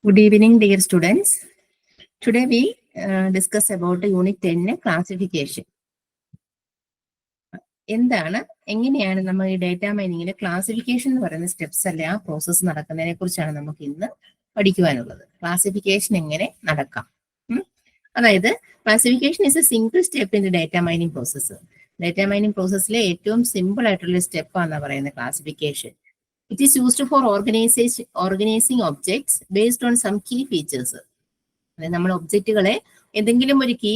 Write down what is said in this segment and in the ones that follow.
Good evening, dear students. Today we discuss about Unit 10 classification. എന്താണ് എങ്ങനെയാണ് നമ്മൾ ഈ ഡേറ്റ മൈനിങ്ങിലെ ക്ലാസിഫിക്കേഷൻ എന്ന് പറയുന്ന സ്റ്റെപ്സ് അല്ലെ ആ പ്രോസസ്സ് നടക്കുന്നതിനെ കുറിച്ചാണ് നമുക്ക് ഇന്ന് പഠിക്കുവാനുള്ളത്. ക്ലാസിഫിക്കേഷൻ എങ്ങനെ നടക്കാം. അതായത് classification is a single step in the data mining process. Data mining പ്രോസസ്സിലെ ഏറ്റവും സിമ്പിൾ ആയിട്ടുള്ള സ്റ്റെപ്പ് ആണ് പറയുന്നത് classification. It is used for organising objects based on some key features. അതായത് നമ്മൾ ഒബ്ജക്റ്റുകളെ എന്തെങ്കിലും ഒരു കീ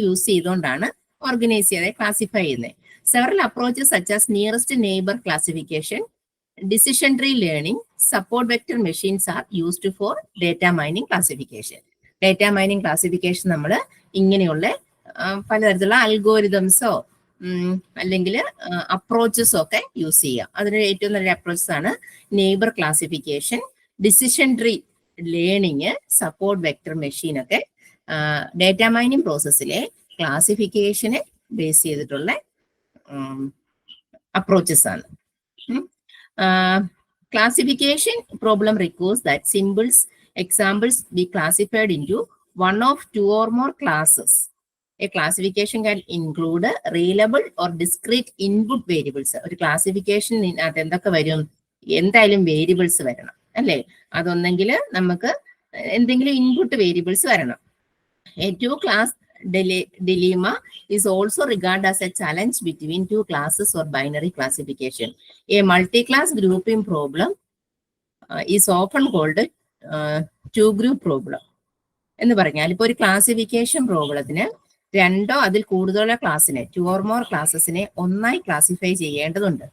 യൂസ് ചെയ്തുകൊണ്ടാണ് ഓർഗനൈസ് ചെയ്ത് ക്ലാസിഫൈ ചെയ്യുന്നത്. Several approaches such as nearest neighbour classification, decision tree learning, support vector machines are used for data mining classification. Data mining classification നമ്മൾ ഇങ്ങനെയുള്ള പലതരത്തിലുള്ള അൽഗോരിതംസോ അല്ലെങ്കിൽ അപ്രോച്ചസോ ഒക്കെ യൂസ് ചെയ്യാം. അതിന് ഏറ്റവും നല്ല അപ്രോച്ചസ് ആണ് neighbour classification, decision tree learning, support vector machine ഒക്കെ ഡേറ്റ മൈനിങ് പ്രോസസ്സിലെ ക്ലാസിഫിക്കേഷനെ ബേസ് ചെയ്തിട്ടുള്ള അപ്രോച്ചസ് ആണ്. Classification problem requires that symbols examples B classified into one of two or more classes. A classification can include reliable or discrete input variables. ഒരു classification അത് എന്തൊക്കെ വരും? എന്തായാലും variables വരണം അല്ലേ? അതൊന്നെങ്കിൽ നമുക്ക് എന്തെങ്കിലും ഇൻപുട്ട് വേരിയബിൾസ് വരണം. A two-class dilemma is also regarded as a challenge between two classes or binary classification. A multi-class grouping problem is often called two-group problem. എന്ന് പറഞ്ഞാൽ ഇപ്പോൾ ഒരു ക്ലാസിഫിക്കേഷൻ പ്രോബ്ലത്തിന് രണ്ടോ അതിൽ കൂടുതലുള്ള ക്ലാസ്സിനെ, ടു ഓർ മോർ ക്ലാസ്സസിനെ ഒന്നായി ക്ലാസിഫൈ ചെയ്യേണ്ടതുണ്ട്.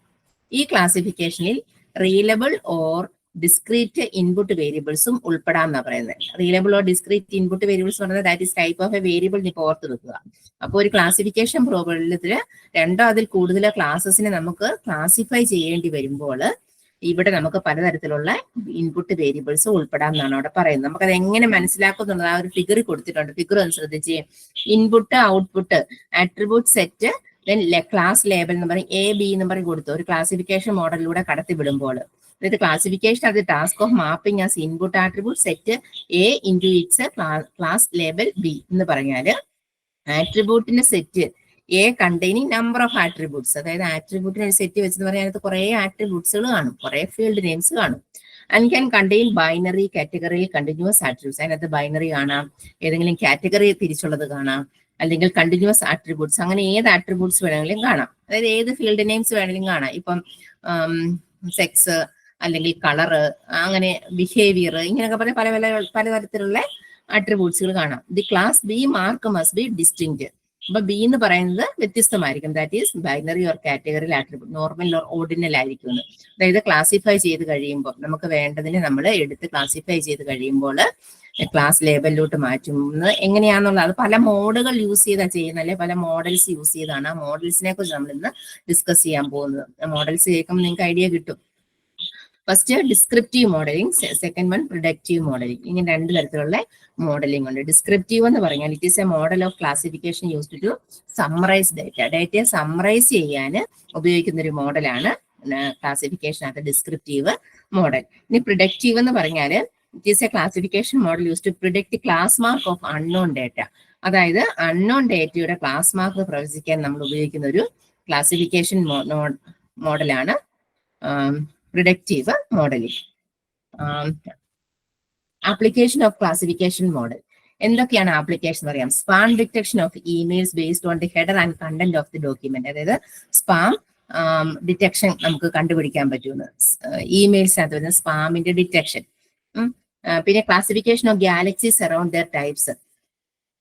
ഈ ക്ലാസിഫിക്കേഷനിൽ റിയലബിൾ ഓർ ഡിസ്ക്രീറ്റ് ഇൻപുട്ട് വേരിയബിൾസും ഉൾപ്പെടാമെന്നാണ് പറയുന്നത്. റിയലബിൾ ഓർ ഡിസ്ക്രീറ്റ് ഇൻപുട്ട് വേരിയബിൾസ് പറയുന്നത് that is type of A variable ഇപ്പോൾ ഓർത്ത് വെക്കുക. അപ്പോൾ ഒരു ക്ലാസിഫിക്കേഷൻ പ്രോബ്ലത്തിൽ രണ്ടോ അതിൽ കൂടുതൽ ക്ലാസ്സസിനെ നമുക്ക് ക്ലാസിഫൈ ചെയ്യേണ്ടി വരുമ്പോൾ ഇവിടെ നമുക്ക് പലതരത്തിലുള്ള ഇൻപുട്ട് വേരിയബിൾസ് ഉൾപ്പെടാമെന്നാണ് അവിടെ പറയുന്നത്. നമുക്കത് എങ്ങനെ മനസ്സിലാക്കുന്നുള്ളത് ആ ഒരു ഫിഗർ കൊടുത്തിട്ടുണ്ട്. ഫിഗർ ഒന്ന് ശ്രദ്ധിച്ച്, input output attribute set then class label എന്ന് പറയും എ ബി എന്ന് പറയും കൊടുത്തു ഒരു ക്ലാസിഫിക്കേഷൻ മോഡലിലൂടെ കടത്തി വിടുമ്പോൾ അതായത് ക്ലാസിഫിക്കേഷൻ അത് task of mapping as input attribute set A into its class label B എന്ന് പറഞ്ഞാൽ ആട്രിബ്യൂട്ടിന്റെ set A containing number of attributes, അതായത് ആട്രിബ്യൂട്ടിന് സെറ്റ് വെച്ചെന്ന് പറയാൻ അതിനകത്ത് കുറെ ആട്രിബ്യൂട്ട്സുകൾ കാണും, കുറെ ഫീൽഡ് നെയിംസ് കാണും. And can contain binary category continuous attributes. അതിനകത്ത് ബൈനറി കാണാം, ഏതെങ്കിലും കാറ്റഗറി തിരിച്ചുള്ളത് കാണാം, അല്ലെങ്കിൽ കണ്ടിന്യൂസ് ആട്രിബ്യൂട്ട്സ്, അങ്ങനെ ഏത് ആട്രിബ്യൂട്ട്സ് വേണമെങ്കിലും കാണാം. അതായത് ഏത് ഫീൽഡ് നെയിംസ് വേണമെങ്കിലും കാണാം. ഇപ്പം സെക്സ് അല്ലെങ്കിൽ കളറ്, അങ്ങനെ ബിഹേവിയർ, ഇങ്ങനെയൊക്കെ പറഞ്ഞ പലതരത്തിലുള്ള ആട്രിബ്യൂട്ട്സുകൾ കാണാം. The class B mark must be distinct. അപ്പൊ ബി എന്ന് പറയുന്നത് വ്യത്യസ്തമായിരിക്കും, that is binary or category attribute, normal or ordinal ആയിരിക്കും. അതായത് ക്ലാസിഫൈ ചെയ്ത് കഴിയുമ്പോൾ നമുക്ക് വേണ്ടതിനെ നമ്മൾ എടുത്ത് ക്ലാസിഫൈ ചെയ്ത് കഴിയുമ്പോൾ ക്ലാസ് ലേബലിലോട്ട് മാറ്റുന്നത് എങ്ങനെയാണെന്നുള്ളത് അത് പല മോഡുകൾ യൂസ് ചെയ്താ ചെയ്യുന്നത്, അല്ലെ പല മോഡൽസ് യൂസ് ചെയ്താണ്. ആ മോഡൽസിനെ കുറിച്ച് നമ്മൾ ഇന്ന് ഡിസ്കസ് ചെയ്യാൻ പോകുന്നത്. മോഡൽസ് കേൾക്കുമ്പോൾ നിങ്ങൾക്ക് ഐഡിയ കിട്ടും. First descriptive modeling, second one predictive modeling. ഇങ്ങനെ രണ്ട് തരത്തിലുള്ള മോഡലിംഗ് ഉണ്ട്. ഡിസ്ക്രിപ്റ്റീവ് എന്ന് പറഞ്ഞാൽ it is a model of classification used to summarize data. ഡേറ്റയെ സമ്മറൈസ് ചെയ്യാൻ ഉപയോഗിക്കുന്ന ഒരു മോഡലാണ് ക്ലാസിഫിക്കേഷൻ അത് ഡിസ്ക്രിപ്റ്റീവ് മോഡൽ. ഇനി പ്രിഡിക്റ്റീവ് എന്ന് പറഞ്ഞാൽ it is a classification model use to predict class mark of unknown data. അതായത് അൺനോൺ ഡേറ്റയുടെ ക്ലാസ് മാർക്ക് പ്രവചിക്കാൻ നമ്മൾ ഉപയോഗിക്കുന്ന ഒരു ക്ലാസിഫിക്കേഷൻ മോഡലാണ് predictive modelling. Application of classification model എന്തൊക്കെയാണ് ആപ്ലിക്കേഷൻ അറിയാം. Spam detection of emails based on the header and content of the document. അതായത് സ്പാം ഡിറ്റക്ഷൻ നമുക്ക് കണ്ടുപിടിക്കാൻ പറ്റുമെന്ന്, ഇമെയിൽസിനകത്ത് വരുന്ന സ്പാമിന്റെ ഡിറ്റക്ഷൻ. പിന്നെ classification of galaxies around their types.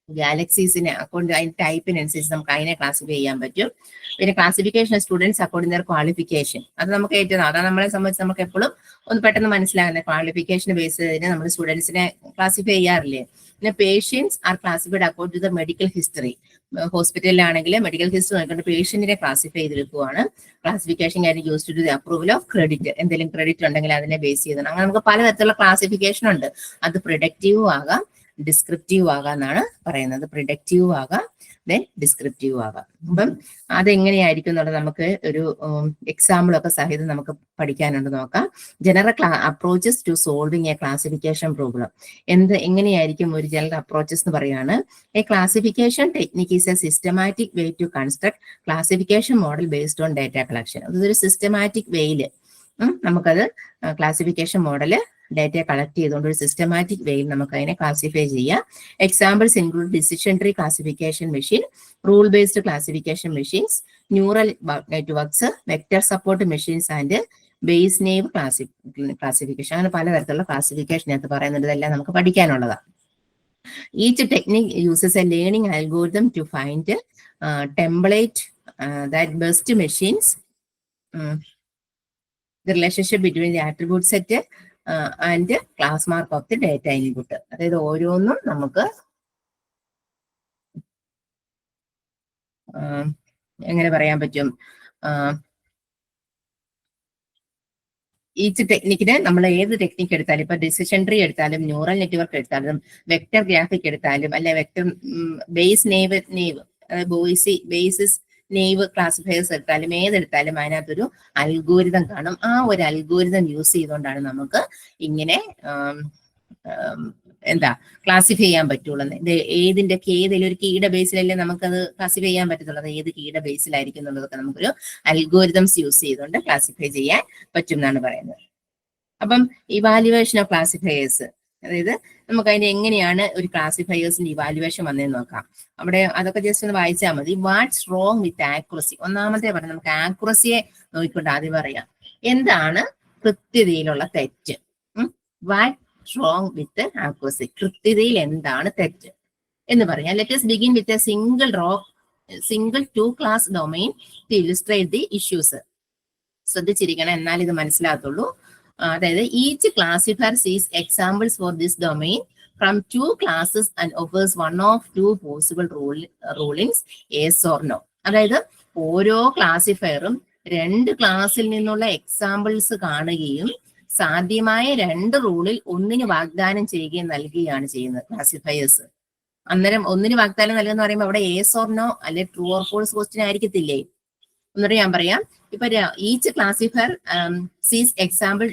ഗാലക്സീസിനെ അക്കോർഡിംഗ് അതിന്റെ ടൈപ്പിനനുസരിച്ച് നമുക്ക് അതിനെ ക്ലാസിഫൈ ചെയ്യാൻ പറ്റും. പിന്നെ classification of students according there qualification, അത് നമുക്ക് ഏറ്റവും അതാണ് നമ്മളെ സംബന്ധിച്ച് നമുക്ക് എപ്പോഴും ഒന്ന് പെട്ടെന്ന് മനസ്സിലാകുന്ന ക്വാളിഫിക്കേഷൻ ബേസ് ചെയ്ത് നമ്മൾ സ്റ്റുഡൻസിനെ ക്ലാസിഫൈ ചെയ്യാറില്ലേ. പിന്നെ patients are classified according to the medical history. ഹോസ്പിറ്റലിലാണെങ്കിൽ മെഡിക്കൽ ഹിസ്റ്ററി നോക്കിയിട്ട് പേഷ്യന്റിനെ ക്ലാസിഫൈ ചെയ്തെടുക്കുകയാണ്. ക്ലാസിഫിക്കേഷൻ കാര്യം use to the approval of credit, എന്തെങ്കിലും ക്രെഡിറ്റ് ഉണ്ടെങ്കിൽ അതിനെ ബേസ് ചെയ്താണ്. അങ്ങനെ നമുക്ക് പലതരത്തിലുള്ള ക്ലാസിഫിക്കേഷൻ ഉണ്ട്. അത് പ്രിഡിക്റ്റീവും ആകാം ഡിസ്ക്രിപ്റ്റീവ് ആകാം എന്നാണ് പറയുന്നത്. പ്രിഡിക്റ്റീവ് ആകാം, ദെൻ ഡിസ്ക്രിപ്റ്റീവ് ആകാം. അപ്പം അതെങ്ങനെയായിരിക്കും എന്നുള്ളത് നമുക്ക് ഒരു എക്സാമ്പിൾ ഒക്കെ സഹിതം നമുക്ക് പഠിക്കാനുണ്ട്. നോക്കാം. General approaches to solving a classification problem. എങ്ങനെയായിരിക്കും ഒരു ജനറൽ അപ്രോച്ചസ് എന്ന് പറയാണ്. A classification technique is a systematic way to construct classification model based on data collection. അതൊരു സിസ്റ്റമാറ്റിക് വേയിൽ നമുക്കത് ക്ലാസിഫിക്കേഷൻ മോഡല് ഡാറ്റ കളക്ട് ചെയ്തുകൊണ്ട് ഒരു സിസ്റ്റമാറ്റിക് വേയിൽ നമുക്ക് അതിനെ ക്ലാസിഫൈ ചെയ്യാം. Examples include decision tree classification machine, rule based classification machines, neural networks, vector support machines and Bayes naive classification. അങ്ങനെ പലതരത്തിലുള്ള ക്ലാസിഫിക്കേഷൻ അത് പറയുന്നുണ്ട്. ഇതെല്ലാം നമുക്ക് പഠിക്കാനുള്ളതാണ്. Each technique uses a learning algorithm to find template that best machines the relationship between the attribute set and class mark of the data input. അതായത് ഓരോന്നും നമുക്ക് എങ്ങനെ പറയാൻ പറ്റും, ഈച്ച് ടെക്നിക്കിന് നമ്മൾ ഏത് ടെക്നിക്ക് എടുത്താലും, ഇപ്പൊ ഡിസിഷൻ ട്രീ എടുത്താലും, ന്യൂറൽ നെറ്റ്വർക്ക് എടുത്താലും, വെക്ടർ ഗ്രാഫിക് എടുത്താലും, അല്ലെ vector Bayes naive basis naive classifiers എടുത്താലും, ഏതെടുത്താലും അതിനകത്തൊരു അൽഗോരിതം കാണും. ആ ഒരു അൽഗോരിതം യൂസ് ചെയ്തുകൊണ്ടാണ് നമുക്ക് ഇങ്ങനെ ക്ലാസിഫൈ ചെയ്യാൻ പറ്റുള്ളൂ. ഏതെങ്കിലും ഒരു കീയുടെ ബേസിലല്ലേ നമുക്കത് ക്ലാസിഫൈ ചെയ്യാൻ പറ്റത്തുള്ളത്. ഏത് കീയുടെ ബേസിലായിരിക്കും എന്നുള്ളതൊക്കെ നമുക്കൊരു അൽഗോരിതംസ് യൂസ് ചെയ്തുകൊണ്ട് ക്ലാസിഫൈ ചെയ്യാൻ പറ്റും എന്നാണ് പറയുന്നത്. അപ്പം ഇവാലുവേഷൻ ഓഫ് ക്ലാസിഫയേഴ്സ്, അതായത് നമുക്ക് അതിന് എങ്ങനെയാണ് ഒരു ക്ലാസിഫയേഴ്സിന്റെ ഇവാലുവേഷൻ വന്നതെന്ന് നോക്കാം. അവിടെ അതൊക്കെ ജസ്റ്റ് ഒന്ന് വായിച്ചാൽ മതി. What's wrong with accuracy. ഒന്നാമത്തെ പറഞ്ഞു നമുക്ക് ആക്യുറസിയെ നോക്കിക്കൊണ്ട് ആദ്യം പറയാം. എന്താണ് കൃത്യതയിലുള്ള തെറ്റ്? വാട്ട് റോങ് വിത്ത് ആക്യുറസി, കൃത്യതയിൽ എന്താണ് തെറ്റ് എന്ന് പറയാം. Let us begin with a single two class domain to illustrate the issues. ശ്രദ്ധിച്ചിരിക്കണം, എന്നാൽ ഇത് മനസ്സിലാകത്തുള്ളൂ. അതായത് each classifier sees examples for this domain from two classes and offers one of two possible rulings yes or no. അതായത് ഓരോ ക്ലാസിഫയറും രണ്ട് ക്ലാസ്സിൽ നിന്നുള്ള എക്സാമ്പിൾസ് കാണുകയും സാധ്യമായ രണ്ട് റൂളിൽ ഒന്നിന് വാഗ്ദാനം ചെയ്യുകയും നൽകുകയാണ് ചെയ്യുന്നത് ക്ലാസിഫയേഴ്സ്. അന്നേരം ഒന്നിന് വാഗ്ദാനം നൽകുന്ന പറയുമ്പോൾ അവിടെ യെസ് ഓർ നോ അല്ലെ ട്രൂ ഓർ ഫോൾസ് ക്വസ്റ്റ്യൻ ആയിരിക്കത്തില്ലേ? എന്നിട്ട് ഞാൻ പറയാം. ഇപ്പൊ each classifier sees example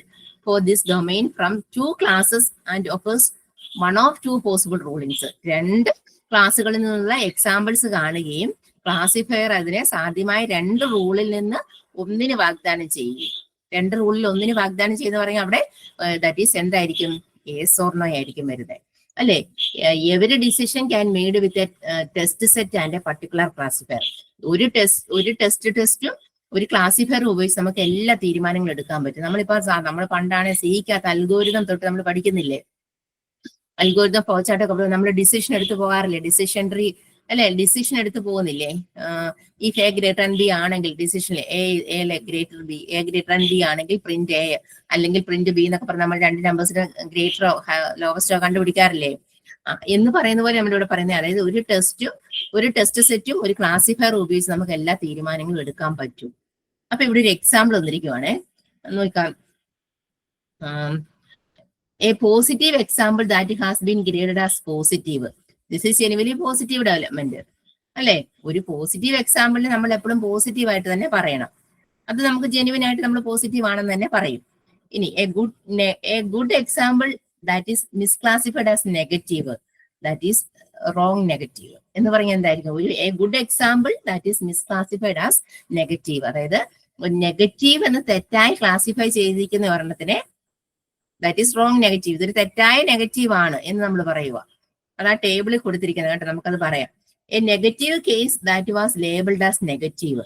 for this domain from two classes and offers one of two possible rulings. രണ്ട് ക്ലാസ്സുകളിൽ നിന്നുള്ള എക്സാമ്പിൾസ് കാണുകയും ക്ലാസിഫയർ അതിനെ സാധ്യമായ രണ്ട് റൂളിൽ നിന്ന് ഒന്നിന് വാഗ്ദാനം ചെയ്യുകയും. രണ്ട് റൂളിൽ ഒന്നിന് വാഗ്ദാനം ചെയ്യുന്ന പറയുക അവിടെ ദാറ്റ് ഈസ് എന്തായിരിക്കും? യെസ് ഓർ നോ ആയിരിക്കും വരുന്നത്, അല്ലെ? Every decision can made with a test set and A particular classifier. ഒരു ടെസ്റ്റും ഒരു ക്ലാസിഫയർ ഉപയോഗിച്ച് നമുക്ക് എല്ലാ തീരുമാനങ്ങളും എടുക്കാൻ പറ്റും. നമ്മൾ പണ്ടാണ് സിക്കാത്ത അൽഗോരിതം തൊട്ട് നമ്മൾ പഠിക്കുന്നില്ലേ? അൽഗോരിതം ഫ്ലോചാർട്ടൊക്കെ നമ്മൾ ഡിസിഷൻ എടുത്ത് പോകാറില്ലേ? ഡിസിഷൻ ട്രീ അല്ലെ? ഡിസിഷൻ എടുത്ത് പോകുന്നില്ലേ? If A greater and B ആണെങ്കിൽ ഡിസിഷനിൽ A greater B, A greater and B ആണെങ്കിൽ പ്രിന്റ് എ അല്ലെങ്കിൽ പ്രിന്റ് ബി എന്നൊക്കെ പറഞ്ഞാൽ നമ്മൾ രണ്ട് നമ്പേഴ്സിന്റെ ഗ്രേറ്ററോ ലോവസ്റ്റോ കണ്ടുപിടിക്കാറില്ലേ? എന്ന് പറയുന്ന പോലെ നമ്മളിവിടെ പറയുന്നത്, അതായത് ഒരു ടെസ്റ്റ് സെറ്റും ഒരു ക്ലാസിഫയർ ഉപയോഗിച്ച് നമുക്ക് എല്ലാ തീരുമാനങ്ങളും എടുക്കാൻ പറ്റും. അപ്പൊ ഇവിടെ ഒരു എക്സാമ്പിൾ വന്നിരിക്കുവാണേ, നോക്കാം. A positive example that has been graded as positive. This is genuinely positive development, അല്ലെ? ഒരു പോസിറ്റീവ് എക്സാമ്പിളിന് നമ്മൾ എപ്പോഴും പോസിറ്റീവ് ആയിട്ട് തന്നെ പറയണം. അത് നമുക്ക് ജെനുവിൻ ആയിട്ട് നമ്മൾ പോസിറ്റീവ് ആണെന്ന് തന്നെ പറയും. ഇനി a good example that is misclassified as negative, that is wrong negative എന്ന് പറഞ്ഞാൽ എന്തായിരിക്കും? A good example that is misclassified as negative, അതായത് നെഗറ്റീവ് എന്ന് തെറ്റായി ക്ലാസിഫൈ ചെയ്തിരിക്കുന്ന ഒരെണ്ണത്തിനെ ദാറ്റ് ഈസ് റോങ് നെഗറ്റീവ്, ഇതൊരു തെറ്റായ നെഗറ്റീവ് ആണ് എന്ന് നമ്മൾ പറയുക. അതാ ടേബിളിൽ കൊടുത്തിരിക്കുന്നത് കേട്ടോ, നമുക്കത് പറയാം. A negative case that was labelled as negative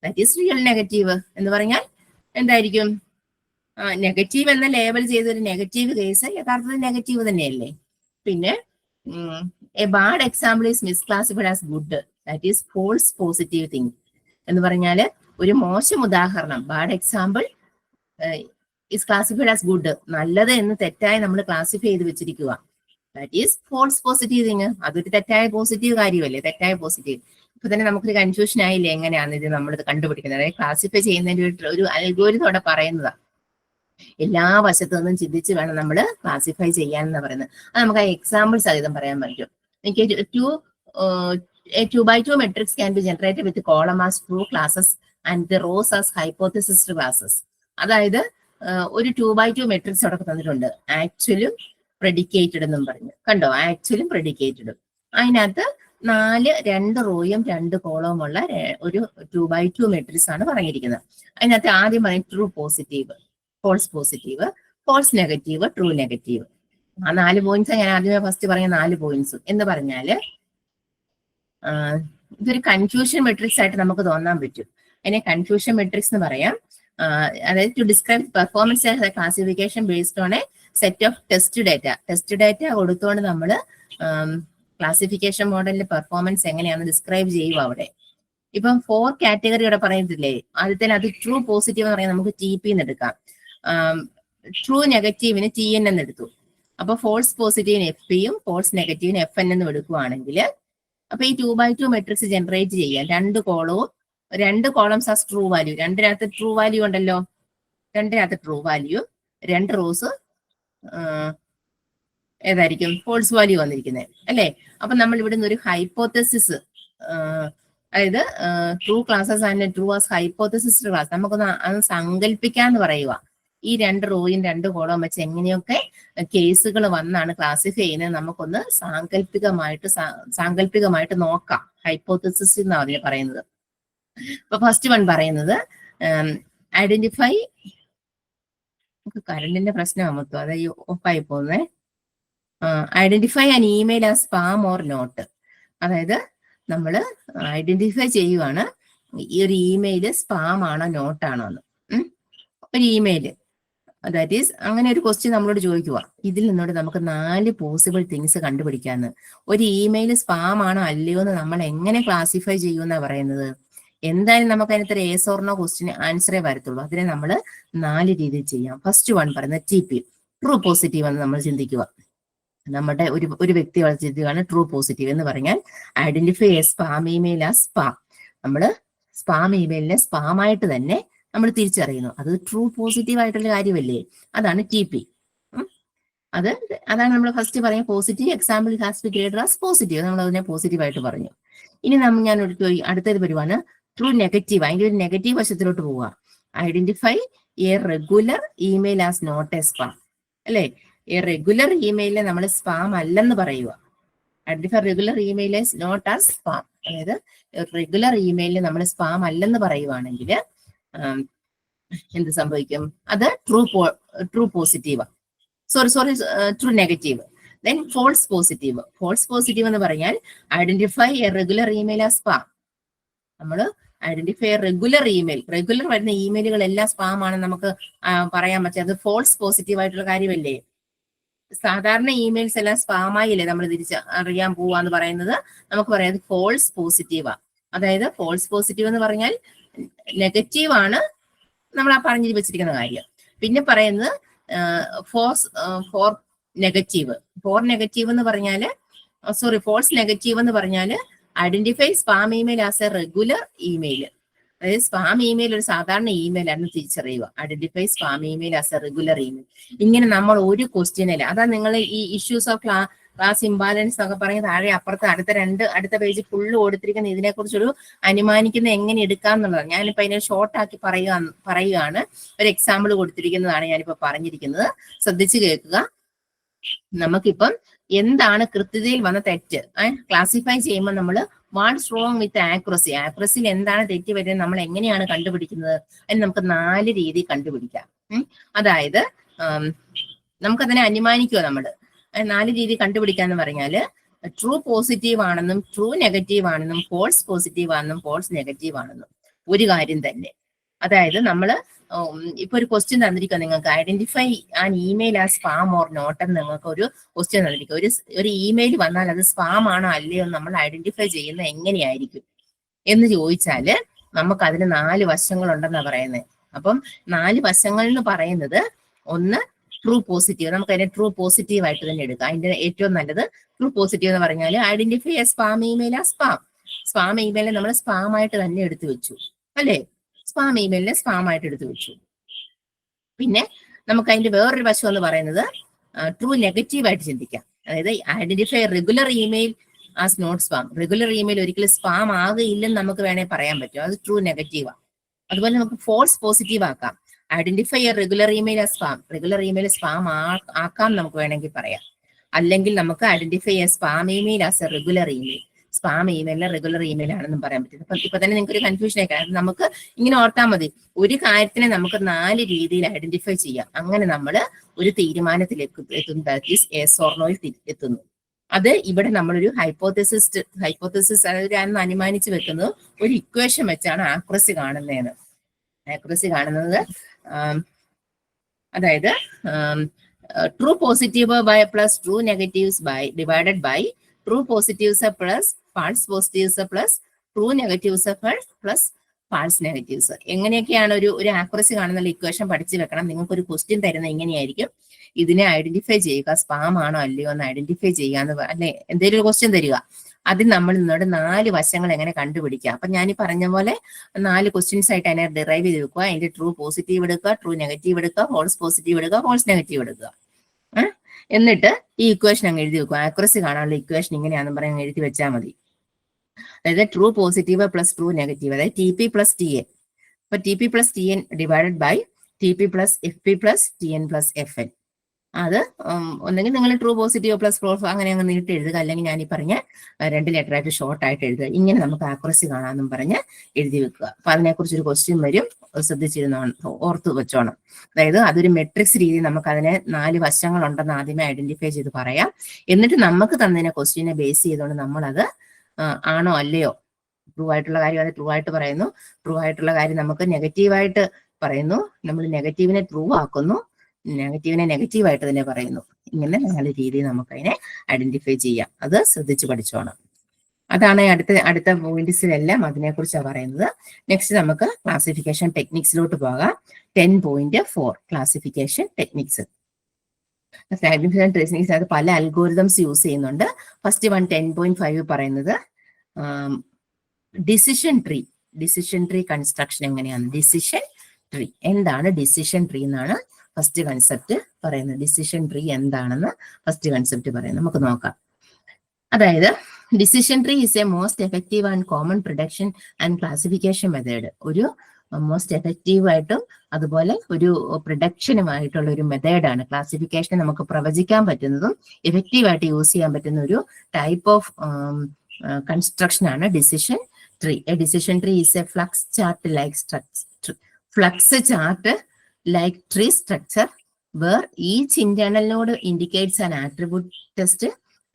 that is real negative എന്ന് പറഞ്ഞാൽ എന്തായിരിക്കും? നെഗറ്റീവ് എന്ന ലേബൽ ചെയ്തൊരു നെഗറ്റീവ് കേസ് യഥാർത്ഥത്തിൽ നെഗറ്റീവ് തന്നെയല്ലേ? പിന്നെ a bad example is misclassified as good that is false positive thing എന്ന് പറഞ്ഞാൽ ഒരു മോശം ഉദാഹരണം, bad example is classified as good, നല്ലത് എന്ന് തെറ്റായി നമ്മൾ ക്ലാസിഫൈ ചെയ്ത് വെച്ചിരിക്കുക, that is false positive thing. അതൊരു തെറ്റായ പോസിറ്റീവ് കാര്യമല്ലേ? തെറ്റായ പോസിറ്റീവ്. ഇപ്പൊ തന്നെ നമുക്കൊരു കൺഫ്യൂഷൻ ആയില്ലേ എങ്ങനെയാണ് ഇത് നമ്മളിത് കണ്ടുപിടിക്കുന്നത്? അതായത് ക്ലാസിഫൈ ചെയ്യുന്നതിന്റെ ഒരു അൽഗോരിതം അവിടെ പറയുന്നതാ. എല്ലാ വശത്തു നിന്നും ചിന്തിച്ച് വേണം നമ്മൾ ക്ലാസിഫൈ ചെയ്യാൻ എന്ന് പറയുന്നത്. അത് നമുക്ക് ആ എക്സാമ്പിൾ സഹിതം പറയാൻ പറ്റും. എനിക്ക് a 2x2 matrix can be generated with column as true classes and the rows as hypothesis classes. അതായത് ഒരു 2x2 മെട്രിക്സ് അവിടെ തന്നിട്ടുണ്ട്, ആക്ച്വലും പ്രെഡിക്കേറ്റഡ് എന്നും പറഞ്ഞു. കണ്ടോ, ആക്ച്വലും പ്രെഡിക്കേറ്റഡും. അതിനകത്ത് 2 റോയും 2 കോളവും ഉള്ള ഒരു 2x2 മെട്രിക്സ് ആണ് പറഞ്ഞിരിക്കുന്നത്. അതിനകത്ത് ആദ്യം പറയും true positive, false positive, false negative, true negative. ആ 4 പോയിന്റ്സ് ഞാൻ ആദ്യമേ ഫസ്റ്റ് പറഞ്ഞ 4 പോയിന്റ്സ് എന്ന് പറഞ്ഞാല് ഇതൊരു കൺഫ്യൂഷൻ മെട്രിക്സ് ആയിട്ട് നമുക്ക് തോന്നാൻ പറ്റും. അതിനെ കൺഫ്യൂഷൻ മെട്രിക്സ് എന്ന് പറയാം. അതായത് to describe performance as classification based on a set of test data കൊടുത്തുകൊണ്ട് നമ്മൾ ക്ലാസിഫിക്കേഷൻ മോഡലിന്റെ പെർഫോമൻസ് എങ്ങനെയാണെന്ന് ഡിസ്ക്രൈബ് ചെയ്യുക അവിടെ. ഇപ്പം 4 കാറ്റഗറി ഇവിടെ പറയുന്നില്ലേ, ആദ്യത്തെ അത് ട്രൂ പോസിറ്റീവ് എന്ന് പറയാൻ നമുക്ക് TP എന്ന് എടുക്കാം, ട്രൂ നെഗറ്റീവിന് TN എന്ന് എടുത്തു. അപ്പൊ ഫോൾസ് പോസിറ്റീവിന് FPയും ഫോൾസ് നെഗറ്റീവിന് FN എന്നും എടുക്കുവാണെങ്കിൽ അപ്പൊ ഈ 2x2 മെട്രിക്സ് ജനറേറ്റ് ചെയ്യാൻ 2 കോളംസ് ആസ് ട്രൂ വാല്യൂ, രണ്ടിനകത്ത് ട്രൂ വാല്യൂ ഉണ്ടല്ലോ, 2 ട്രൂ വാല്യൂ, 2 റോസ് ഏതായിരിക്കും ഫോൾസ് വാല്യൂ വന്നിരിക്കുന്നത് അല്ലേ. അപ്പൊ നമ്മൾ ഇവിടുന്ന് ഒരു ഹൈപ്പോത്തസിസ്, അതായത് true classes and true as hypothesis class നമുക്കൊന്ന് അത് സങ്കല്പിക്കാന്ന് പറയുക. ഈ 2 റോയും 2 കോളവും വെച്ച് എങ്ങനെയൊക്കെ കേസുകൾ വന്നാണ് ക്ലാസിഫൈ ചെയ്യുന്നത് നമുക്കൊന്ന് സാങ്കല്പികമായിട്ട് നോക്കാം. ഹൈപ്പോത്തസിസ് എന്നാണ് അതിന് പറയുന്നത്. അപ്പൊ ഫസ്റ്റ് വൺ പറയുന്നത് ഐഡന്റിഫൈ, കറണ്ടിന്റെ പ്രശ്നമാണ് മൊത്തം, അതായത് ഓഫായി പോകുന്നേ. Identify an email as spam or not. അതായത് നമ്മൾ ഐഡന്റിഫൈ ചെയ്യുവാണ് ഈ ഒരു ഇമെയില് സ്പാം ആണോ നോട്ടാണോ എന്ന്. ഒരു ഇമെയില് ദാറ്റ് ഈസ് അങ്ങനെ ഒരു ക്വസ്റ്റ്യൻ നമ്മളോട് ചോദിക്കുക, ഇതിൽ നിന്നോട് നമുക്ക് 4 പോസിബിൾ തിങ്സ് കണ്ടുപിടിക്കാന്ന്. ഒരു ഇമെയിൽ സ്പാം ആണോ അല്ലയോ എന്ന് നമ്മൾ എങ്ങനെ ക്ലാസിഫൈ ചെയ്യുമെന്നാ പറയുന്നത്. എന്തായാലും നമുക്ക് അതിനകത്ത് ഏസ് ഓർ നോ ക്വസ്റ്റ്യൻ ആൻസറേ വരത്തുള്ളൂ. അതിനെ നമ്മൾ 4 രീതിയിൽ ചെയ്യാം. ഫസ്റ്റ് വൺ പറയുന്നത് TP, ട്രൂ പോസിറ്റീവ് എന്ന് നമ്മൾ ചിന്തിക്കുക. നമ്മുടെ ഒരു വ്യക്തി ചിന്തിക്കുകയാണ് ട്രൂ പോസിറ്റീവ് എന്ന് പറഞ്ഞാൽ ഐഡന്റിഫൈ എ സ്പാം ഇമെയിൽ ആ സ്പാം. നമ്മൾ സ്പാം ഇമെയിലിനെ സ്പാം ആയിട്ട് തന്നെ നമ്മൾ തിരിച്ചറിയുന്നു. അത് ട്രൂ പോസിറ്റീവ് ആയിട്ടുള്ള കാര്യമല്ലേ, അതാണ് TP. അതാണ് നമ്മൾ ഫസ്റ്റ് പറയും positive. Example has B graded as positive, നമ്മൾ അതിനെ പോസിറ്റീവ് ആയിട്ട് പറഞ്ഞു. ഇനി ഞാൻ അടുത്തത് വരുവാണ് ട്രൂ നെഗറ്റീവ്. അതിന്റെ ഒരു നെഗറ്റീവ് വശത്തിലോട്ട് പോവുക. Identify a regular email as not a spam അല്ലെ. എ റെഗുലർ ഇമെയിലിനെ നമ്മൾ സ്പാം അല്ലെന്ന് പറയുക. Identify regular email as not as spam. അതായത് റെഗുലർ ഇമെയിലിന് നമ്മൾ സ്പാം അല്ലെന്ന് പറയുവാണെങ്കിൽ എന്ത് സംഭവിക്കും? അത് true positive, true negative. Then false positive. False positive എന്ന് പറഞ്ഞാൽ identify a regular email as spam. നമ്മൾ ഐഡന്റിഫൈ റെഗുലർ ഇമെയിൽ, റെഗുലർ വരുന്ന ഇമെയിലുകൾ എല്ലാം സ്പാം ആണെന്ന് നമുക്ക് പറയാൻ പറ്റും. അത് ഫോൾസ് പോസിറ്റീവ് ആയിട്ടുള്ള കാര്യമല്ലേ. സാധാരണ ഇമെയിൽസ് എല്ലാം സ്പാമായില്ലേ നമ്മൾ അറിയാൻ പോവാന്ന് പറയുന്നത്. നമുക്ക് പറയാം ഫോൾസ് പോസിറ്റീവാ. അതായത് ഫോൾസ് പോസിറ്റീവ് എന്ന് പറഞ്ഞാൽ നെഗറ്റീവ് ആണ് നമ്മൾ ആ പറഞ്ഞു വെച്ചിരിക്കുന്ന കാര്യം. പിന്നെ പറയുന്നത് ഫോർ നെഗറ്റീവ് എന്ന് പറഞ്ഞാല് ഫോൾസ് നെഗറ്റീവ് എന്ന് പറഞ്ഞാല് identify spam email as a regular email. അതായത് സ്പാം ഇമെയിൽ ഒരു സാധാരണ ഇമെയിൽ ആണെന്ന് തിരിച്ചറിയുക. Identify spam email as a regular email. ഇങ്ങനെ നമ്മൾ ഒരു ക്വസ്റ്റ്യനിൽ, അതാ നിങ്ങൾ ഈ ഇഷ്യൂസ് ഓഫ് ക്ലാസ് ഇംബാലൻസ് എന്നൊക്കെ പറഞ്ഞ് താഴെ അപ്പുറത്ത് അടുത്ത പേജ് ഫുള്ള് കൊടുത്തിരിക്കുന്ന ഇതിനെക്കുറിച്ചൊരു അനുമാനിക്കുന്ന എങ്ങനെ എടുക്കാം എന്നുള്ളതാണ്. ഞാനിപ്പോ അതിനെ ഷോർട്ടാക്കി പറയുകയാണ്. ഒരു എക്സാമ്പിൾ കൊടുത്തിരിക്കുന്നതാണ് ഞാനിപ്പോ പറഞ്ഞിരിക്കുന്നത്. ശ്രദ്ധിച്ചു കേൾക്കുക. നമുക്കിപ്പം എന്താണ് കൃത്യതയിൽ വന്ന തെറ്റ് ക്ലാസിഫൈ ചെയ്യുമ്പോൾ നമ്മൾ വാട്ട്സ് റോങ് വിത്ത് ആക്യുറസിയിൽ എന്താണ് തെറ്റ് വരുന്നത് നമ്മൾ എങ്ങനെയാണ് കണ്ടുപിടിക്കുന്നത്? അതിന് നമുക്ക് 4 രീതി കണ്ടുപിടിക്കാം. അതായത് നമുക്കതിനെ അനുമാനിക്കുക. നമ്മൾ 4 രീതി കണ്ടുപിടിക്കാന്ന് പറഞ്ഞാല് ട്രൂ പോസിറ്റീവ് ആണെന്നും ട്രൂ നെഗറ്റീവ് ആണെന്നും ഫോൾസ് പോസിറ്റീവ് ആണെന്നും ഫോൾസ് നെഗറ്റീവ് ആണെന്നും ഒരു കാര്യം തന്നെ. അതായത് നമ്മൾ ഇപ്പൊ ഒരു ക്വസ്റ്റ്യൻ തന്നിരിക്കുക നിങ്ങൾക്ക്, identify an email as spam or not എന്ന് നിങ്ങൾക്ക് ഒരു ക്വസ്റ്റ്യൻ തന്നിരിക്കുക. ഒരു ഇമെയിൽ വന്നാൽ അത് സ്പാം ആണോ അല്ലയോ എന്ന് നമ്മൾ ഐഡന്റിഫൈ ചെയ്യുന്നത് എങ്ങനെയായിരിക്കും എന്ന് ചോദിച്ചാല് നമുക്ക് അതിന് 4 വശങ്ങളുണ്ടെന്നാണ് പറയുന്നത്. അപ്പം 4 വശങ്ങൾ എന്ന് പറയുന്നത്, ഒന്ന് ട്രൂ പോസിറ്റീവ്. നമുക്ക് അതിനെ ട്രൂ പോസിറ്റീവ് ആയിട്ട് തന്നെ എടുക്കാം. അതിന്റെ ഏറ്റവും നല്ലത് ട്രൂ പോസിറ്റീവ് എന്ന് പറഞ്ഞാൽ ഐഡന്റിഫൈ എ സ്പാം ഇമെയിൽ ആ സ്പാം ഇമെയിലിനെ നമ്മൾ സ്പാം ആയിട്ട് തന്നെ എടുത്തു വെച്ചു അല്ലേ. സ്പാം ഇമെയിലിനെ സ്പാം ആയിട്ട് എടുത്തു വെച്ചു. പിന്നെ നമുക്ക് അതിന്റെ വേറൊരു വശം എന്ന് പറയുന്നത് ട്രൂ നെഗറ്റീവ് ആയിട്ട് ചിന്തിക്കാം. അതായത് identify regular email as not spam. Regular email ഒരിക്കലും സ്പാം ആകുകയില്ലെന്ന് നമുക്ക് വേണമെങ്കിൽ പറയാൻ പറ്റും. അത് ട്രൂ നെഗറ്റീവാണ്. അതുപോലെ നമുക്ക് ഫോൾസ് പോസിറ്റീവ് ആക്കാം. Identify a regular email as spam. Regular email spam ആക്കാം നമുക്ക് വേണമെങ്കിൽ പറയാം. അല്ലെങ്കിൽ നമുക്ക് identify a spam email as a regular email. Spam ഇമെയിലിന് റെഗുലർ ഇമെയിൽ ആണെന്നും പറയാൻ പറ്റും. അപ്പൊ ഇപ്പൊ തന്നെ നിങ്ങൾക്ക് ഒരു കൺഫ്യൂഷൻ ആയി. നമുക്ക് ഇങ്ങനെ ഓർത്താൽ മതി, ഒരു കാര്യത്തിനെ നമുക്ക് 4 രീതിയിൽ ഐഡന്റിഫൈ ചെയ്യാം. അങ്ങനെ നമ്മൾ ഒരു തീരുമാനത്തിലേക്ക് എത്തുന്നു. അത് ഇവിടെ നമ്മളൊരു ഹൈപ്പോത്തസിസ് അതായത് അനുമാനിച്ച് വെക്കുന്നത് ഒരു ഇക്വേഷൻ വെച്ചാണ് ആക്യുറസി കാണുന്നതെന്ന്. ആക്യുറസി കാണുന്നത് അതായത് true positive by plus true negatives by divided by true positives plus false positives plus true negatives plus false negatives. എങ്ങനെയൊക്കെയാണ് ഒരു ആക്യുറസി കാണുന്ന ഇക്വേഷൻ പഠിച്ചു വെക്കണം. നിങ്ങൾക്ക് ഒരു ക്വസ്റ്റ്യൻ തരുന്നത് ഇങ്ങനെയായിരിക്കും, ഇതിനെ ഐഡന്റിഫൈ ചെയ്യുക, സ്പാം ആണോ അല്ലയോ എന്ന് ഐഡന്റിഫൈ ചെയ്യാന്ന് അല്ലെ എന്തെങ്കിലും ഒരു ക്വസ്റ്റ്യൻ തരിക. അതിൽ നമ്മൾ നിന്നോട് 4 വശങ്ങൾ എങ്ങനെ കണ്ടുപിടിക്കുക. അപ്പൊ ഞാൻ ഈ പറഞ്ഞ പോലെ 4 ക്വസ്റ്റ്യൻസ് ആയിട്ട് അതിനെ ഡിറൈവ് ചെയ്ത് വെക്കുക. അതിന്റെ ട്രൂ പോസിറ്റീവ് എടുക്കുക, ട്രൂ നെഗറ്റീവ് എടുക്കുക, ഫോൾസ് പോസിറ്റീവ് എടുക്കുക, ഫോൾസ് നെഗറ്റീവ് എടുക്കുക. എന്നിട്ട് ഈ ഇക്വേഷൻ അങ്ങ് എഴുതി വെക്കുക. ആക്യുറസി കാണാനുള്ള ഇക്വേഷൻ ഇങ്ങനെയാണെന്ന് പറയാൻ എഴുതി വെച്ചാൽ മതി. അതായത് true positive plus true negative, അതായത് T P plus T N. അപ്പൊ T P plus T N divided by T P plus F P plus T N plus F N. അത് ഒന്നെങ്കിൽ നിങ്ങൾ ട്രൂ പോസിറ്റീവ് പ്ലസ് ഫോൾസ് അങ്ങനെ അങ്ങ് നീട്ടി എഴുതുക, അല്ലെങ്കിൽ ഞാൻ ഈ പറഞ്ഞ 2 ലെറ്റർ ആയിട്ട് ഷോർട്ട് ആയിട്ട് എഴുതുക. ഇങ്ങനെ നമുക്ക് ആക്യുറസി കാണാമെന്നും പറഞ്ഞ് എഴുതി വെക്കുക. അപ്പൊ അതിനെക്കുറിച്ച് ഒരു ക്വസ്റ്റ്യൻ വരും, ശ്രദ്ധിച്ചിരുന്നോണം, ഓർത്തു വെച്ചോണം. അതായത് അതൊരു മെട്രിക്സ് രീതി നമുക്ക് അതിനെ 4 വശങ്ങളുണ്ടെന്ന് ആദ്യമേ ഐഡന്റിഫൈ ചെയ്ത് പറയാം. എന്നിട്ട് നമുക്ക് തന്നതിനെ ക്വസ്റ്റ്യനെ ബേസ് ചെയ്തുകൊണ്ട് നമ്മളത് ആണോ അല്ലയോ, ട്രൂ ആയിട്ടുള്ള കാര്യം അത് ട്രൂ ആയിട്ട് പറയുന്നു, ട്രൂ ആയിട്ടുള്ള കാര്യം നമുക്ക് നെഗറ്റീവായിട്ട് പറയുന്നു, നമ്മൾ നെഗറ്റീവിനെ ട്രൂ ആക്കുന്നു, നെഗറ്റീവിനെ നെഗറ്റീവായിട്ട് തന്നെ പറയുന്നു. ഇങ്ങനെ 4 രീതിയിൽ നമുക്ക് അതിനെ ഐഡന്റിഫൈ ചെയ്യാം. അത് ശ്രദ്ധിച്ച് പഠിച്ചോണം. അതാണ് അടുത്ത പോയിന്റ്സിലെല്ലാം അതിനെക്കുറിച്ചാണ് പറയുന്നത്. നെക്സ്റ്റ് നമുക്ക് ക്ലാസിഫിക്കേഷൻ ടെക്നിക്സിലോട്ട് പോകാം. 10.4 ക്ലാസിഫിക്കേഷൻ ടെക്നിക്സ്. ക്ലാസിഫിക്കേഷൻ ടെക്നിക്സ് അത് പല അൽഗോരിതംസ് യൂസ് ചെയ്യുന്നുണ്ട്. ഫസ്റ്റ് 10.5 പറയുന്നത് ഡിസിഷൻ ട്രീ കൺസ്ട്രക്ഷൻ എങ്ങനെയാണ്. ഡിസിഷൻ ട്രീ എന്താണ്? ഡിസിഷൻ ട്രീ എന്നാണ് ഫസ്റ്റ് കൺസെപ്റ്റ് പറയുന്നത്. ഡിസിഷൻ ട്രീ എന്താണെന്ന് ഫസ്റ്റ് കൺസെപ്റ്റ് പറയുന്നത് നമുക്ക് നോക്കാം. അതായത് decision tree is A most effective and common production and classification method. ഒരു മോസ്റ്റ് എഫക്റ്റീവ് ആയിട്ടും അതുപോലെ ഒരു പ്രൊഡക്ഷനുമായിട്ടുള്ള ഒരു മെത്തേഡാണ്. ക്ലാസിഫിക്കേഷനെ നമുക്ക് പ്രവചിക്കാൻ പറ്റുന്നതും എഫക്റ്റീവായിട്ട് യൂസ് ചെയ്യാൻ പറ്റുന്ന ഒരു ടൈപ്പ് ഓഫ് കൺസ്ട്രക്ഷൻ ആണ് decision tree. A decision tree is A flux chart like tree structure where each internal node indicates an attribute test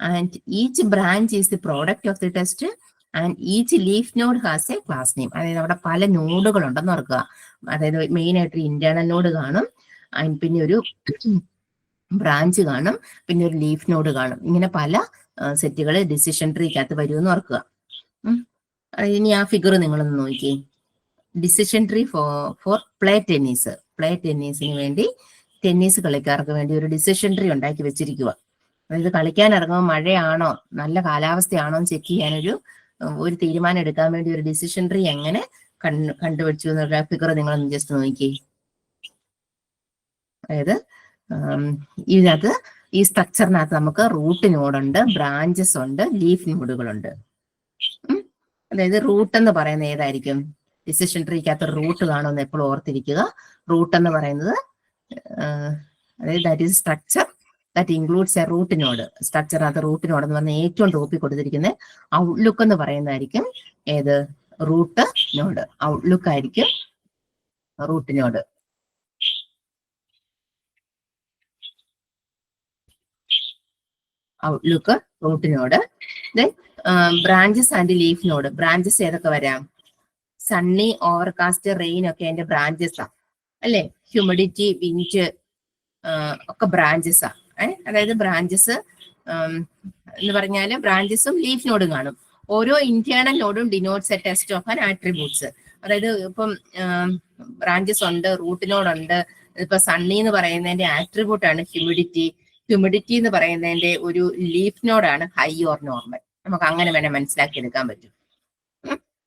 and each branch is the product of the test and each leaf node has a class name. അതായത് അവിടെ പല നോഡുകൾ ഉണ്ടെന്ന് ഓർക്കുക. അതായത് main ആയിട്ട് internal node കാണും, പിന്നെ ഒരു ബ്രാഞ്ച് കാണും, പിന്നെ ഒരു ലീഫ് നോഡ് കാണും. ഇങ്ങനെ പല സെറ്റുകൾ ഡിസിഷൻ ട്രീക്കകത്ത് വരുമെന്ന് ഓർക്കുക. ഇനി ആ ഫിഗർ നിങ്ങളൊന്ന് നോക്കിയേ. ഡിസിഷൻ ട്രീ ഫോർ പ്ലേ ടെന്നീസിന് വേണ്ടി, ടെന്നീസ് കളിക്കാർക്ക് വേണ്ടി ഒരു ഡിസിഷൻ ട്രീ ഉണ്ടാക്കി വെച്ചിരിക്കുക. അതായത് കളിക്കാൻ ഇറങ്ങുമ്പോൾ മഴയാണോ നല്ല കാലാവസ്ഥയാണോ എന്ന് ചെക്ക് ചെയ്യാൻ ഒരു തീരുമാനം എടുക്കാൻ വേണ്ടി ഒരു ഡിസിഷൻ ട്രീ എങ്ങനെ കണ്ടുപിടിച്ചു എന്നുള്ള ഫിഗർ നിങ്ങളൊന്ന് ജസ്റ്റ് നോക്കി. അതായത് ഇതിനകത്ത് ഈ സ്ട്രക്ചറിനകത്ത് നമുക്ക് റൂട്ട് നോഡുണ്ട്, ബ്രാഞ്ചസ് ഉണ്ട്, ലീഫ് നോഡുകളുണ്ട്. അതായത് റൂട്ട് എന്ന് പറയുന്നത് ഏതായിരിക്കും? ഡിസിഷൻ ട്രീക്കകത്ത് റൂട്ട് കാണുമെന്ന് എപ്പോഴും ഓർത്തിരിക്കുക. റൂട്ട് എന്ന് പറയുന്നത് അതായത് that is structure that includes a root node. സ്ട്രക്ചറിനകത്ത് റൂട്ട് നോഡ് എന്ന് പറഞ്ഞാൽ ഏറ്റവും ടോപ്പിൽ കൊടുത്തിരിക്കുന്നത് ഔട്ട്ലുക്ക് എന്ന് പറയുന്നതായിരിക്കും ഏത്? Root node. ഔട്ട്ലുക്ക് ആയിരിക്കും root node. Outlook root node. Branches and leaf node. Branches ഏതൊക്കെ വരാം? സണ്ണി, ഓവർകാസ്റ്റ്, റെയിൻ ഒക്കെ അതിന്റെ ബ്രാഞ്ചസ് ആ അല്ലെ. ഹ്യൂമിഡിറ്റി, വിൻഡ് ഒക്കെ ബ്രാഞ്ചസ് ആ. അതായത് ബ്രാഞ്ചസ് എന്ന് പറഞ്ഞാല് ബ്രാഞ്ചസും ലീഫ് നോഡും കാണും. ഓരോ ഇന്റേണൽ നോഡും denotes A test of an attributes. അതായത് ഇപ്പം ബ്രാഞ്ചസ് ഉണ്ട്, റൂട്ട് നോഡ് ഉണ്ട്. ഇപ്പൊ സണ്ണി എന്ന് പറയുന്നതിന്റെ ആട്രിബ്യൂട്ട് ആണ് ഹ്യൂമിഡിറ്റി. ഹ്യൂമിഡിറ്റി എന്ന് പറയുന്നതിന്റെ ഒരു ലീഫ് നോഡാണ് ഹൈ ഓർ നോർമൽ. നമുക്ക് അങ്ങനെ വേണേൽ മനസ്സിലാക്കി എടുക്കാൻ പറ്റും.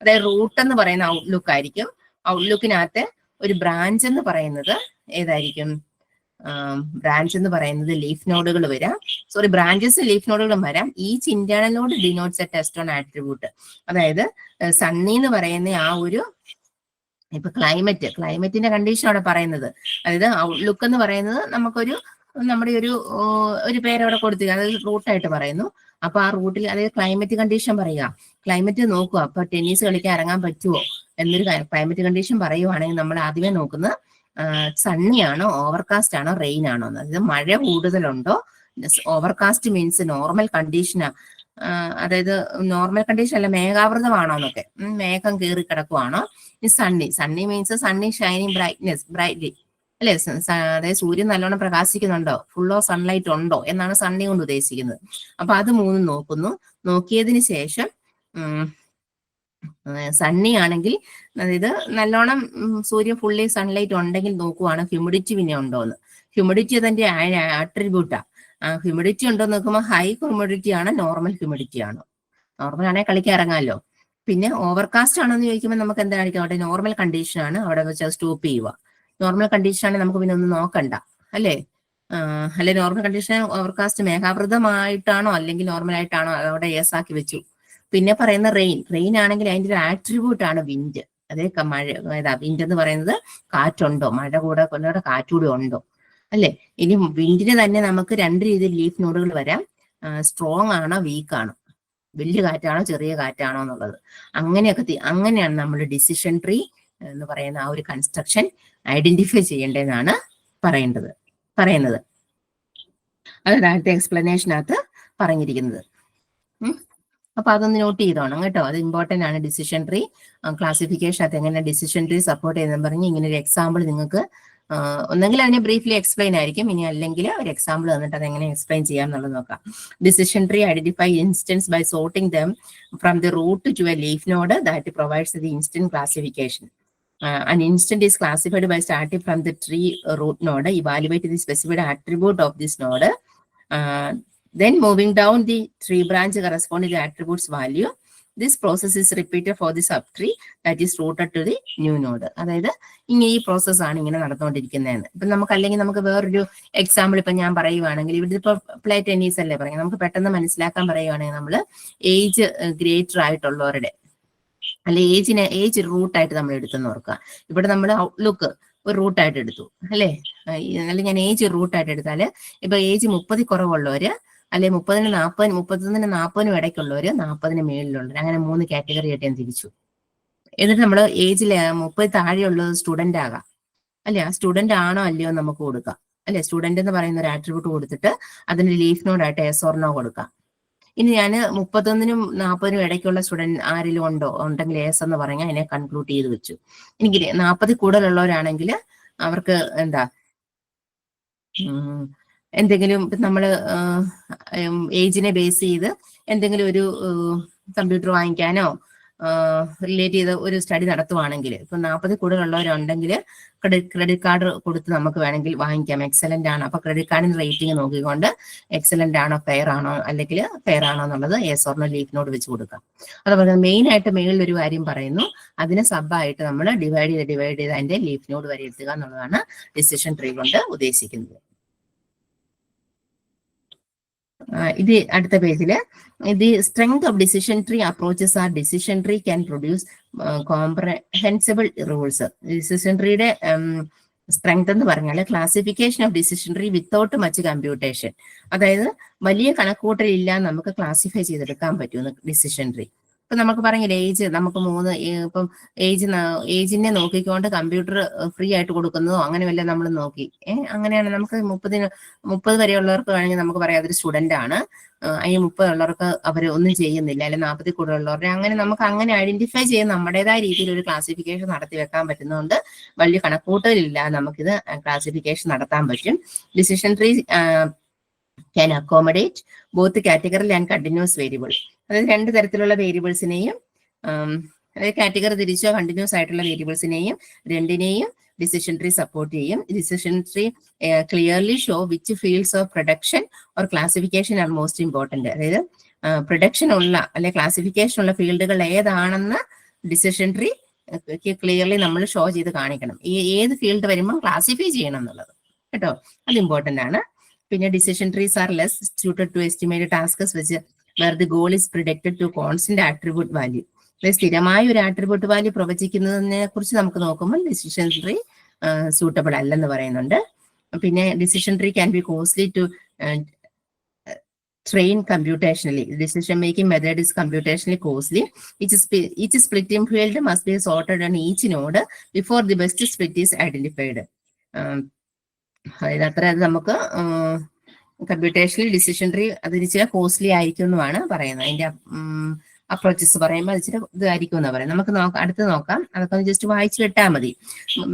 അതായത് റൂട്ട് എന്ന് പറയുന്ന ഔട്ട്ലുക്ക് ആയിരിക്കും. ഔട്ട്ലുക്കിനകത്ത് ഒരു ബ്രാഞ്ച് എന്ന് പറയുന്നത് ഏതായിരിക്കും? ബ്രാഞ്ച് എന്ന് പറയുന്നത് ലീഫ് നോഡുകൾ വരാം, സോറി ബ്രാഞ്ചസ് ലീഫ് നോഡുകളും വരാം. Each internal node denotes A test on attribute. അതായത് സണ്ണി എന്ന് പറയുന്ന ആ ഒരു ഇപ്പൊ ക്ലൈമറ്റിന്റെ കണ്ടീഷൻ അവിടെ പറയുന്നത്, അതായത് ഔട്ട്ലുക്ക് എന്ന് പറയുന്നത് നമുക്കൊരു നമ്മുടെ ഒരു പേര് അവിടെ കൊടുത്തില്ല, അതായത് റൂട്ടായിട്ട് പറയുന്നു. അപ്പൊ ആ റൂട്ടിൽ അതായത് ക്ലൈമറ്റ് കണ്ടീഷൻ പറയുക, ക്ലൈമറ്റ് നോക്കുക, അപ്പൊ ടെന്നീസ് കളിക്കാൻ ഇറങ്ങാൻ പറ്റുമോ എന്നൊരു ക്ലൈമറ്റ് കണ്ടീഷൻ പറയുവാണെങ്കിൽ നമ്മൾ ആദ്യമേ നോക്കുന്നത് സണ്ണി ആണോ ഓവർകാസ്റ്റ് ആണോ റെയിൻ ആണോ എന്ന്. അതായത് മഴ കൂടുതലുണ്ടോ, ഓവർകാസ്റ്റ് മീൻസ് നോർമൽ കണ്ടീഷനാ, അതായത് നോർമൽ കണ്ടീഷൻ അല്ല മേഘാവൃതമാണോ എന്നൊക്കെ, മേഘം കയറി കിടക്കുവാണോ. Sunny means sunny shining brightly അല്ലെ, അതായത് സൂര്യൻ നല്ലോണം പ്രകാശിക്കുന്നുണ്ടോ, ഫുൾ ഓഫ് സൺലൈറ്റ് ഉണ്ടോ എന്നാണ് സണ്ണി കൊണ്ട് ഉദ്ദേശിക്കുന്നത്. അപ്പൊ അത് മൂന്നും നോക്കുന്നു. നോക്കിയതിന് ശേഷം സണ്ണി ആണെങ്കിൽ അതായത് നല്ലോണം സൂര്യൻ ഫുള്ളി സൺലൈറ്റ് ഉണ്ടെങ്കിൽ നോക്കുവാണ് ഹ്യൂമിഡിറ്റി പിന്നെ ഉണ്ടോന്ന്. ഹ്യൂമിഡിറ്റി അതിന്റെ ആട്രിബ്യൂട്ടാ. ഹ്യൂമിഡിറ്റി ഉണ്ടോ എന്ന് നോക്കുമ്പോൾ ഹൈ ഹ്യൂമിഡിറ്റി ആണ് നോർമൽ ഹ്യൂമിഡിറ്റി ആണോ. നോർമൽ ആണെങ്കിൽ കളിക്കാൻ ഇറങ്ങാമല്ലോ. പിന്നെ ഓവർകാസ്റ്റ് ആണോ എന്ന് ചോദിക്കുമ്പോൾ നമുക്ക് എന്താ കാണിക്കാം, അവിടെ നോർമൽ കണ്ടീഷൻ ആണ്, അവിടെ വെച്ച് സ്റ്റോപ്പ് ചെയ്യുക. നോർമൽ കണ്ടീഷൻ ആണ്, നമുക്ക് പിന്നെ ഒന്നും നോക്കണ്ട അല്ലേ. അല്ലെ നോർമൽ കണ്ടീഷൻ ഓവർകാസ്റ്റ് മേഘാവൃതമായിട്ടാണോ അല്ലെങ്കിൽ നോർമൽ ആയിട്ടാണോ, അതവിടെ യെസ് ആക്കി വെച്ചു. പിന്നെ പറയുന്ന റെയിൻ ആണെങ്കിൽ അതിന്റെ ഒരു ആട്രിബ്യൂട്ട് ആണ് വിൻഡ്. അതേ മഴ, വിൻഡ് എന്ന് പറയുന്നത് കാറ്റുണ്ടോ, മഴ കൂടെ കാറ്റുകൂടെ ഉണ്ടോ അല്ലെ. ഇനി വിൻഡിന് തന്നെ നമുക്ക് രണ്ട് രീതിയിൽ ലീഫ് നോഡുകൾ വരാം, സ്ട്രോങ് ആണോ വീക്ക് ആണോ, വലിയ കാറ്റാണോ ചെറിയ കാറ്റാണോ എന്നുള്ളത്. അങ്ങനെയാണ് നമ്മൾ ഡിസിഷൻ ട്രീ എന്ന് പറയുന്ന ആ ഒരു കൺസ്ട്രക്ഷൻ ഐഡന്റിഫൈ ചെയ്യേണ്ടതെന്നാണ് പറയുന്നത്. അത് താഴത്തെ എക്സ്പ്ലനേഷനകത്ത് പറഞ്ഞിരിക്കുന്നത്. അപ്പൊ അതൊന്ന് നോട്ട് ചെയ്തോണം കേട്ടോ, അത് ഇമ്പോർട്ടന്റ് ആണ്. ഡിസിഷൻ ട്രീ ക്ലാസിഫിക്കേഷൻ അത് എങ്ങനെ ഡിസിഷൻ ട്രീ സപ്പോർട്ട് ചെയ്യുന്നതെന്ന് പറഞ്ഞ് ഇങ്ങനെ ഒരു എക്സാമ്പിൾ നിങ്ങൾക്ക് ഒന്നെങ്കിൽ അതിനെ ബ്രീഫ്ലി എക്സ്പ്ലെയിൻ ആയിരിക്കും, ഇനി അല്ലെങ്കിൽ ഒരു എക്സാമ്പിൾ തന്നിട്ട് അത് എങ്ങനെ എക്സ്പ്ലെയിൻ ചെയ്യാം എന്നുള്ളത് നോക്കാം. Decision tree identify instance by sorting them from the root to a leaf node that provides the instant classification. An instant is classified by starting from the tree root node, evaluate the specified attribute of this node, then moving down the tree branch corresponding to the attributes value. This process is repeated for the subtree that is rooted to the new node. അതായത് ഇങ്ങനെ ഈ process ആണ് ഇങ്ങനെ നടന്നുകൊണ്ടിരിക്കുന്നതെന്ന്. ഇപ്പൊ നമുക്ക് വേറൊരു example ഇപ്പൊ ഞാൻ പറയുവാണെങ്കിൽ, ഇവിടെ ഇപ്പൊ പ്ലേ ടെന്നീസ് അല്ലേ പറയാം, നമുക്ക് പെട്ടെന്ന് മനസ്സിലാക്കാൻ പറയുവാണെങ്കിൽ നമ്മൾ ഏജ് ഗ്രേറ്റർ ആയിട്ടുള്ളവരുടെ അല്ലെ ഏജ് റൂട്ടായിട്ട് നമ്മൾ എടുത്തെന്ന് ഓർക്കുക. ഇവിടെ നമ്മൾ ഔട്ട്ലുക്ക് ഒരു റൂട്ടായിട്ട് എടുത്തു അല്ലെ, അല്ലെങ്കിൽ ഞാൻ ഏജ് റൂട്ടായിട്ട് എടുത്താല് ഇപ്പൊ ഏജ് 30 കുറവുള്ളവര് അല്ലെ 30-ന് 40, 31-ന് 40-നും ഇടയ്ക്കുള്ളവര്, 40-ന് മേളിലുള്ളവര്, അങ്ങനെ 3 കാറ്റഗറി ആയിട്ട് ഞാൻ തിരിച്ചു. എന്നിട്ട് നമ്മൾ ഏജില് 30 താഴെയുള്ളത് സ്റ്റുഡന്റ് ആകാം അല്ലെ, ആ സ്റ്റുഡന്റ് ആണോ അല്ലയോ നമുക്ക് കൊടുക്കാം അല്ലെ. സ്റ്റുഡന്റ് എന്ന് പറയുന്ന ഒരു ആട്രിബ്യൂട്ട് കൊടുത്തിട്ട് അതിന് ലീഫ് നോഡായിട്ട് എസ് ഓർ നോ കൊടുക്കാം. ഇനി ഞാൻ 31-നും 40-നും ഇടയ്ക്കുള്ള സ്റ്റുഡന്റ് ആരെങ്കിലും ഉണ്ടെങ്കിൽ എസ് എന്ന് പറഞ്ഞാൽ അതിനെ കൺക്ലൂഡ് ചെയ്ത് വെച്ചു. എനിക്ക് 40 കൂടുതലുള്ളവരാണെങ്കിൽ അവർക്ക് എന്തെങ്കിലും നമ്മള് ഏജിനെ ബേസ് ചെയ്ത് എന്തെങ്കിലും ഒരു കമ്പ്യൂട്ടർ വാങ്ങിക്കാനോ റിലേറ്റ് ചെയ്ത് ഒരു സ്റ്റഡി നടത്തുവാണെങ്കിൽ, ഇപ്പൊ 40 കൂടുതലുള്ളവരുണ്ടെങ്കിൽ ക്രെഡിറ്റ് കാർഡ് കൊടുത്ത് നമുക്ക് വേണമെങ്കിൽ വാങ്ങിക്കാം. എക്സലന്റ് ആണ്, അപ്പൊ ക്രെഡിറ്റ് കാർഡിന് റേറ്റിംഗ് നോക്കിക്കൊണ്ട് എക്സലന്റ് ആണോ ഫെയർ ആണോ അല്ലെങ്കിൽ ഫെയർ ആണോ എന്നുള്ളത് എസ് ഓർ ലീഫ് നോഡ് വെച്ച് കൊടുക്കാം. അതുപോലെ മെയിൻ ആയിട്ട് മേളിൽ ഒരു കാര്യം പറയുന്നു, അതിനെ സബായിട്ട് നമ്മൾ ഡിവൈഡ് ചെയ്ത് അതിന്റെ ലീഫ് നോഡ് വരെ എത്തുക എന്നുള്ളതാണ് ഡിസിഷൻ ട്രീ കൊണ്ട് ഉദ്ദേശിക്കുന്നത്. ഇത് അടുത്ത പേജില് the strength of decision tree approaches are decision tree can produce comprehensible rules. Decision treeയുടെ സ്ട്രെങ്ത് എന്ന് പറഞ്ഞാൽ classification of decision tree without much computation. അതായത് വലിയ കണക്കൂട്ടലില്ല നമുക്ക് ക്ലാസിഫൈ ചെയ്തെടുക്കാൻ പറ്റുമെന്ന് ഡിസിഷൻ ട്രീ. ഇപ്പൊ നമുക്ക് പറഞ്ഞില്ലേ ഏജ് നമുക്ക് 3 ഇപ്പം ഏജിനെ നോക്കിക്കൊണ്ട് കമ്പ്യൂട്ടർ ഫ്രീ ആയിട്ട് കൊടുക്കുന്നതോ അങ്ങനെ വല്ല നമ്മൾ നോക്കി അങ്ങനെയാണ് നമുക്ക് 30 വരെയുള്ളവർക്ക് വേണമെങ്കിൽ നമുക്ക് പറയാം അതൊരു സ്റ്റുഡന്റ് ആണ്, ഈ 30 ഉള്ളവർക്ക് അവർ ഒന്നും ചെയ്യുന്നില്ല, അല്ലെങ്കിൽ 40 കൂടുതലുള്ളവരുടെ അങ്ങനെ ഐഡന്റിഫൈ ചെയ്ത് നമ്മുടേതായ രീതിയിൽ ഒരു ക്ലാസിഫിക്കേഷൻ നടത്തി വെക്കാൻ പറ്റുന്നതുകൊണ്ട് വലിയ കണക്കൂട്ടലില്ല നമുക്കിത് ക്ലാസിഫിക്കേഷൻ നടത്താൻ പറ്റും. Decision tree can accommodate both categorical and continuous variable. അതായത് 2 തരത്തിലുള്ള വേരിയബിൾസിനെയും അതായത് കാറ്റഗറി തിരിച്ചോ കണ്ടിന്യൂസ് ആയിട്ടുള്ള വേരിയബിൾസിനെയും രണ്ടിനെയും ഡിസിഷൻ ട്രീ സപ്പോർട്ട് ചെയ്യും. Decision tree clearly show which fields of production or classification are most important. അതായത് പ്രൊഡക്ഷൻ ഉള്ള അല്ലെ ക്ലാസിഫിക്കേഷൻ ഉള്ള ഫീൽഡുകൾ ഏതാണെന്ന് ഡിസിഷൻ ട്രീ ക്ലിയർലി നമ്മൾ ഷോ ചെയ്ത് കാണിക്കണം. ഏത് ഫീൽഡ് വരുമ്പോൾ ക്ലാസിഫൈ ചെയ്യണം എന്നുള്ളത്. കേട്ടോ, അത് ഇമ്പോർട്ടന്റ് ആണ്. പിന്നെ decision trees are less suited to estimate tasks which where the goal is predicted to constant attribute value. സ്ഥിരമായ ഒരു ആട്രിബ്യൂട്ട് വാല്യൂ പ്രവചിക്കുന്നതിനെ കുറിച്ച് നമുക്ക് നോക്കുമ്പോൾ ഡിസിഷൻ ട്രീ സൂട്ടബിൾ അല്ലെന്ന് പറയുന്നുണ്ട്. പിന്നെ decision tree can be costly to train computationally. Decision making method is computationally costly. Each splitting field must be sorted on each node before the best split is identified. അത്ര അത് നമുക്ക് computational decision tree അത് ഇച്ചിരി costly ആയിരിക്കും എന്നുമാണ് പറയുന്നത്. അതിന്റെ approaches പറയുമ്പോൾ അത് ഇച്ചിരി ഇതായിരിക്കും എന്നാണ് പറയുന്നത്. നമുക്ക് അടുത്ത് നോക്കാം. അതൊക്കെ ജസ്റ്റ് വായിച്ചു വിട്ടാൽ മതി.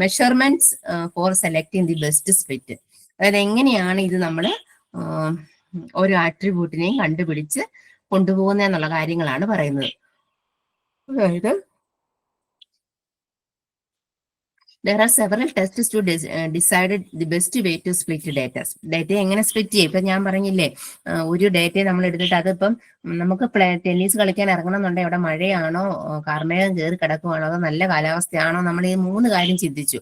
Measurements four selecting the best split. അതായത് എങ്ങനെയാണ് ഇത് നമ്മൾ ഓരോ ആട്രിബ്യൂട്ടിനെയും കണ്ടുപിടിച്ച് കൊണ്ടുപോകുന്ന എന്നുള്ള കാര്യങ്ങളാണ് പറയുന്നത്. അതായത് there are several tests to decide the best way to split data. Data എങ്ങനെ സ്പ്ലിറ്റ് ചെയ്യും? ഇപ്പൊ ഞാൻ പറഞ്ഞില്ലേ, ഒരു ഡേറ്റയെ നമ്മൾ എടുത്തിട്ട് അതിപ്പം നമുക്ക് ടെന്നീസ് കളിക്കാൻ ഇറങ്ങണമെന്നുണ്ടെങ്കിൽ അവിടെ മഴയാണോ, കാർമേഘം കയറി കിടക്കുവാണോ, അതോ നല്ല കാലാവസ്ഥയാണോ, നമ്മൾ ഈ 3 കാര്യം ചിന്തിച്ചു.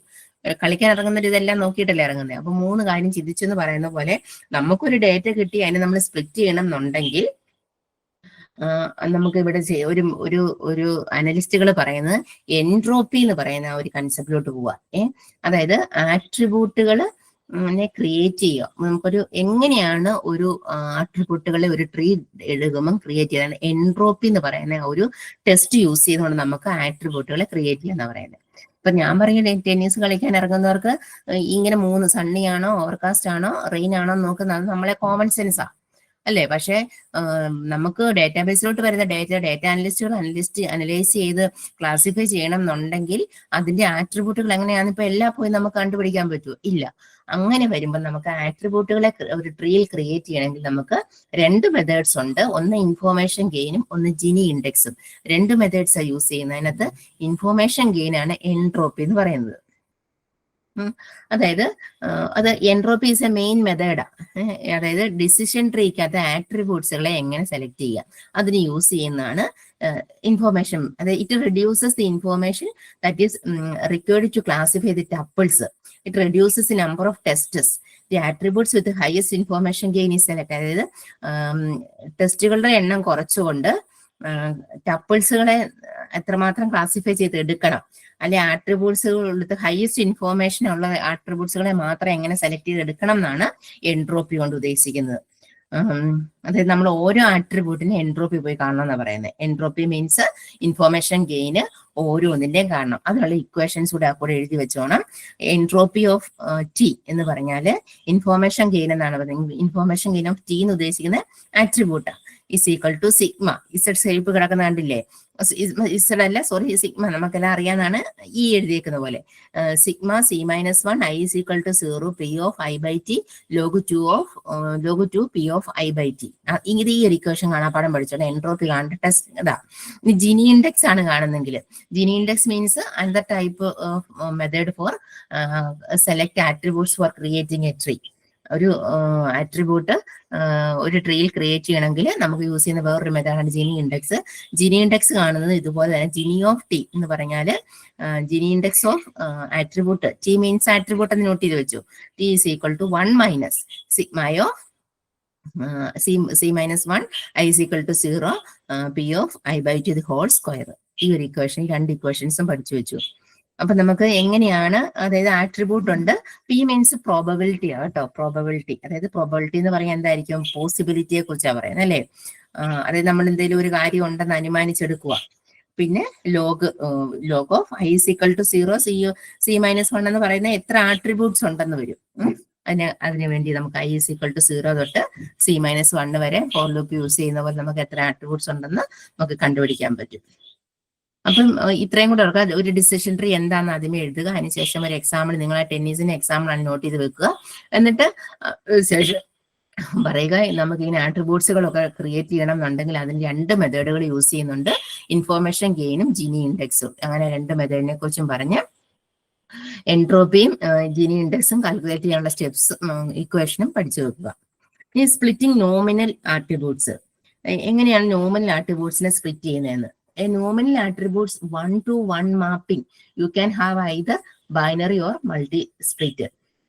കളിക്കാൻ ഇറങ്ങുന്നത് ഇതെല്ലാം നോക്കിയിട്ടല്ലേ ഇറങ്ങുന്നത്. അപ്പൊ 3 കാര്യം ചിന്തിച്ചു എന്ന് പറയുന്ന പോലെ നമുക്കൊരു ഡേറ്റ കിട്ടി അതിനെ നമ്മൾ സ്പ്ലിറ്റ് ചെയ്യണം എന്നുണ്ടെങ്കിൽ നമുക്ക് ഇവിടെ ഒരു അനലിസ്റ്റുകൾ പറയുന്നത് എൻട്രോപ്പി എന്ന് പറയുന്ന ഒരു കൺസെപ്റ്റിലോട്ട് പോവുക. അതായത് ആട്രിബ്യൂട്ടുകൾ ക്രിയേറ്റ് ചെയ്യുക. നമുക്കൊരു എങ്ങനെയാണ് ഒരു ആട്രിബ്യൂട്ടുകളെ ഒരു ട്രീ എഴുതുമ്പം ക്രിയേറ്റ് ചെയ്യാൻ എൻട്രോപ്പി എന്ന് പറയുന്ന ഒരു ടെസ്റ്റ് യൂസ് ചെയ്തുകൊണ്ട് നമുക്ക് ആട്രിബ്യൂട്ടുകളെ ക്രിയേറ്റ് ചെയ്യാന്ന് പറയുന്നത്. ഇപ്പൊ ഞാൻ പറയുന്നത് ടെന്നീസ് കളിക്കാൻ ഇറങ്ങുന്നവർക്ക് ഇങ്ങനെ 3 സണ്ണി ആണോ, ഓവർകാസ്റ്റ് ആണോ, റെയിൻ ആണോ നോക്കുന്നത് നമ്മളെ കോമൺ സെൻസാ അല്ലേ. പക്ഷെ നമുക്ക് ഡേറ്റാബേസിലോട്ട് വരുന്ന ഡേറ്റ അനലിസ്റ്റുകൾ അനലൈസ് ചെയ്ത് ക്ലാസിഫൈ ചെയ്യണം എന്നുണ്ടെങ്കിൽ അതിന്റെ ആട്രിബ്യൂട്ടുകൾ എങ്ങനെയാണെന്ന് ഇപ്പൊ എല്ലാം പോയി നമുക്ക് കണ്ടുപിടിക്കാൻ പറ്റുമോ? ഇല്ല. അങ്ങനെ വരുമ്പോൾ നമുക്ക് ആട്രിബ്യൂട്ടുകളെ ഒരു ട്രീയിൽ ക്രിയേറ്റ് ചെയ്യണമെങ്കിൽ നമുക്ക് 2 മെത്തേഡ്സ് ഉണ്ട്. ഒന്ന് ഇൻഫോർമേഷൻ ഗെയിനും ഒന്ന് ജിനി ഇൻഡെക്സും. 2 മെത്തേഡ്സാണ് യൂസ് ചെയ്യുന്നതിനകത്ത് ഇൻഫോർമേഷൻ ഗെയിൻ ആണ് എൻട്രോപ്പി എന്ന് പറയുന്നത്. അതായത് അത് എൻട്രോപ്പി ഈസ് എ മെയിൻ മെത്തേഡാ. അതായത് ഡിസിഷൻ ട്രീക്കകത്ത് ആട്രിബ്യൂട്ട്സുകളെ എങ്ങനെ സെലക്ട് ചെയ്യുക അതിന് യൂസ് ചെയ്യുന്നതാണ് ഇൻഫോർമേഷൻ. അതായത് it reduces the information that is required to classify the tuples. It reduces the number of tests. The attributes with highest information gain is select. അതായത് ടെസ്റ്റുകളുടെ എണ്ണം കുറച്ചുകൊണ്ട് ടപ്പിൾസുകളെ എത്രമാത്രം ക്ലാസിഫൈ ചെയ്ത് എടുക്കണം, അല്ലെ ആട്രിബ്യൂട്ട്സുകൾ ഹയസ്റ്റ് ഇൻഫോർമേഷൻ ഉള്ള ആട്രിബ്യൂട്ട്സുകളെ മാത്രം എങ്ങനെ സെലക്ട് ചെയ്ത് എടുക്കണം എന്നാണ് എൻട്രോപ്പി കൊണ്ട് ഉദ്ദേശിക്കുന്നത്. അതായത് നമ്മൾ ഓരോ ആട്രിബ്യൂട്ടിനും എൻട്രോപ്പി പോയി കാണണം എന്നാണ് പറയുന്നത്. എൻട്രോപ്പി മീൻസ് ഇൻഫോർമേഷൻ ഗെയിന് ഓരോന്നിന്റെയും കാണണം. അതിനുള്ള ഇക്വേഷൻസ് കൂടെ എഴുതി വെച്ചോണം. എൻട്രോപ്പി ഓഫ് ടി എന്ന് പറഞ്ഞാല് ഇൻഫോർമേഷൻ ഗെയിൻ എന്നാണ് പറയുന്നത്. ഇൻഫോർമേഷൻ ഗെയിൻ ഓഫ് ടി എന്ന് ഉദ്ദേശിക്കുന്ന ആട്രിബ്യൂട്ടാണ്. is equal to sigma. Z shape കിടക്കുന്ന കണ്ടില്ലേ? ഇസഡ് അല്ല, സോറി, സിഗ്മ നമുക്കെല്ലാം അറിയാനാണ് ഈ എഴുതിയേക്കുന്ന പോലെ. Sigma C-1 I is equal to 0 P of I by T log 2 P of I by T. ഇത് ഈ ഒരു ഇക്വേഷൻ കാണാപ്പാടം പഠിച്ചോളെ. എൻട്രോപ്പി കാണേണ്ട ടെസ്റ്റ് ഇതാ. ഇനി ജിനി ഇൻഡെക്സ് ആണ് കാണുന്നെങ്കിൽ, Gini index means another type of method for select attributes for creating a tree. ഒരു ആട്രിബ്യൂട്ട് ഒരു ട്രീയിൽ ക്രിയേറ്റ് ചെയ്യണമെങ്കിൽ നമുക്ക് യൂസ് ചെയ്യുന്ന വേറൊരു മെത്തേഡാണ് ജിനി ഇൻഡെക്സ്. ജിനി ഇൻഡെക്സ് കാണുന്നത് ഇതുപോലെ തന്നെ. ജിനി ഓഫ് ടി എന്ന് പറഞ്ഞാല് Gini index of attribute, T means attribute എന്ന് നോട്ട് ചെയ്ത് വെച്ചു. T is equal to 1 minus sigma of C-1 I is equal to 0 P of I by T the whole square. ഈ ഒരു ഇക്വേഷൻ 2 ഇക്വേഷൻസും പഠിച്ചു വെച്ചു. അപ്പൊ നമുക്ക് എങ്ങനെയാണ്, അതായത് ആട്രിബ്യൂട്ട് ഉണ്ട്. പി മീൻസ് പ്രോബബിലിറ്റി ആണ് കേട്ടോ. പ്രോബബിലിറ്റി, അതായത് പ്രോബബിലിറ്റി എന്ന് പറയാൻ എന്തായിരിക്കും? പോസിബിലിറ്റിയെ കുറിച്ചാണ് പറയുന്നത് അല്ലേ. അതായത് നമ്മൾ എന്തെങ്കിലും ഒരു കാര്യം ഉണ്ടെന്ന് അനുമാനിച്ചെടുക്കുക. പിന്നെ log of I is equal to 0 C-1 എന്ന് പറയുന്ന എത്ര ആട്രിബ്യൂട്ട്സ് ഉണ്ടെന്ന് വരും. അതിനു വേണ്ടി നമുക്ക് I is equal to 0 തൊട്ട് C-1 വരെ ഫോർ ലൂപ്പ് യൂസ് ചെയ്യുന്ന പോലെ നമുക്ക് എത്ര ആട്രിബ്യൂട്ട്സ് ഉണ്ടെന്ന് നമുക്ക് കണ്ടുപിടിക്കാൻ പറ്റും. അപ്പം ഇത്രയും കൂടെ ഓർക്കുക. ഒരു ഡിസിഷൻ ട്രീ എന്താണെന്ന് ആദ്യമേ എഴുതുക. അതിനുശേഷം ഒരു എക്സാമ്പിൾ, നിങ്ങളെ ടെന്നീസിന്റെ എക്സാമ്പിളാണ് നോട്ട് ചെയ്ത് വെക്കുക. എന്നിട്ട് ശേഷം പറയുക, നമുക്ക് ഇങ്ങനെ ആട്രിബ്യൂട്ട്സുകളൊക്കെ ക്രിയേറ്റ് ചെയ്യണം എന്നുണ്ടെങ്കിൽ അതിന് 2 മെത്തേഡുകൾ യൂസ് ചെയ്യുന്നുണ്ട്. ഇൻഫോർമേഷൻ ഗെയിനും ജിനി ഇൻഡെക്സും. അങ്ങനെ 2 മെത്തേഡിനെ കുറിച്ചും പറഞ്ഞ് എൻട്രോപ്പിയും ജിനി ഇൻഡെക്സും കാൽക്കുലേറ്റ് ചെയ്യാനുള്ള സ്റ്റെപ്സ് ഇക്വേഷനും പഠിച്ചു വെക്കുക. ഇനി സ്പ്ലിറ്റിംഗ് നോമിനൽ ആട്രിബ്യൂട്ട്സ്. എങ്ങനെയാണ് നോമിനൽ ആട്രിബ്യൂട്ട്സിനെ സ്പ്ലിറ്റ് ചെയ്യുന്നതെന്ന്. A nominal attributes 1-to-1 mapping. You can have either binary or multi-split.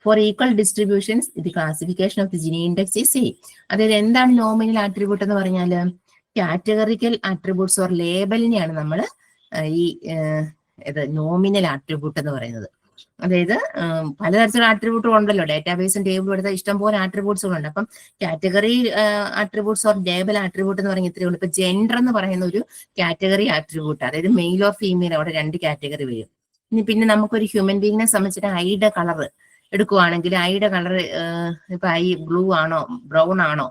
For equal distributions the classification of the Gini index is same. അതായത് എന്താണ് നോമിനൽ ആട്രിബ്യൂട്ട് എന്ന് പറഞ്ഞാൽ കാറ്റഗറിക്കൽ ആട്രിബ്യൂട്ട്സ് ഓർ ലേബലിനെയാണ് നമ്മൾ ഈ nominal attribute എന്ന് പറയുന്നത്. അതായത് പലതരത്തിലുള്ള ആട്രിബ്യൂട്ടുകൾ ഉണ്ടല്ലോ, ഡാറ്റാബേസും ടേബിളും എടുത്താൽ ഇഷ്ടംപോലെ ആട്രിബ്യൂട്ട്സുകളുണ്ട്. അപ്പം category attributes or label attribute എന്ന് പറഞ്ഞാൽ ഇത്രയേ ഉള്ളൂ. ഇപ്പൊ ജെൻഡർ എന്ന് പറയുന്ന ഒരു കാറ്റഗറി ആട്രിബ്യൂട്ട്, അതായത് മെയിൽ ഓർ ഫീമെയിൽ, അവിടെ 2 കാറ്റഗറി വരും. പിന്നെ നമുക്കൊരു ഹ്യൂമൻ ബീങ്ങിനെ സംബന്ധിച്ചിട്ട് ഐയുടെ കളർ എടുക്കുവാണെങ്കിൽ ഐയുടെ കളർ ഇപ്പൊ ഐ ബ്ലൂ ആണോ ബ്രൗൺ ആണോ,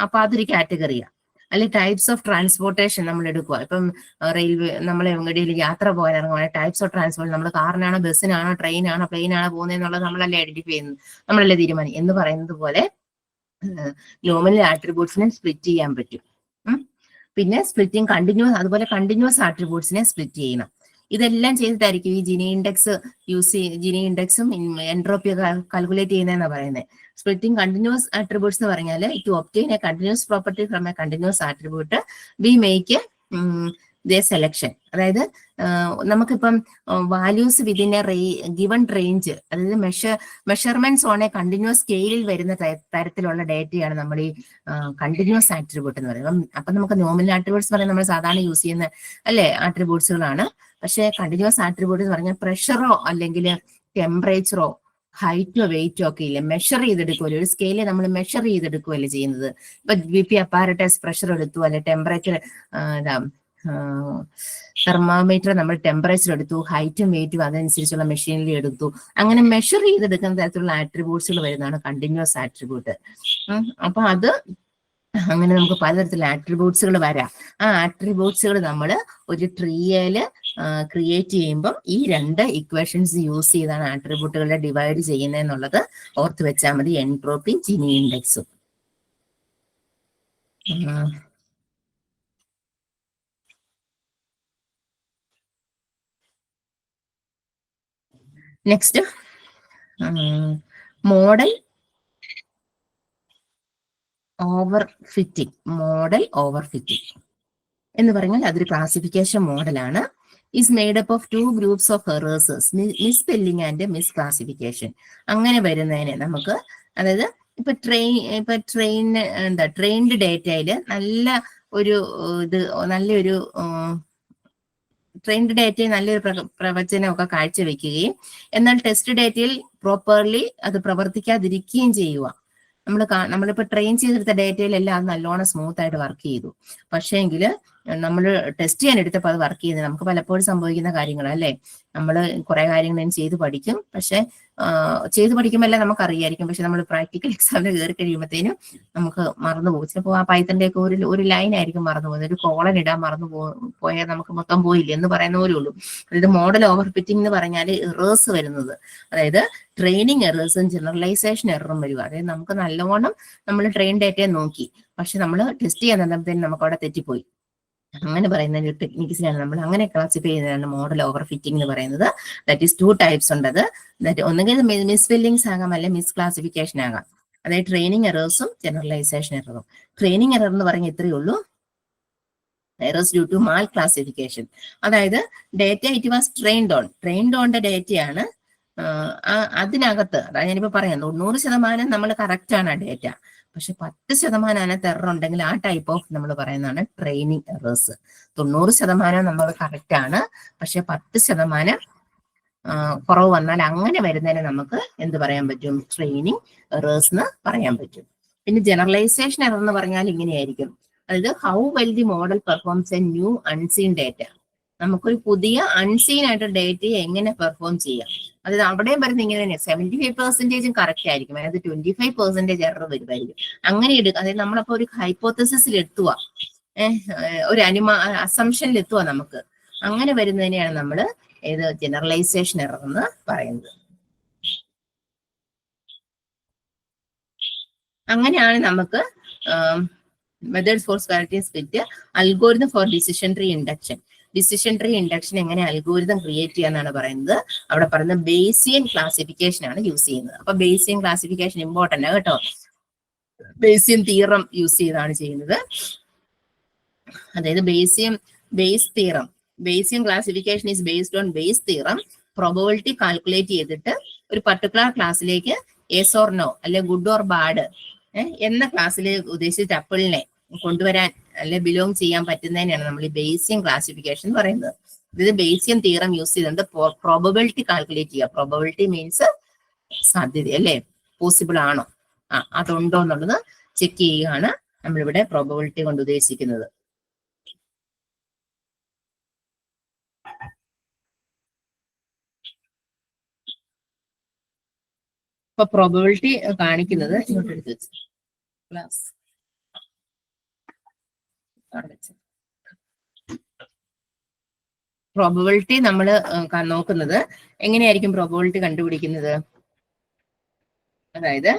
അപ്പൊ അതൊരു കാറ്റഗറിയാണ്. അല്ലെ ടൈപ്സ് ഓഫ് ട്രാൻസ്പോർട്ടേഷൻ നമ്മൾ എടുക്കുക. ഇപ്പം റെയിൽവേ നമ്മൾ എവിടെയെങ്കിലും യാത്ര പോകാൻ ഇറങ്ങുവാണെങ്കിൽ ടൈപ്സ് ഓഫ് ട്രാൻസ്പോർട്ട് നമ്മൾ കാറിനാണോ ബസ്സിനാണോ ട്രെയിനാണോ പ്ലെയിനാണോ പോകുന്നതെന്നുള്ളത് നമ്മളല്ലേ ഐഡന്റിഫൈ ചെയ്യുന്നത്, നമ്മളല്ലേ തീരുമാനിക്കും. എന്ന് പറയുന്നത് പോലെ നോമിനൽ ആട്രിബ്യൂട്ട്സിനെ സ്പ്ലിറ്റ് ചെയ്യാൻ പറ്റും. പിന്നെ സ്പ്ലിറ്റിംഗ് കണ്ടിന്യൂസ്, അതുപോലെ കണ്ടിന്യൂസ് ആട്രിബ്യൂട്ട്സിനെ സ്പ്ലിറ്റ് ചെയ്യണം. ഇതെല്ലാം ചെയ്തിട്ടായിരിക്കും ഈ ജിനി ഇൻഡെക്സ് ജിനി ഇൻഡെക്സും എൻട്രോപ്പി ഒക്കെ കാൽക്കുലേറ്റ് ചെയ്യുന്നതെന്നാണ് പറയുന്നത്. സ്പ്ലിറ്റിംഗ് കണ്ടിന്യൂസ് ആട്രിബ്യൂട്ട്സ് എന്ന് പറഞ്ഞാൽ to obtain a continuous property from a continuous attribute we make the selection. അതായത് നമുക്കിപ്പം values within a given range, അതായത് മെഷർമെന്റ്സ് ഓൺ എ കണ്ടിന്യൂസ് സ്കെയിലിൽ വരുന്ന തരത്തിലുള്ള ഡേറ്റയാണ് നമ്മൾ ഈ കണ്ടിന്യൂസ് ആട്രിബ്യൂട്ട് എന്ന് പറയുന്നത്. അപ്പൊ നമുക്ക് നോമിനൽ ആട്രിബ്യൂട്ട്സ് പറയുന്നത് നമ്മൾ സാധാരണ യൂസ് ചെയ്യുന്ന അല്ലെ ആട്രിബ്യൂട്ട്സുകളാണ്. പക്ഷെ കണ്ടിന്യൂസ് ആട്രിബ്യൂട്ട് എന്ന് പറഞ്ഞാൽ പ്രഷറോ അല്ലെങ്കിൽ ടെമ്പറേച്ചറോ ഹൈറ്റോ വെയിറ്റോ ഒക്കെ ഇല്ല, മെഷർ ചെയ്തെടുക്കുമല്ലോ. ഒരു സ്കെയിലിൽ നമ്മൾ മെഷർ ചെയ്തെടുക്കുകയല്ലേ ചെയ്യുന്നത്. ഇപ്പൊ BP അപ്പാരറ്റസ് പ്രഷർ എടുത്തു, അല്ലെ ടെമ്പറേച്ചർ തെർമോമീറ്റർ നമ്മൾ ടെമ്പറേച്ചർ എടുത്തു, ഹൈറ്റും വെയിറ്റും അതനുസരിച്ചുള്ള മെഷീനിൽ എടുത്തു. അങ്ങനെ മെഷർ ചെയ്തെടുക്കുന്ന തരത്തിലുള്ള ആട്രിബ്യൂട്ട്സുകൾ വരുന്നതാണ് കണ്ടിന്യൂസ് ആട്രിബ്യൂട്ട്. അപ്പൊ അത് അങ്ങനെ നമുക്ക് പലതരത്തിലുള്ള ആട്രിബ്യൂട്ട്സുകൾ വരാം. ആ ആട്രിബ്യൂട്ട്സുകൾ നമ്മൾ ഒരു ട്രീയില് ക്രിയേറ്റ് ചെയ്യുമ്പം ഈ 2 ഇക്വേഷൻസ് യൂസ് ചെയ്താണ് ആട്രിബ്യൂട്ടുകളെ ഡിവൈഡ് ചെയ്യുന്നതെന്നുള്ളത് ഓർത്ത് വെച്ചാൽ മതി. എൻട്രോപ്പി ജിനി ഇൻഡെക്സും. Next model over fitting. Model over fitting എന്ന് പറഞ്ഞാൽ അതൊരു ക്ലാസിഫിക്കേഷൻ മോഡലാണ്. Is made up of 2 groups of errors, misspelling and misclassification. അങ്ങനെ വരുന്നതിന് നമുക്ക്, അതായത് ഇപ്പൊ ട്രെയിൻഡ് ഡേറ്റയില് നല്ലൊരു ട്രെയിൻഡ് ഡേറ്റയിൽ നല്ലൊരു പ്രവചനമൊക്കെ കാഴ്ചവെക്കുകയും എന്നാൽ ടെസ്റ്റ് ഡേറ്റയിൽ പ്രോപ്പർലി അത് പ്രവർത്തിക്കാതിരിക്കുകയും ചെയ്യുക. നമ്മളിപ്പോ ട്രെയിൻ ചെയ്തെടുത്ത ഡേറ്റയിലെല്ലാം അത് നല്ലോണം സ്മൂത്ത് ആയിട്ട് വർക്ക് ചെയ്തു. പക്ഷേങ്കിൽ നമ്മൾ ടെസ്റ്റ് ചെയ്യാൻ എടുത്തപ്പോൾ അത് വർക്ക് ചെയ്യുന്നത് നമുക്ക് പലപ്പോഴും സംഭവിക്കുന്ന കാര്യങ്ങൾ അല്ലേ. നമ്മൾ കുറെ കാര്യങ്ങൾ ചെയ്ത് പഠിക്കും, പക്ഷെ ചെയ്ത് പഠിക്കുമ്പോൾ നമുക്കറിയായിരിക്കും. പക്ഷെ നമ്മൾ പ്രാക്ടിക്കൽ എക്സാമിന് കയറി കഴിയുമ്പോഴത്തേനും നമുക്ക് മറന്നുപോകും. ചിലപ്പോൾ ആ പൈത്തന്റെ ഒക്കെ ഒരു ലൈൻ ആയിരിക്കും മറന്നു പോകുന്നത്, ഒരു കോളൻ ഇടാൻ മറന്നു പോയാൽ നമുക്ക് മൊത്തം പോയില്ല എന്ന് പറയുന്ന പോലെ ഉള്ളൂ. അതായത് മോഡൽ ഓവർ ഫിറ്റിംഗ് എന്ന് പറഞ്ഞാൽ എറേഴ്സ് വരുന്നത്, അതായത് ട്രെയിനിങ് എറേഴ്സും ജനറലൈസേഷൻ എററും വരിക. അതായത് നമുക്ക് നല്ലോണം നമ്മൾ ട്രെയിൻ ഡേറ്റയെ നോക്കി, പക്ഷെ നമ്മൾ ടെസ്റ്റ് ചെയ്യാൻ തന്നപ്പോഴത്തേനും നമുക്ക് അവിടെ തെറ്റിപ്പോയി. അങ്ങനെ പറയുന്ന ഒരു ടെക്നിക്സിലാണ് നമ്മൾ അങ്ങനെ ക്ലാസിഫൈ ചെയ്യുന്നതാണ് മോഡൽ ഓവർ ഫിറ്റിംഗ് എന്ന് പറയുന്നത്. ദാറ്റ് ഈസ് 2 ടൈപ്സ് ഉണ്ടത്. ഒന്നുകിൽ മിസ്സ്പെല്ലിങ്സ് ആകാം, അല്ലെങ്കിൽ മിസ് ക്ലാസിഫിക്കേഷൻ ആകാം. അതായത് ട്രെയിനിങ് എറേഴ്സും ജനറലൈസേഷൻ എററും. ട്രെയിനിങ് എറർ എന്ന് പറഞ്ഞാൽ ഇത്രയേ ഉള്ളൂ, errors due to mal classification. അതായത് data it was trained on ഡേറ്റയാണ്. അതിനകത്ത്, അതായത് ഞാനിപ്പോ പറയാം 90% നമ്മൾ കറക്റ്റ് ആണ് ആ ഡേറ്റ, പക്ഷെ 10% അതിനകത്ത് എറർ ഉണ്ടെങ്കിൽ ആ ടൈപ്പ് ഓഫ് നമ്മൾ പറയുന്നതാണ് ട്രെയിനിങ് എറേഴ്സ്. 90% നമ്മൾ കറക്റ്റ് ആണ്, പക്ഷെ 10% കുറവ് വന്നാൽ അങ്ങനെ വരുന്നതിന് നമുക്ക് എന്ത് പറയാൻ പറ്റും? ട്രെയിനിങ് എറേഴ്സ് എന്ന് പറയാൻ പറ്റും. പിന്നെ ജനറലൈസേഷൻ എറർ എന്ന് പറഞ്ഞാൽ ഇങ്ങനെയായിരിക്കും, അതായത് how well the model performs A new unseen data. നമുക്കൊരു പുതിയ അൺസീൻ ആയിട്ട് ഡേറ്റയെ എങ്ങനെ പെർഫോം ചെയ്യാം. അതായത് അവിടെയും വരുന്നത് ഇങ്ങനെ തന്നെ, 75% കറക്റ്റ് ആയിരിക്കും, അതായത് 25% എറർ വരുമായിരിക്കും. അങ്ങനെ എടുക്കുക, അതായത് നമ്മളപ്പോ ഒരു ഹൈപ്പോത്തസിസിൽ എത്തുക, ഒരു അസംഷനിൽ എത്തുക നമുക്ക്. അങ്ങനെ വരുന്നതിനെയാണ് നമ്മൾ ജനറലൈസേഷൻ എറർ എന്ന് പറയുന്നത്. അങ്ങനെയാണ് നമുക്ക് methods for purity split, algorithm for decision tree induction. Decision tree induction എങ്ങനെ അൽഗോരിതം ക്രിയേറ്റ് ചെയ്യാന്നാണ് പറയുന്നത്. അവിടെ പറയുന്നത് ബേസിയൻ ക്ലാസിഫിക്കേഷൻ ആണ് യൂസ് ചെയ്യുന്നത്. അപ്പൊ ബേസിയൻ ക്ലാസിഫിക്കേഷൻ ഇമ്പോർട്ടന്റ് കേട്ടോ. ബേസിയൻ തിയറം യൂസ് ചെയ്താണ് ചെയ്യുന്നത്. അതായത് Bayes theorem, Bayesian classification is based on Bayes theorem probability calculate ചെയ്തിട്ട് ഒരു പർട്ടിക്കുലർ ക്ലാസ്സിലേക്ക് യെസ് ഓർ നോ അല്ലെ ഗുഡ് ഓർ ബാഡ് എന്ന ക്ലാസ്സിൽ ഉദ്ദേശിച്ച ടപ്പിളിനെ കൊണ്ടുവരാൻ അല്ലെ ബിലോങ് ചെയ്യാൻ പറ്റുന്നതിനാണ് നമ്മൾ ഈ ബേസിയൻ ക്ലാസിഫിക്കേഷൻ പറയുന്നത്. ഇത് ബേസിയൻ തിയറം യൂസ് ചെയ്തുകൊണ്ട് പ്രോബബിലിറ്റി കാൽക്കുലേറ്റ് ചെയ്യുക. പ്രോബബിലിറ്റി മീൻസ് സാധ്യത അല്ലെ, പോസിബിൾ ആണോ, അതുണ്ടോ എന്നുള്ളത് ചെക്ക് ചെയ്യുകയാണ് നമ്മളിവിടെ പ്രോബബിലിറ്റി കൊണ്ട് ഉദ്ദേശിക്കുന്നത്. ഇപ്പൊ പ്രോബബിലിറ്റി കാണിക്കുന്നത് ഇങ്ങോട്ട് എടുത്ത് വെച്ച് ക്ലാസ് പ്രോബബിലിറ്റി നമ്മൾ നോക്കുന്നത് എങ്ങനെയായിരിക്കും പ്രോബബിലിറ്റി കണ്ടുപിടിക്കുന്നത്? അതായത്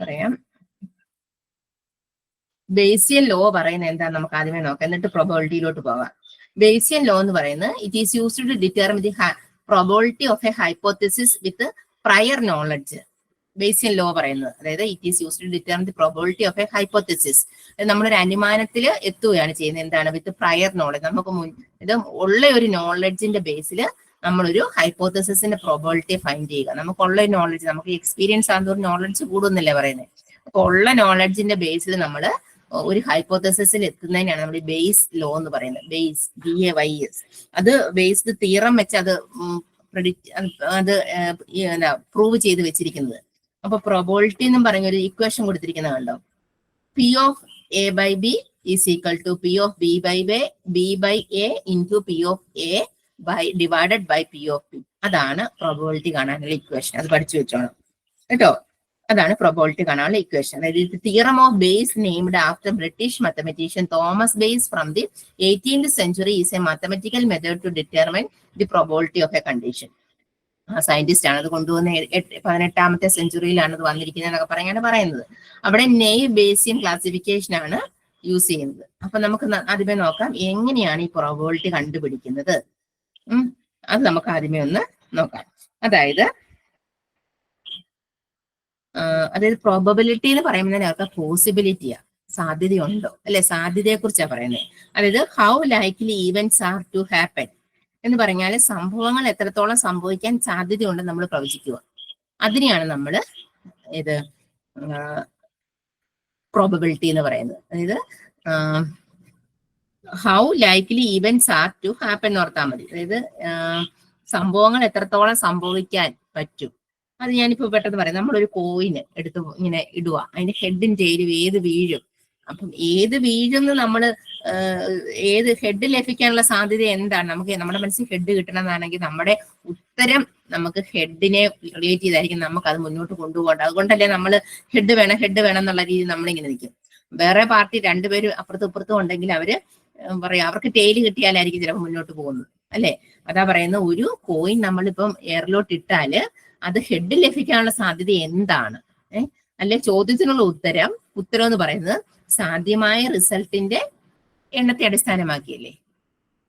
പറയാം, ബേസിയൻ ലോ പറയുന്നത് എന്താ നമുക്ക് ആദ്യമേ നോക്കാം, എന്നിട്ട് പ്രോബബിലിറ്റിയിലോട്ട് പോകാം. ബേസിയൻ ലോ എന്ന് പറയുന്നത് it is used to determine the probability of a hypothesis with prior knowledge. Bayesian law പറയുന്നത് അതായത് it is used to determine the probability of a hypothesis. നമ്മളൊരു അനുമാനത്തിൽ എത്തുകയാണ് ചെയ്യുന്നത്. എന്താണ്? With prior knowledge. നമുക്ക് ഇത് ഉള്ള ഒരു നോളജിന്റെ ബേസിൽ നമ്മളൊരു ഹൈപ്പോത്തസിന്റെ പ്രോബബിലിറ്റി ഫൈൻഡ് ചെയ്യുക. നമുക്കുള്ള നോളജ്, നമുക്ക് എക്സ്പീരിയൻസ് ആകുന്നതോറും നോളജ് കൂടുന്നല്ലേ പറയുന്നത്. അപ്പൊ ഉള്ള നോളജിന്റെ ബേസിൽ നമ്മൾ ഒരു ഹൈപ്പോത്തസിൽ എത്തുന്നതിനാണ് നമ്മൾ ബേസ് ലോ എന്ന് പറയുന്നത്. Base BAYS. അത് ബേസ്ഡ് തിയറം വെച്ച് അത് പ്രൂവ് ചെയ്ത് വെച്ചിരിക്കുന്നത്. അപ്പൊ പ്രോബബിലിറ്റി എന്നും പറഞ്ഞ ഒരു ഇക്വേഷൻ കൊടുത്തിരിക്കുന്നത് കണ്ടോ, P of A by B is equal to P of B by A into P of A divided by P of B. അതാണ് പ്രോബബിലിറ്റി കാണാനുള്ള ഇക്വേഷൻ. അത് പഠിച്ചു വെച്ചോണം കേട്ടോ. അതാണ് പ്രോബബിലിറ്റി കാണാനുള്ള ഇക്വേഷൻ. അതായത് theorem of Bayes named after British mathematician Thomas Bayes from the 18th century is a mathematical method to determine the probability of a condition. ആ സയന്റിസ്റ്റ് ആണ് അത് കൊണ്ടുവന്ന 18th സെഞ്ചുറിയിലാണ് അത് വന്നിരിക്കുന്നത് എന്നൊക്കെ പറയാനാണ് പറയുന്നത്. അവിടെ നെയ് ബേസിയൻ ക്ലാസിഫിക്കേഷൻ ആണ് യൂസ് ചെയ്യുന്നത്. അപ്പൊ നമുക്ക് ആദ്യമേ നോക്കാം എങ്ങനെയാണ് ഈ പ്രോബബിലിറ്റി കണ്ടുപിടിക്കുന്നത്. അത് നമുക്ക് ആദ്യമേ ഒന്ന് നോക്കാം. അതായത് പ്രോബബിലിറ്റി എന്ന് പറയുമ്പോൾ അവർക്ക് പോസിബിലിറ്റിയാ, സാധ്യതയുണ്ടോ അല്ലെ, സാധ്യതയെ കുറിച്ചാണ് പറയുന്നത്. അതായത് how likely events are to happen എന്ന് പറഞ്ഞാൽ സംഭവങ്ങൾ എത്രത്തോളം സംഭവിക്കാൻ സാധ്യതയുണ്ടെന്ന് നമ്മൾ പ്രവചിക്കുക. അതിനെയാണ് നമ്മൾ ഇത് പ്രോബബിലിറ്റി എന്ന് പറയുന്നത്. അതായത് how likely events are to happen എന്ന് ഓർത്താൽ മതി. അതായത് സംഭവങ്ങൾ എത്രത്തോളം സംഭവിക്കാൻ പറ്റും. അത് ഞാനിപ്പോ പെട്ടെന്ന് പറയാം. നമ്മളൊരു കോയിന് എടുത്ത് ഇങ്ങനെ ഇടുക, അതിന്റെ ഹെഡും ടെയിലും ഏത് വീഴും. അപ്പം ഏത് വീഴുന്ന് നമ്മൾ ഏത് ഹെഡ് ലഭിക്കാനുള്ള സാധ്യത എന്താണ്? നമുക്ക് നമ്മുടെ മനസ്സിൽ ഹെഡ് കിട്ടണമെന്നാണെങ്കിൽ നമ്മുടെ ഉത്തരം നമുക്ക് ഹെഡിനെ റിലേറ്റ് ചെയ്തായിരിക്കും നമുക്ക് അത് മുന്നോട്ട് കൊണ്ടുപോകേണ്ടത്. അതുകൊണ്ടല്ലേ നമ്മൾ ഹെഡ് വേണം എന്നുള്ള രീതിയിൽ നമ്മളിങ്ങനെ നിൽക്കും. വേറെ പാർട്ടി രണ്ടുപേരും അപ്പുറത്തും ഇപ്പുറത്തും ഉണ്ടെങ്കിൽ അവര് പറയാം അവർക്ക് ടെയില് കിട്ടിയാലായിരിക്കും ചിലപ്പോൾ മുന്നോട്ട് പോകുന്നത് അല്ലെ. അതാ പറയുന്ന ഒരു കോയിൻ നമ്മളിപ്പം എയറിലോട്ട് ഇട്ടാല് അത് ഹെഡ് ലഭിക്കാനുള്ള സാധ്യത എന്താണ്? അല്ലെ ചോദ്യത്തിനുള്ള ഉത്തരം എന്ന് പറയുന്നത് സാധ്യമായ റിസൾട്ടിന്റെ എണ്ണത്തെ അടിസ്ഥാനമാക്കിയല്ലേ.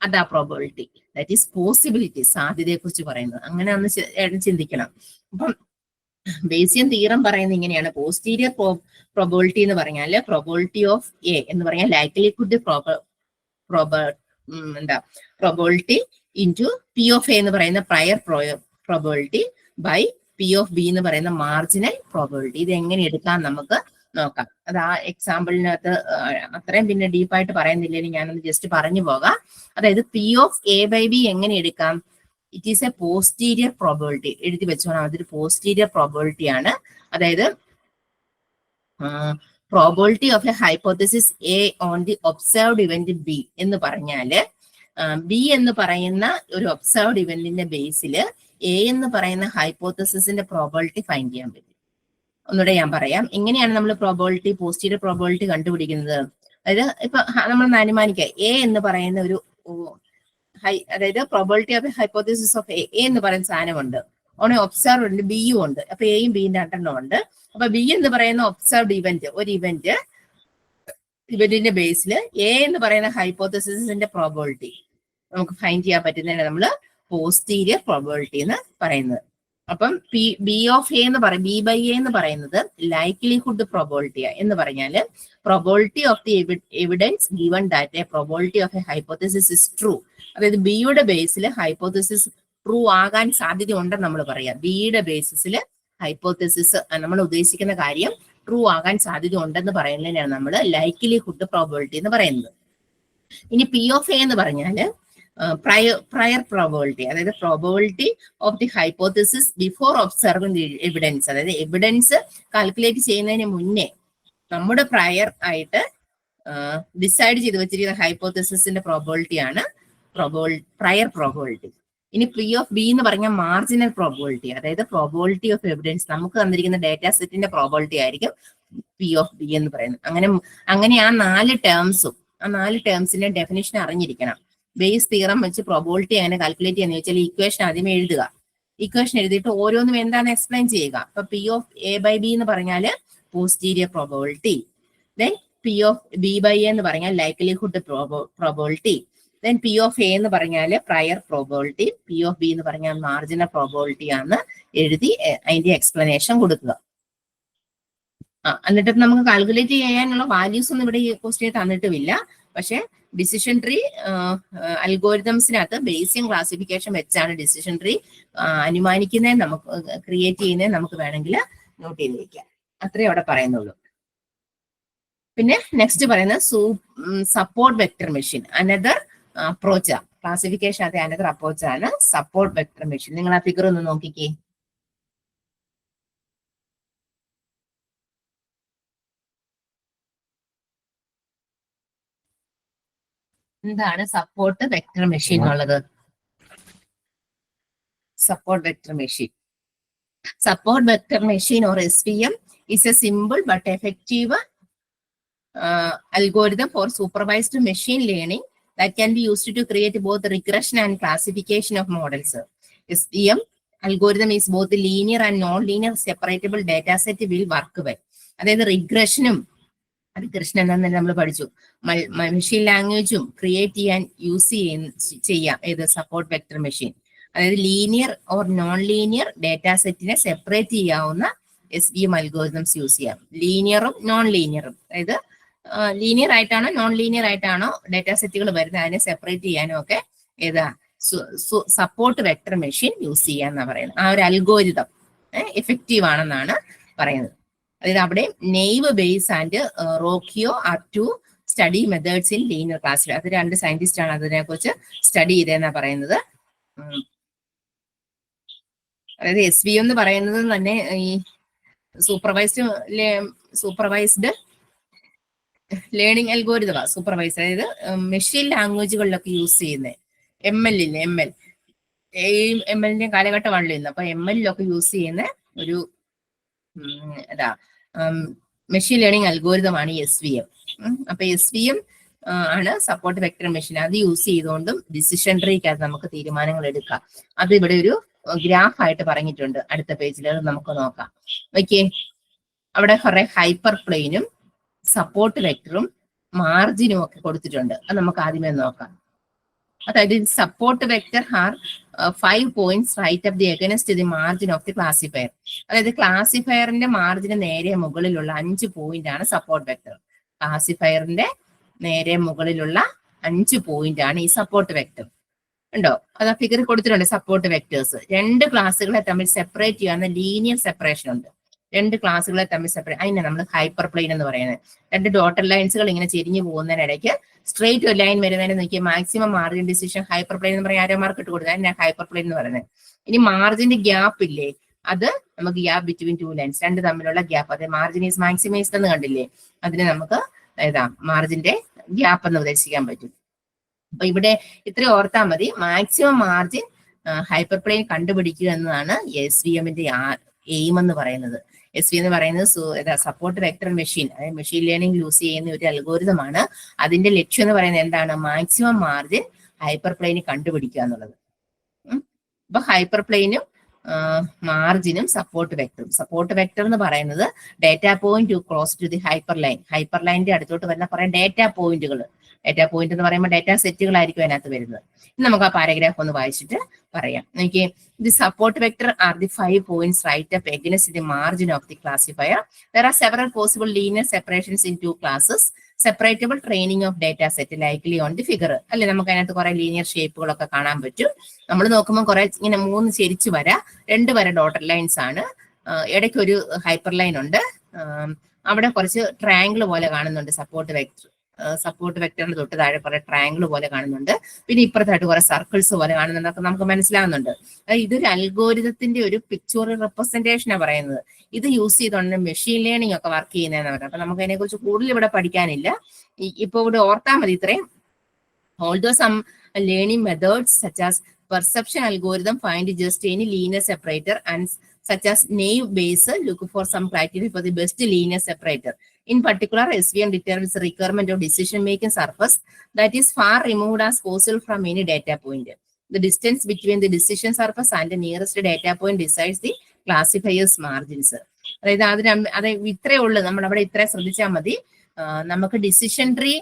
അതാ പ്രോബബിലിറ്റി, ദാറ്റ് ഈസ് പോസിബിലിറ്റി, സാധ്യതയെ കുറിച്ച് പറയുന്നത്. അങ്ങനെ ഒന്ന് ചിന്തിക്കണം. അപ്പം ബേസിയൻ തിയറം പറയുന്നത് ഇങ്ങനെയാണ്. പോസ്റ്റീരിയർ പ്രോബബിലിറ്റി എന്ന് പറഞ്ഞാൽ പ്രോബബിലിറ്റി ഓഫ് എ എന്ന് പറഞ്ഞാൽ likelihood probability into P of A എന്ന് പറയുന്ന prior probability by P of B എന്ന് പറയുന്ന മാർജിനൽ പ്രോബബിലിറ്റി. ഇത് എങ്ങനെ എടുക്കാൻ നമുക്ക് നോക്കാം. അത് ആ എക്സാമ്പിളിനകത്ത് അത്രയും പിന്നെ ഡീപ്പായിട്ട് പറയുന്നില്ലെങ്കിൽ ഞാനൊന്ന് ജസ്റ്റ് പറഞ്ഞു പോകാം. അതായത് P of A by B എങ്ങനെ എടുക്കാം? It is a posterior probability. എഴുതി വെച്ചോണം, അതൊരു പോസ്റ്റീരിയർ പ്രോബബിലിറ്റി ആണ്. അതായത് probability of a hypothesis A on the observed event B എന്ന് പറഞ്ഞാല് ബി എന്ന് പറയുന്ന ഒരു ഒബ്സർവ്ഡ് ഇവന്റിന്റെ ബേസിൽ എ എന്ന് പറയുന്ന ഹൈപ്പോത്തസിന്റെ പ്രോബബിലിറ്റി ഫൈൻഡ് ചെയ്യാൻ പറ്റും. ഒന്നുകൂടെ ഞാൻ പറയാം, എങ്ങനെയാണ് നമ്മൾ പ്രോബബിലിറ്റി പോസ്റ്റീരിയർ പ്രോബബിലിറ്റി കണ്ടുപിടിക്കുന്നത്. അതായത് ഇപ്പൊ നമ്മൾ അനുമാനിക്കുക എ എന്ന് പറയുന്ന ഒരു അതായത് probability of hypothesis of A എന്ന് പറയുന്ന സാധനമുണ്ട്. ഓണെ ഒബ്സർവ് ഉണ്ട്, ബിയും ഉണ്ട്. അപ്പൊ എയും ബിയും രണ്ടെണ്ണം ഉണ്ട്. അപ്പൊ ബി എന്ന് പറയുന്ന ഒബ്സർവ്ഡ് ഇവന്റ്, ഒരു ഇവന്റിന്റെ ബേസിൽ എ എന്ന് പറയുന്ന ഹൈപ്പോത്തസിന്റെ പ്രോബബിലിറ്റി നമുക്ക് ഫൈൻഡ് ചെയ്യാൻ പറ്റുന്നതിന് നമ്മൾ പോസ്റ്റീരിയർ പ്രോബബിലിറ്റി എന്ന് പറയുന്നത്. അപ്പം ബി ഓഫ് എ എന്ന് പറയും, ബി ബൈ എ എന്ന് പറയുന്നത് ലൈക്ലിഹുഡ് പ്രോബബിലിറ്റി എന്ന് പറഞ്ഞാൽ probability of the evidence given that A probability of a hypothesis is true. അതായത് ബിയുടെ ബേസിൽ ഹൈപ്പോത്തസിസ് ട്രൂ ആകാൻ സാധ്യത ഉണ്ടെന്ന് നമ്മൾ പറയാം. ബിയുടെ ബേസിസിൽ ഹൈപ്പോത്തസിസ് നമ്മൾ ഉദ്ദേശിക്കുന്ന കാര്യം ട്രൂ ആകാൻ സാധ്യത ഉണ്ടെന്ന് പറയുന്നതിനാണ് നമ്മൾ ലൈക്ലിഹുഡ് പ്രോബബിലിറ്റി എന്ന് പറയുന്നത്. ഇനി പി ഓഫ് എ എന്ന് പറഞ്ഞാൽ പ്രയർ പ്രോബബിലിറ്റി, അതായത് probability of the hypothesis before observing the evidence. അതായത് എവിഡൻസ് കാൽക്കുലേറ്റ് ചെയ്യുന്നതിന് മുന്നേ നമ്മുടെ പ്രയർ ആയിട്ട് ഡിസൈഡ് ചെയ്ത് വെച്ചിരിക്കുന്ന ഹൈപ്പോത്തസിന്റെ പ്രോബബിലിറ്റി ആണ് പ്രയർ പ്രോബബിലിറ്റി. ഇനി പി ഓഫ് ബി എന്ന് പറഞ്ഞാൽ മാർജിനൽ പ്രോബബിലിറ്റി, അതായത് പ്രോബബിലിറ്റി ഓഫ് എവിഡൻസ്, നമുക്ക് തന്നിരിക്കുന്ന ഡാറ്റാ സെറ്റിന്റെ പ്രോബബിലിറ്റി ആയിരിക്കും പി ഓഫ് ബി എന്ന് പറയുന്നത്. അങ്ങനെ ആ 4 ടേംസിന്റെ ഡെഫിനിഷൻ അറിഞ്ഞിരിക്കണം. ബേസ് തിയറം വെച്ച് പ്രോബബിലിറ്റി എങ്ങനെ കാൽക്കുലേറ്റ് ചെയ്യാന്ന് ചോദിച്ചാൽ ഇക്വേഷൻ ആദ്യമേ എഴുതുക. ഇക്വേഷൻ എഴുതിയിട്ട് ഓരോന്നും എന്താണെന്ന് എക്സ്പ്ലെയിൻ ചെയ്യുക. അപ്പൊ P of A by B എന്ന് പറഞ്ഞാൽ posterior probability, then P of B by A എന്ന് പറഞ്ഞാൽ likelihood probability, then P of A എന്ന് പറഞ്ഞാൽ prior probability, P of B എന്ന് പറഞ്ഞാൽ മാർജിനൽ പ്രോബബിലിറ്റി ആണ് എഴുതി അതിന്റെ എക്സ്പ്ലനേഷൻ കൊടുക്കുക. എന്നിട്ട് നമുക്ക് കാൽക്കുലേറ്റ് ചെയ്യാനുള്ള വാല്യൂസ് ഒന്നും ഇവിടെ ഈ ക്വസ്റ്റ്യൻ തന്നിട്ടുമില്ല. പക്ഷെ ഡിസിഷൻ ട്രീ അൽഗോരിതംസിനകത്ത് ബേസിക് ക്ലാസിഫിക്കേഷൻ വെച്ചാണ് ഡിസിഷൻ ട്രീ അനുമാനിക്കുന്നത്, നമുക്ക് ക്രിയേറ്റ് ചെയ്യുന്നത് നമുക്ക് വേണമെങ്കിൽ നോട്ട് ചെയ്ത് വെക്കാം. അത്രേ അവിടെ പറയുന്നുള്ളൂ. പിന്നെ നെക്സ്റ്റ് പറയുന്നത് support vector machine, another approach. Classification അത് അനദർ അപ്രോച്ച് ആണ് സപ്പോർട്ട് വെക്ടർ മെഷീൻ. നിങ്ങൾ ആ ഫിഗർ ഒന്ന് നോക്കിക്കേ. എന്താണ് സപ്പോർട്ട് വെക്ടർ മെഷീൻ എന്നുള്ളത്? Support vector machine, support vector machine or SVM is a simple but effective algorithm for supervised machine learning that can be used to create both regression and classification of models. SVM algorithm is both linear and non-linear separatable data set will work well. അതായത് regression എന്താണെന്ന് നമ്മൾ പഠിച്ചു. Machine ലാംഗ്വേജും create ചെയ്യാൻ ചെയ്യാം ഏത് support vector machine. അതായത് linear or non linear data സെറ്റിനെ separate ചെയ്യാവുന്ന SVM അൽഗോരിതംസ് യൂസ് ചെയ്യാം. ലീനിയറും നോൺ ലീനിയറും, അതായത് ലീനിയർ ആയിട്ടാണോ നോൺ ലീനിയർ ആയിട്ടാണോ ഡാറ്റാ സെറ്റുകൾ വരുന്നത് അതിനെ സെപ്പറേറ്റ് ചെയ്യാനും ഒക്കെ ഏതാ സപ്പോർട്ട് വെക്ടർ മെഷീൻ യൂസ് ചെയ്യാന്നാണ് പറയുന്നത്. ആ ഒരു അൽഗോരിതം എഫക്റ്റീവ് ആണെന്നാണ് പറയുന്നത്. അതായത് അവിടെ naive Bayes and Rocchio are two study methods in linear classification. അത് 2 സയന്റിസ്റ്റ് ആണ് അതിനെ കുറിച്ച് സ്റ്റഡി ചെയ്തതെന്നാണ് പറയുന്നത്. അതായത് SVM എന്ന് പറയുന്നത് തന്നെ ഈ സൂപ്പർവൈസ്ഡ് ലേണിംഗ് അൽഗോരിതമാണ്. സൂപ്പർവൈസ്, അതായത് മെഷീൻ ലാംഗ്വേജുകളിലൊക്കെ യൂസ് ചെയ്യുന്നത്. ML കാലഘട്ടമാണല്ലോ ഇന്ന്. അപ്പൊ ML യൂസ് ചെയ്യുന്ന ഒരു മെഷീൻ ലേണിംഗ് അൽഗോരിതമാണ് ഈ SVM. അപ്പൊ SVM ആണ് സപ്പോർട്ട് വെക്ടർ മെഷീൻ. അത് യൂസ് ചെയ്തുകൊണ്ടും ഡിസിഷൻ ട്രീക്കകത്ത് നമുക്ക് തീരുമാനങ്ങൾ എടുക്കാം. അത് ഇവിടെ ഒരു ഗ്രാഫ് ആയിട്ട് പറഞ്ഞിട്ടുണ്ട്. അടുത്ത പേജിൽ നമുക്ക് നോക്കാം. ഓക്കെ, അവിടെ കുറെ ഹൈപ്പർ പ്ലെയിനും സപ്പോർട്ട് വെക്ടറും മാർജിനും ഒക്കെ കൊടുത്തിട്ടുണ്ട്. അത് നമുക്ക് ആദ്യമേ നോക്കാം. അതായത് support vector are 5 points right up the against the margin of the classifier. അതായത് ക്ലാസിഫയറിന്റെ മാർജിന് നേരെ മുകളിലുള്ള 5 പോയിന്റ് ആണ് സപ്പോർട്ട് വെക്ടർ. ക്ലാസിഫയറിന്റെ നേരെ മുകളിലുള്ള 5 പോയിന്റ് ആണ് ഈ സപ്പോർട്ട് വെക്ടർ. ഉണ്ടോ? അത് ആ ഫിഗർ കൊടുത്തിട്ടുണ്ട്. സപ്പോർട്ട് വെക്ടേഴ്സ് 2 ക്ലാസ്സുകളെ തമ്മിൽ സെപ്പറേറ്റ് ചെയ്യാവുന്ന ലീനിയർ സെപ്പറേഷൻ ഉണ്ട്. 2 ക്ലാസ്സുകളെ തമ്മിൽ സെപ്പറേറ്റ്, അതിനെ നമ്മൾ ഹൈപ്പർ പ്ലെയിൻ എന്ന് പറയുന്നത്. 2 ഡോട്ടർ ലൈൻസുകൾ ഇങ്ങനെ ചെരിഞ്ഞു പോകുന്നതിനിടയ്ക്ക് സ്ട്രെയിറ്റ് ഒരു ലൈൻ വരുന്നതിന് നോക്കിയാൽ maximum margin decision hyperplane എന്ന് പറയാൻ ആരോ മാർക്ക് ഇട്ട് കൊടുക്കുക. അതിനെ ഹൈപ്പർ പ്ലെയിൻ എന്ന് പറയുന്നത്. ഇനി മാർജിന്റെ ഗ്യാപ്പ് ഇല്ലേ, അത് നമുക്ക് ഗ്യാപ്പ് ബിറ്റ്വീൻ 2 ലൈൻസ്, 2 തമ്മിലുള്ള ഗ്യാപ്പ്, അതായത് മാർജിൻ ഈസ് മാക്സിമൈസ്ഡ് എന്ന് കണ്ടില്ലേ, അതിന് നമുക്ക് മാർജിന്റെ ഗ്യാപ്പ് എന്ന് ഉദ്ദേശിക്കാൻ പറ്റും. അപ്പൊ ഇവിടെ ഇത്രയും ഓർത്താൽ മതി. മാക്സിമം മാർജിൻ ഹൈപ്പർ പ്ലെയിൻ കണ്ടുപിടിക്കുക എന്നതാണ് SVMന്റെ എയിം എന്ന് പറയുന്നത്. SVM എന്ന് പറയുന്നത് സപ്പോർട്ട് വെക്ടർ മെഷീൻ, അതായത് മെഷീൻ ലേണിംഗ് യൂസ് ചെയ്യുന്ന ഒരു അൽഗോരിതമാണ്. അതിന്റെ ലക്ഷ്യം എന്ന് പറയുന്നത് എന്താണ്? മാക്സിമം മാർജിൻ ഹൈപ്പർ പ്ലെയിന് കണ്ടുപിടിക്കുക എന്നുള്ളത്. അപ്പൊ ഹൈപ്പർ പ്ലെയിനും മാർജിനും സപ്പോർട്ട് വെക്ടർ എന്ന് പറയുന്നത് data point to close to the hyper line. Hyper ലൈനിന്റെ അടുത്തോട്ട് വരുന്ന കുറെ ഡേറ്റ പോയിന്റുകൾ, ഡാറ്റാ പോയിന്റ് എന്ന് പറയുമ്പോൾ ഡാറ്റാ സെറ്റുകളായിരിക്കും അതിനകത്ത് വരുന്നത്. നമുക്ക് ആ പാരഗ്രാഫ് ഒന്ന് വായിച്ചിട്ട് പറയാം. എനിക്ക് the support vector are the 5 points right up against the margin of the classifier. There are several possible linear separations in 2 classes. Separable training of data set likely on the figure. അല്ലെ, നമുക്ക് അതിനകത്ത് കുറെ linear ഷേപ്പുകളൊക്കെ കാണാൻ പറ്റും. നമ്മൾ നോക്കുമ്പോൾ കുറെ ഇങ്ങനെ 3 ചെരിച്ചു വര, 2 വര ഡോട്ടർ ലൈൻസ് ആണ്, ഇടയ്ക്ക് ഒരു ഹൈപ്പർ ലൈൻ ഉണ്ട്, അവിടെ കുറച്ച് ട്രയാങ്കിൾ പോലെ കാണുന്നുണ്ട്. സപ്പോർട്ട് വെക്ടറിന് തൊട്ട് താഴെ കുറെ ട്രയാങ്കിൾ പോലെ കാണുന്നുണ്ട്. പിന്നെ ഇപ്പുറത്തായിട്ട് കുറെ സർക്കിൾസ് പോലെ കാണുന്നുണ്ടൊക്കെ നമുക്ക് മനസ്സിലാവുന്നുണ്ട്. ഇതൊരു അൽഗോരിതത്തിന്റെ ഒരു പിക്ചോറിയൽ റെപ്രസെന്റേഷനാണ് പറയുന്നത്. ഇത് യൂസ് ചെയ്തുകൊണ്ട് മെഷീൻ ലേണിംഗ് ഒക്കെ വർക്ക് ചെയ്യുന്നതെന്ന് പറയുന്നത്. അപ്പൊ നമുക്ക് അതിനെക്കുറിച്ച് കൂടുതൽ ഇവിടെ പഠിക്കാനില്ല. ഇപ്പൊ ഇവിടെ ഓർത്താൽ മതി ഇത്രയും. Although some learning methods such as perception algorithm find just any linear separator and such as naive Bayes look for some criteria for the best linear separator. In particular, SVM determines the requirement of decision-making surface that is far removed as possible from any data point. The distance between the decision surface and the nearest data point decides the classifier's margins. അതായത് ഇത്രേ ഉള്ളൂ, നമ്മൾ അവിടെ ഇത്ര ശ്രദ്ധിച്ചാൽ മതി. നമുക്ക് decision tree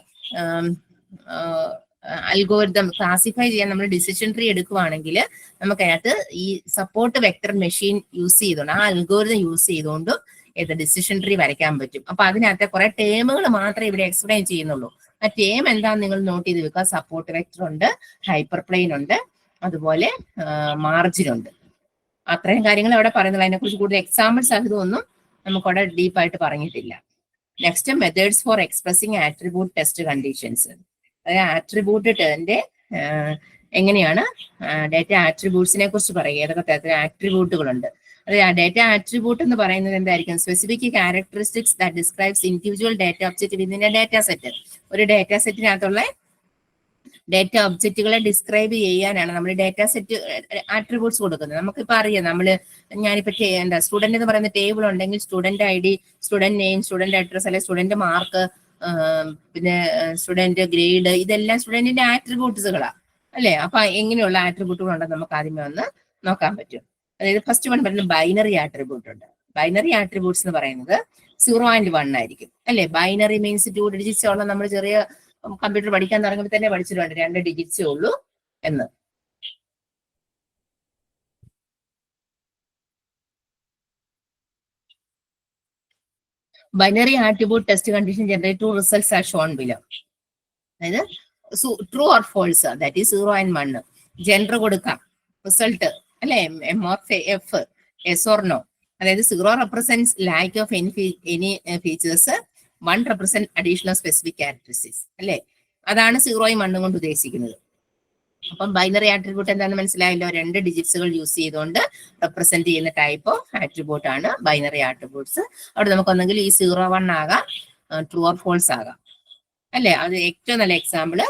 algorithm classify ചെയ്യാൻ നമ്മൾ ഡിസിഷൻ ട്രീ എടുക്കുവാണെങ്കിൽ നമുക്ക് അതിനകത്ത് ഈ സപ്പോർട്ട് വെക്ടർ മെഷീൻ യൂസ് ചെയ്തുകൊണ്ട്, ആ അൽഗോരിതം യൂസ് ചെയ്തുകൊണ്ട് ഏത് ഡിസിഷൻ ട്രീ വരയ്ക്കാൻ പറ്റും. അപ്പൊ അതിനകത്തെ കുറെ ടേമുകൾ മാത്രമേ ഇവിടെ എക്സ്പ്ലെയിൻ ചെയ്യുന്നുള്ളൂ. ആ ടേം എന്താണെന്ന് നിങ്ങൾ നോട്ട് ചെയ്ത് വെക്കുക. സപ്പോർട്ട് വെക്ടർ ഉണ്ട്, ഹൈപ്പർ പ്ലെയിൻ ഉണ്ട്, അതുപോലെ മാർജിൻ ഉണ്ട്. അത്രയും കാര്യങ്ങൾ അവിടെ പറയുന്നത്. അതിനെക്കുറിച്ച് കൂടുതൽ എക്സാമ്പിൾസ് സഹിതമൊന്നും നമുക്കവിടെ ഡീപ്പായിട്ട് പറഞ്ഞിട്ടില്ല. Next, methods four expressing attribute test conditions. അതായത് ആട്രിബ്യൂട്ടിന്റെ എങ്ങനെയാണ് ഡാറ്റ ആട്രിബ്യൂട്ട്സിനെ കുറിച്ച് പറയുക, ഏതൊക്കെ തരത്തിലുള്ള ആട്രിബ്യൂട്ടുകളുണ്ട്. അതായത് ഡാറ്റ ആട്രിബ്യൂട്ട് എന്ന് പറയുന്നത് എന്തായിരിക്കും? Specific characteristics that describes individual data object within A data set. ഒരു ഡാറ്റ സെറ്റിനകത്തുള്ള ഡാറ്റ ഒബ്ജക്റ്റുകളെ ഡിസ്ക്രൈബ് ചെയ്യാനാണ് നമ്മൾ ഡാറ്റ സെറ്റ് ആട്രിബ്യൂട്ട്സ് കൊടുക്കുന്നത്. നമുക്കിപ്പോൾ അറിയാം, ഞാനിപ്പോ സ്റ്റുഡന്റ് എന്ന് പറയുന്ന ടേബിൾ ഉണ്ടെങ്കിൽ student I D, student name, student address, അല്ലെങ്കിൽ സ്റ്റുഡന്റ് മാർക്ക്, പിന്നെ സ്റ്റുഡന്റ് ഗ്രേഡ്, ഇതെല്ലാം സ്റ്റുഡന്റിന്റെ ആട്രിബ്യൂട്ട്സുകളാണ് അല്ലെ. അപ്പൊ എങ്ങനെയുള്ള ആട്രിബ്യൂട്ടുകൾ ഉണ്ടെന്ന് നമുക്ക് ആദ്യമേ ഒന്ന് നോക്കാൻ പറ്റും. അതായത് ഫസ്റ്റ് വൺ പറയുന്നത് ബൈനറി ആട്രിബ്യൂട്ട് ഉണ്ട്. ബൈനറി ആട്രിബ്യൂട്ട്സ് എന്ന് പറയുന്നത് 0 and 1 ആയിരിക്കും അല്ലെ. ബൈനറി മീൻസ് 2 ഡിജിറ്റ്സ് ഉള്ള, നമ്മൾ ചെറിയ കമ്പ്യൂട്ടർ പഠിക്കാൻ തുടങ്ങുമ്പോൾ തന്നെ പഠിച്ചിട്ടുണ്ട് 2 ഡിജിറ്റ്സേ ഉള്ളൂ എന്ന്. Binary attribute test condition generate 2 results are shown below. അതായത് true or false, that is 0 and 1. Gender കൊടുക്കാം, റിസൾട്ട് അല്ലെ, M or F, yes or no. അതായത് 0 represents lack of any features, 1 represent additional specific characteristics അല്ലെ. അതാണ് 0യും 1ഉം കൊണ്ട് ഉദ്ദേശിക്കുന്നത്. അപ്പം binary attribute എന്താണെന്ന് മനസ്സിലായല്ലോ. 2 ഡിജിറ്റ്സുകൾ യൂസ് ചെയ്തുകൊണ്ട് റെപ്രസെന്റ് ചെയ്യുന്ന ടൈപ്പ് ഓഫ് ആട്രിബ്യൂട്ട് ആണ് ബൈനറി ആട്രിബ്യൂട്ട്സ്. അവിടെ നമുക്ക് ഒന്നെങ്കിൽ ഈ 0, 1 ആകാം, ട്രൂ ഓർ ഫോൾസ് ആകാം അല്ലെ. അത് ഏറ്റവും നല്ല എക്സാമ്പിള്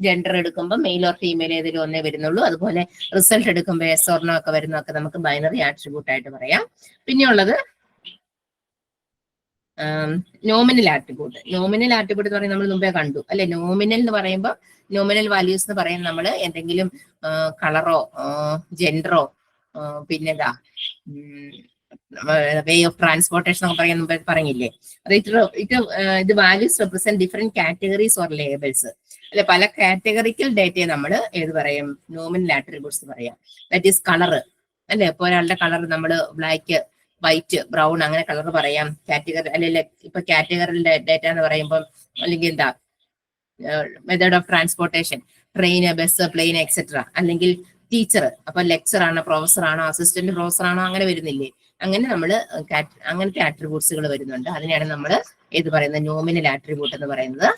ജെൻഡർ എടുക്കുമ്പോൾ മെയിൽ ഓർ ഫീമെയിൽ ഏതെങ്കിലും ഒന്നേ വരുന്നുള്ളൂ. അതുപോലെ റിസൾട്ട് എടുക്കുമ്പോൾ എസ് ഓർ നോ ഒക്കെ വരുന്നതൊക്കെ നമുക്ക് ബൈനറി ആട്രിബ്യൂട്ട് ആയിട്ട് പറയാം. പിന്നെയുള്ളത് നോമിനൽ ആട്രിബ്യൂട്ട്. നോമിനൽ ആട്രിബ്യൂട്ട് എന്ന് പറയുന്നത് നമ്മൾ മുമ്പേ കണ്ടു അല്ലെ. നോമിനൽ എന്ന് പറയുമ്പോൾ നോമിനൽ വാല്യൂസ് എന്ന് പറയുന്നത് നമ്മൾ എന്തെങ്കിലും കളറോ ജെൻഡറോ പിന്നെതാ വേ ഓഫ് ട്രാൻസ്പോർട്ടേഷൻ ഒക്കെ പറയാൻ മുമ്പേ പറഞ്ഞില്ലേ. അത് ഇത് values represent different categories or labels അല്ലെ. പല കാറ്റഗറിക്കൽ ഡേറ്റയെ നമ്മൾ ഏത് പറയും? നോമിനൽ ആട്രിബ്യൂട്ട്സ് പറയാം. ദാറ്റ് ഈസ് കളർ അല്ലെ. ഇപ്പൊ ഒരാളുടെ കളർ നമ്മൾ ബ്ലാക്ക്, വൈറ്റ്, ബ്രൗൺ അങ്ങനെ കളർ പറയാം. കാറ്റഗറി അല്ലെ. ഇപ്പൊ കാറ്റഗറി ഡേറ്റ എന്ന് പറയുമ്പോൾ അല്ലെങ്കിൽ എന്താ method of transportation, train, bus, plane etcetera. അല്ലെങ്കിൽ ടീച്ചർ, അപ്പൊ ലെക്ചർ ആണോ, പ്രൊഫസർ ആണോ, അസിസ്റ്റന്റ് പ്രൊഫസർ ആണോ, അങ്ങനെ വരുന്നില്ലേ. അങ്ങനെ നമ്മൾ അങ്ങനത്തെ ആട്രിബ്യൂട്ട്സുകൾ വരുന്നുണ്ട്. അതിനെയാണ് നമ്മൾ ഏത് പറയുന്നത്? നോമിനൽ ആട്രിബ്യൂട്ട് എന്ന് പറയുന്നത്.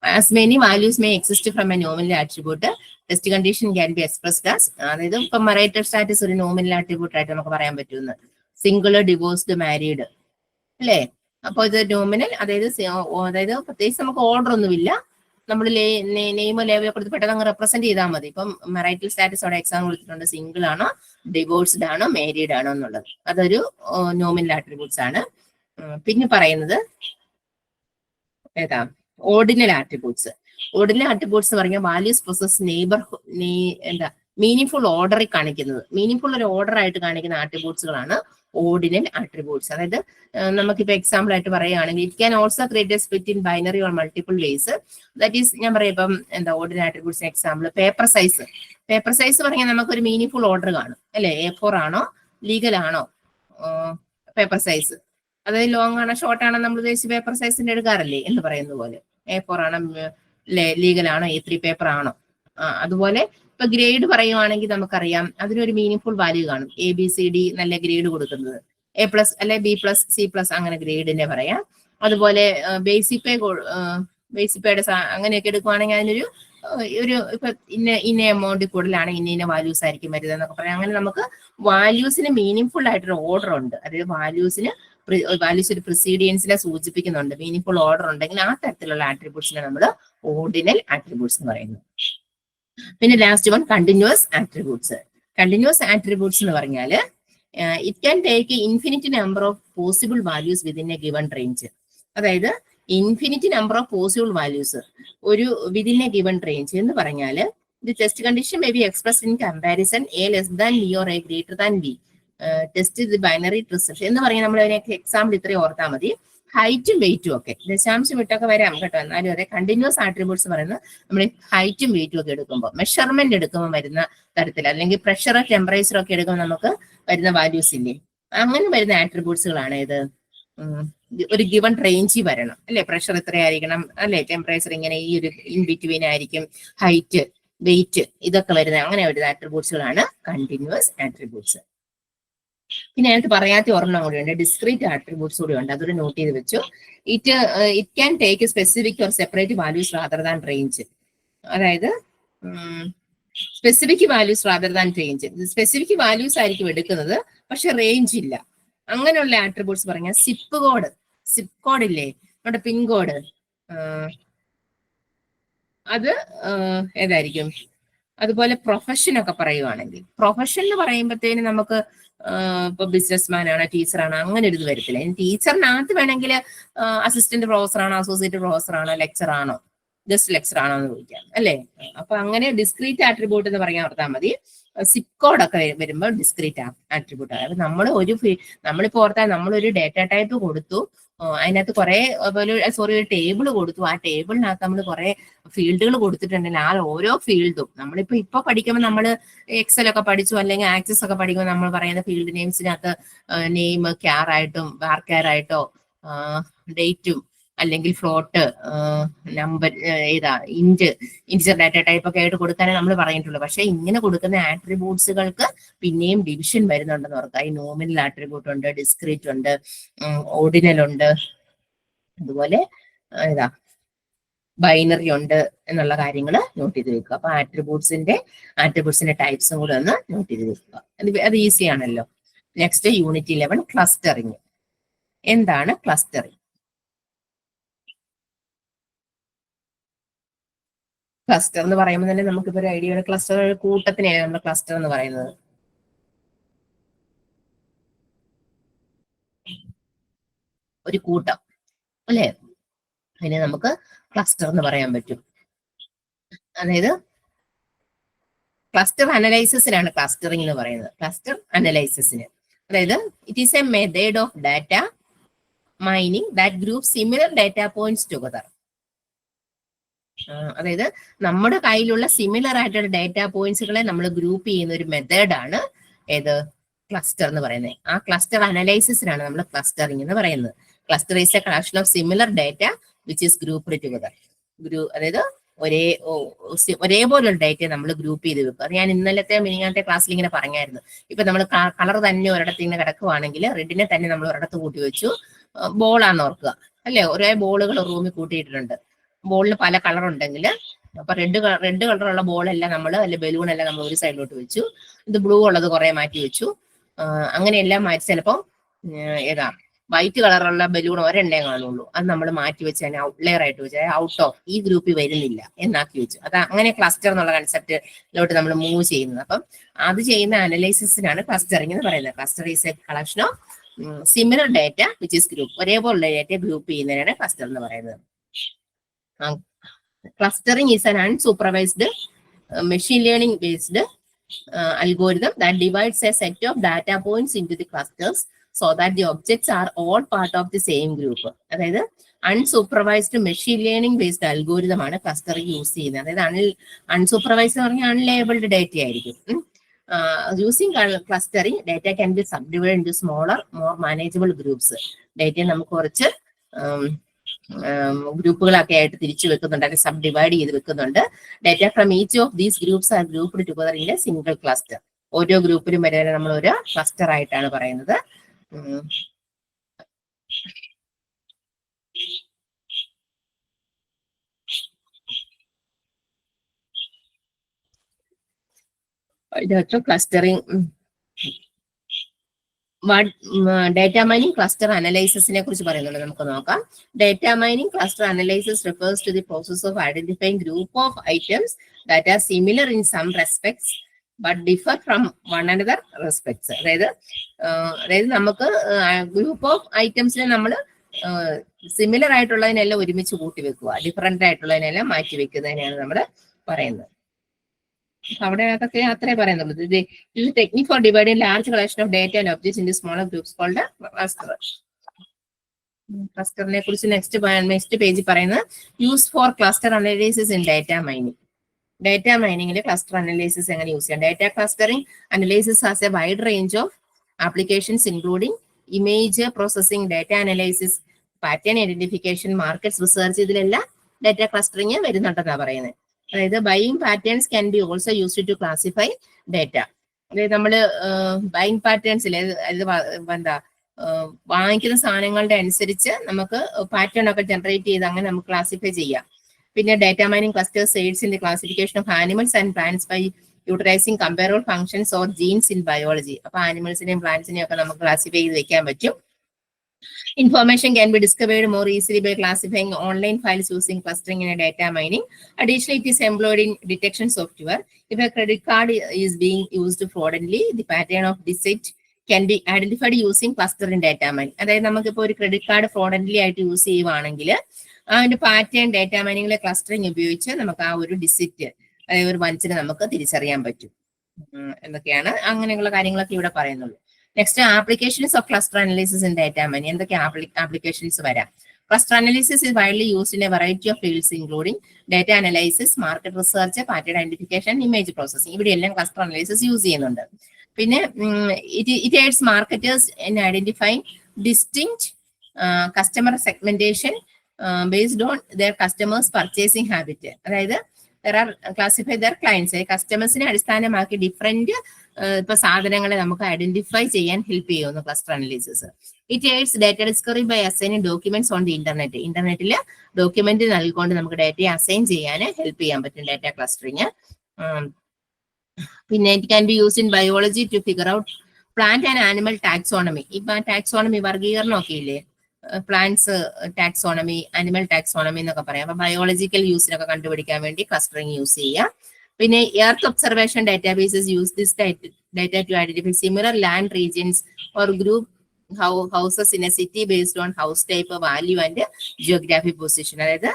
As many values may exist from a nominal attribute, test condition can be expressed as, അതായത് ഇപ്പൊ മറൈറ്റൽ സ്റ്റാറ്റസ് ഒരു നോമിനൽ ആട്രിബ്യൂട്ട് ആയിട്ട് നമുക്ക് പറയാൻ പറ്റുന്നു. സിംഗിൾ, ഡിവോഴ്സ്ഡ്, മാരീഡ് അല്ലേ. അപ്പൊ ഇത് നോമിനൽ, അതായത് പ്രത്യേകിച്ച് നമുക്ക് ഓർഡർ ഒന്നുമില്ല. നമ്മൾ നെയിമോ ലേബലോ കൊടുത്ത് പെട്ടെന്ന് അങ്ങ് റെപ്രസെന്റ് ചെയ്താൽ മതി. ഇപ്പം മറൈറ്റൽ സ്റ്റാറ്റസ് അവിടെ എക്സാം കൊടുത്തിട്ടുണ്ട്. സിംഗിൾ ആണോ, ഡിവോഴ്സ്ഡ് ആണോ, മാരീഡ് ആണോ എന്നുള്ളത്. അതൊരു നോമിനൽ ആട്രിബ്യൂട്ട്സ് ആണ്. പിന്നെ പറയുന്നത് ഏതാ? Ordinal attributes. ഓർഡിനൽ ആട്രിബ്യൂട്ട്സ് പറഞ്ഞാൽ വാല്യൂസ് പ്രൊസസ് മീനിങ് ഓർഡറിൽ കാണിക്കുന്നത്, മീനിങ് ഒരു ഓർഡർ ആയിട്ട് കാണിക്കുന്ന ആട്രിബ്യൂട്ട്സുകളാണ് ഓർഡിനൽ ആട്രിബ്യൂട്ട്സ്. അതായത് നമുക്കിപ്പോൾ എക്സാമ്പിൾ ആയിട്ട് പറയുകയാണെങ്കിൽ it can also create a split in binary or multiple ways. That is ഞാൻ പറയാം ഇപ്പം എന്താ ഓർഡിനൽ ആട്രിബ്യൂട്ട്സിന് example paper size. Paper size പറഞ്ഞാൽ നമുക്കൊരു മീനിങ് ഓർഡർ കാണും അല്ലെ, A4 ആണോ ലീഗൽ ആണോ പേപ്പർ സൈസ്, അതായത് ലോങ് ആണോ ഷോർട്ട് ആണോ നമ്മൾ ഉദ്ദേശിച്ച് പേപ്പർ സൈസിന്റെ എടുക്കാറില്ലേ എന്ന് പറയുന്ന പോലെ. A4 ആണോ ലീഗൽ ആണോ A3 പേപ്പർ ആണോ. അതുപോലെ ഇപ്പൊ ഗ്രേഡ് പറയുവാണെങ്കിൽ നമുക്കറിയാം അതിനൊരു മീനിങ് വാല്യൂ കാണും. ABCD നല്ല ഗ്രേഡ് കൊടുക്കുന്നത്, A+ അല്ലെ B+, C+ അങ്ങനെ ഗ്രേഡിനെ പറയാം. അതുപോലെ ബേസിക് പേയുടെ അങ്ങനെയൊക്കെ എടുക്കുവാണെങ്കിൽ അതിനൊരു ഇപ്പൊ ഇന്ന എമൗണ്ട് കൂടുതലാണെങ്കിൽ ഇന്ന വാല്യൂസ് ആയിരിക്കും വരുന്നത് എന്നൊക്കെ പറയാം. അങ്ങനെ നമുക്ക് വാല്യൂസിന് മീനിങ് ആയിട്ടൊരു ഓർഡർ ഉണ്ട്. അതായത് വാല്യൂസ് ഒരു പ്രിസീഡിയൻസിനെ സൂചിപ്പിക്കുന്നുണ്ട്. മീനിങ് ഓർഡർ ഉണ്ടെങ്കിൽ ആ തരത്തിലുള്ള ആട്രിബ്യൂട്ട്സിനെ നമ്മൾ ഓർഡിനൽ ആട്രിബ്യൂട്ട്സ് എന്ന് പറയുന്നു. പിന്നെ last one continuous attributes. Continuous attributes എന്ന് പറഞ്ഞാൽ it can take infinite number of possible values within a given range. അതായത് infinite number of possible values ഒരു വിതിൻ എ ഗിവൺ റേഞ്ച് എന്ന് പറഞ്ഞാൽ the test condition may be express in comparison A less than B or A greater than B. Test the binary trisection എന്ന് പറഞ്ഞാൽ നമ്മൾ അതിനൊക്കെ example ഇത്രയും ഓർത്താൽ മതി. ഹൈറ്റും വെയിറ്റും ഒക്കെ ദശാംശം വിട്ടൊക്കെ വരാം കേട്ടോ, എന്നാലും അതെ കണ്ടിന്യൂസ് ആട്രിബ്യൂട്ട്സ് പറയുന്നത് നമ്മൾ ഹൈറ്റും വെയിറ്റും ഒക്കെ എടുക്കുമ്പോൾ മെഷർമെന്റ് എടുക്കുമ്പോൾ വരുന്ന തരത്തിൽ, അല്ലെങ്കിൽ പ്രഷർ ടെമ്പറേച്ചർ ഒക്കെ എടുക്കുമ്പോൾ നമുക്ക് വരുന്ന വാല്യൂസ് ഇല്ലേ, അങ്ങനെ വരുന്ന ആട്രിബ്യൂട്ട്സുകളാണ് ഇത് ഒരു ഗിവൺ റേഞ്ചിൽ വരണം അല്ലെ. പ്രഷർ എത്രയായിരിക്കണം അല്ലെ, ടെമ്പറേച്ചർ ഇങ്ങനെ ഈ ഒരു ഇൻ ബിറ്റ്വീൻ ആയിരിക്കും, ഹൈറ്റ് വെയിറ്റ് ഇതൊക്കെ വരുന്ന അങ്ങനെ വരുന്ന ആട്രിബ്യൂട്ട്സുകളാണ് കണ്ടിന്യൂസ് ആട്രിബ്യൂട്ട്സ്. പിന്നെ അതിനകത്ത് പറയാത്ത ഒരെണ്ണം കൂടി ഉണ്ട്, ഡിസ്ക്രീറ്റ് ആട്രിബ്യൂട്ട്സ് കൂടി ഉണ്ട്, അതൊരു നോട്ട് ചെയ്ത് വെച്ചു. It can take specific or separate values rather than range. അതായത് specific values rather than range. Specific values ആയിരിക്കും എടുക്കുന്നത്, പക്ഷെ റേഞ്ച് ഇല്ല. അങ്ങനെയുള്ള ആട്രിബ്യൂട്ട്സ് പറഞ്ഞാൽ സിപ്പ് കോഡ് ഇല്ലേ, നമ്മുടെ പിൻ കോഡ്, അത് ഏതായിരിക്കും. അതുപോലെ പ്രൊഫഷൻ ഒക്കെ പറയുവാണെങ്കിൽ, പ്രൊഫഷൻ എന്ന് പറയുമ്പോഴത്തേന് നമുക്ക് ഇപ്പൊ ബിസിനസ്മാൻ ആണോ ടീച്ചറാണോ അങ്ങനെ ഒരു ഇത് വരത്തില്ല. ടീച്ചറിനകത്ത് വേണമെങ്കിൽ അസിസ്റ്റന്റ് പ്രൊഫസർ ആണോ അസോസിയേറ്റ് പ്രൊഫസർ ആണോ ലെക്ചർ ആണോ ജസ്റ്റ് ലെക്ചർ ആണോ എന്ന് ചോദിക്കാം അല്ലെ. അപ്പൊ അങ്ങനെ ഡിസ്ക്രീറ്റ് ആട്രിബ്യൂട്ട് എന്ന് പറയാൻ ഓർത്താൽ മതി. സിപ്പ് കോഡ് ഒക്കെ വരുമ്പോൾ ഡിസ്ക്രീറ്റ് ആട്രിബ്യൂട്ട്. അതായത് നമ്മളിപ്പോ ഓർത്താൽ നമ്മളൊരു ഡേറ്റ ടൈപ്പ് കൊടുത്തു, അതിനകത്ത് കുറെ ഒരു ടേബിൾ കൊടുത്തു, ആ ടേബിളിനകത്ത് നമ്മൾ കുറെ ഫീൽഡുകൾ കൊടുത്തിട്ടുണ്ടെങ്കിൽ ആ ഓരോ ഫീൽഡും ഇപ്പൊ പഠിക്കുമ്പോൾ നമ്മൾ എക്സൽ ഒക്കെ പഠിച്ചു അല്ലെങ്കിൽ ആക്സസ് ഒക്കെ പഠിക്കുമ്പോൾ നമ്മൾ പറയുന്ന ഫീൽഡ് നെയിംസിനകത്ത് നെയിം ക്യാർ ആയിട്ടും വാർ ക്യാർ ആയിട്ടോ ഡേറ്റും അല്ലെങ്കിൽ ഫ്ലോട്ട് നമ്പർ ഏതാ ഇൻറ്റർ ഡാറ്റ ടൈപ്പ് ഒക്കെ ആയിട്ട് കൊടുക്കാനേ നമ്മൾ പറഞ്ഞിട്ടുള്ളൂ. പക്ഷെ ഇങ്ങനെ കൊടുക്കുന്ന ആട്രിബ്യൂട്ട്സുകൾക്ക് പിന്നെയും ഡിവിഷൻ വരുന്നുണ്ടെന്ന് ഓർക്കുക. ഈ നോമിനൽ ആട്രിബ്യൂട്ട് ഉണ്ട്, ഡിസ്ക്രീറ്റ് ഉണ്ട്, ഓർഡിനൽ ഉണ്ട്, അതുപോലെ ഏതാ ബൈനറി ഉണ്ട് എന്നുള്ള കാര്യങ്ങൾ നോട്ട് ചെയ്ത് വെക്കുക. അപ്പൊ ആട്രിബ്യൂട്ട്സിന്റെ ടൈപ്സും കൂടെ ഒന്ന് നോട്ട് ചെയ്ത് വെക്കുക. അത് ഈസി ആണല്ലോ. Next unit 11 clustering. എന്താണ് ക്ലസ്റ്ററിങ്? ക്ലസ്റ്റർ എന്ന് പറയുമ്പോൾ തന്നെ നമുക്കിപ്പോ ഒരു ഐഡിയ, ക്ലസ്റ്റർ കൂട്ടത്തിനെയാണ് നമ്മൾ ക്ലസ്റ്റർ എന്ന് പറയുന്നത്. ഒരു കൂട്ടം അല്ലെ, അതിനെ നമുക്ക് ക്ലസ്റ്റർ എന്ന് പറയാൻ പറ്റും. അതായത് ക്ലസ്റ്റർ അനലൈസിസിനാണ് ക്ലസ്റ്ററിംഗ് എന്ന് പറയുന്നത്. ക്ലസ്റ്റർ അനലൈസിസിന് അതായത് it is A method of data mining that group similar data points together. അതായത് നമ്മുടെ കയ്യിലുള്ള സിമിലർ ആയിട്ടുള്ള ഡാറ്റ പോയിന്റ്സുകളെ നമ്മൾ ഗ്രൂപ്പ് ചെയ്യുന്ന ഒരു മെത്തേഡാണ് ഏത് ക്ലസ്റ്റർ എന്ന് പറയുന്നത്. ആ ക്ലസ്റ്റർ അനലൈസിസിനാണ് നമ്മൾ ക്ലസ്റ്ററിംഗ് എന്ന് പറയുന്നത്. Cluster is a collection of similar data which is grouped together. അതായത് ഒരേപോലുള്ള ഡാറ്റയെ നമ്മൾ ഗ്രൂപ്പ് ചെയ്ത് വെക്കുക. അത് ഞാൻ മിനിഞ്ഞാത്തെ ക്ലാസ്സിൽ ഇങ്ങനെ പറഞ്ഞായിരുന്നു. ഇപ്പൊ നമ്മൾ കളർ തന്നെ ഒരിടത്ത് ഇങ്ങനെ കിടക്കുവാണെങ്കിൽ റെഡിനെ തന്നെ നമ്മൾ ഒരിടത്ത് കൂട്ടി വെച്ചു, ബോളാന്ന് ഓർക്കുക അല്ലെ. ഒരേ ബോളുകൾ റൂമിൽ കൂട്ടിയിട്ടുണ്ട്. ബോളിന് പല കളർ ഉണ്ടെങ്കിൽ അപ്പൊ റെഡ് കളറുള്ള ബോളെല്ലാം നമ്മൾ അല്ലെ ബലൂൺ എല്ലാം നമ്മൾ ഒരു സൈഡിലോട്ട് വെച്ചു, ഇത് ബ്ലൂ ഉള്ളത് കുറെ മാറ്റി വെച്ചു. അങ്ങനെയെല്ലാം മാറ്റി ചിലപ്പോൾ ഏതാ വൈറ്റ് കളറുള്ള ബലൂൺ ഒരെണ്ണേ കാണുള്ളൂ, അത് നമ്മൾ മാറ്റി വെച്ച് തന്നെ ഔട്ട്ലെയർ ആയിട്ട് വെച്ച് ഔട്ട് ഓഫ് ഈ ഗ്രൂപ്പിൽ വരുന്നില്ല എന്നാക്കി വെച്ചു. അത് അങ്ങനെ ക്ലസ്റ്റർ എന്നുള്ള കൺസെപ്റ്റിലോട്ട് നമ്മൾ മൂവ് ചെയ്യുന്നത്. അപ്പം അത് ചെയ്യുന്ന അനലൈസിസിനാണ് ക്ലസ്റ്ററിംഗ് എന്ന് പറയുന്നത്. Cluster is a collection of similar data which is group. ഒരേപോലുള്ള ഡാറ്റ ഗ്രൂപ്പ് ചെയ്യുന്നതിനാണ് ക്ലസ്റ്റർ എന്ന് പറയുന്നത്. Clustering is an unsupervised machine learning based algorithm that divides a set of data points into the clusters so that the objects are all part of the same group. അതായത് unsupervised machine learning based algorithm ആണ് clustering use ചെയ്യുന്നത്. അതായത് unsupervised എന്ന് പറഞ്ഞാൽ unlabelled data ആയിരിക്കും. Using clustering, data can be subdivided into smaller, more manageable groups. ഡേറ്റയെ നമുക്ക് കുറച്ച് ഗ്രൂപ്പുകളൊക്കെ ആയിട്ട് തിരിച്ചു വെക്കുന്നുണ്ട്, അല്ലെങ്കിൽ സബ് ഡിവൈഡ് ചെയ്ത് വെക്കുന്നുണ്ട്. Data from each of these groups are grouped together in A single cluster. ഓരോ ഗ്രൂപ്പിലും വരെ നമ്മൾ ഒരു ക്ലസ്റ്റർ ആയിട്ടാണ് പറയുന്നത്. ഇതൊക്കെ ക്ലസ്റ്ററിംഗ്. ഡേറ്റ മൈനിങ് ക്ലസ്റ്റർ അനലൈസിസിനെ കുറിച്ച് പറയുന്നുണ്ട്, നമുക്ക് നോക്കാം. Data mining cluster analysis refers to the process of identifying group of items that are similar in some respects but differ from one another respects. അതായത് നമുക്ക് ഗ്രൂപ്പ് ഓഫ് ഐറ്റംസിനെ നമ്മൾ similar ആയിട്ടുള്ളതിനെല്ലാം ഒരുമിച്ച് കൂട്ടി വെക്കുക, ഡിഫറെന്റ് ആയിട്ടുള്ളതിനെല്ലാം മാറ്റി വെക്കുന്നതിനെയാണ് നമ്മൾ പറയുന്നത്. അവിടെ അതൊക്കെ അത്രേ പറയുന്നുള്ളൂ. Technique for dividing large collection of data and objects in smaller groups called cluster. ക്ലസ്റ്ററിനെ കുറിച്ച് നെക്സ്റ്റ് പേജിൽ പറയുന്നത് use for cluster analysis in data mining. Data മൈനിങ്ങിൽ ക്ലസ്റ്റർ അനലൈസിസ് എങ്ങനെ യൂസ് ചെയ്യാം? Data clustering analysis has a wide range of applications including image processing, data analysis, pattern identification, market research. ഇതിലെല്ലാം data clustering വരുന്നുണ്ടെന്നാണ് പറയുന്നത്. അതായത് buying patterns can be also used to classify data. അതായത് നമ്മൾ buying പാറ്റേൺസിൽ എന്താ വാങ്ങിക്കുന്ന സാധനങ്ങളുടെ അനുസരിച്ച് നമുക്ക് പാറ്റേൺ ഒക്കെ ജനറേറ്റ് ചെയ്ത് അങ്ങനെ നമുക്ക് ക്ലാസിഫൈ ചെയ്യാം. പിന്നെ data mining clusters aids in the classification of animals and plants by utilising comparable functions or genes in biology. അപ്പൊ ആനിമൽസിനെയും പ്ലാന്റ്സിനെയും ഒക്കെ നമുക്ക് ക്ലാസിഫൈ ചെയ്ത് വെക്കാൻ പറ്റും. Information can be discovered more easily by classifying online files using clustering in a data mining. Additionally, it is employed in detection software. If a credit card is being used fraudulently, the pattern of deceit can be identified using cluster in data mining. അതായത് നമുക്കിപ്പോൾ ഒരു credit card ഫ്രോഡൻലി ആയിട്ട് use ചെയ്യുവാണെങ്കിൽ അതിന്റെ pattern data മൈനിങ്ങിലെ clustering ഉപയോഗിച്ച് നമുക്ക് ആ ഒരു ഡിസിറ്റ്, അതായത് ഒരു വഞ്ചന നമുക്ക് തിരിച്ചറിയാൻ പറ്റും എന്നൊക്കെയാണ്. അങ്ങനെയുള്ള കാര്യങ്ങളൊക്കെ ഇവിടെ പറയുന്നുള്ളൂ. Next applications of cluster analysis in data mining. എന്തൊക്കെ ആപ്ലിക്കേഷൻസ് വരാം? Cluster analysis is widely used in a variety of fields including data analysis, market research, pattern identification, image processing. ഇവിടെയെല്ലാം ക്ലസ്റ്റർ അനലൈസിസ് യൂസ് ചെയ്യുന്നുണ്ട്. പിന്നെ it aids marketers in identifying distinct customer segmentation based on their customers' purchasing habit. അതായത് classify their clients, കസ്റ്റമേഴ്സിനെ അടിസ്ഥാനമാക്കി different ഇപ്പൊ സാധനങ്ങളെ നമുക്ക് identify ചെയ്യാൻ ഹെൽപ്പ് ചെയ്യുന്നു cluster analysis. It aids data discovery by assigning documents on the internet. ഇന്റർനെറ്റിൽ document നൽകിക്കൊണ്ട് നമുക്ക് ഡേറ്റയെ അസൈൻ ചെയ്യാൻ ഹെൽപ്പ് ചെയ്യാൻ പറ്റും ഡേറ്റ ക്ലസ്റ്ററിങ്. പിന്നെ it can be use in biology to figure out plant and animal taxonomy. ഇപ്പൊ ടാക്സോണമി വർഗീകരണം ഒക്കെ ഇല്ലേ, പ്ലാന്റ്സ് ടാക്സോണമി, അനിമൽ ടാക്സോണമി എന്നൊക്കെ പറയാം. അപ്പൊ ബയോളജിക്കൽ യൂസിനൊക്കെ കണ്ടുപിടിക്കാൻ വേണ്ടി ക്ലസ്റ്ററിങ് യൂസ് ചെയ്യാം. പിന്നെ earth observation databases use this data to identify similar land regions or group houses in a city based on house type, value and geography position. അതായത്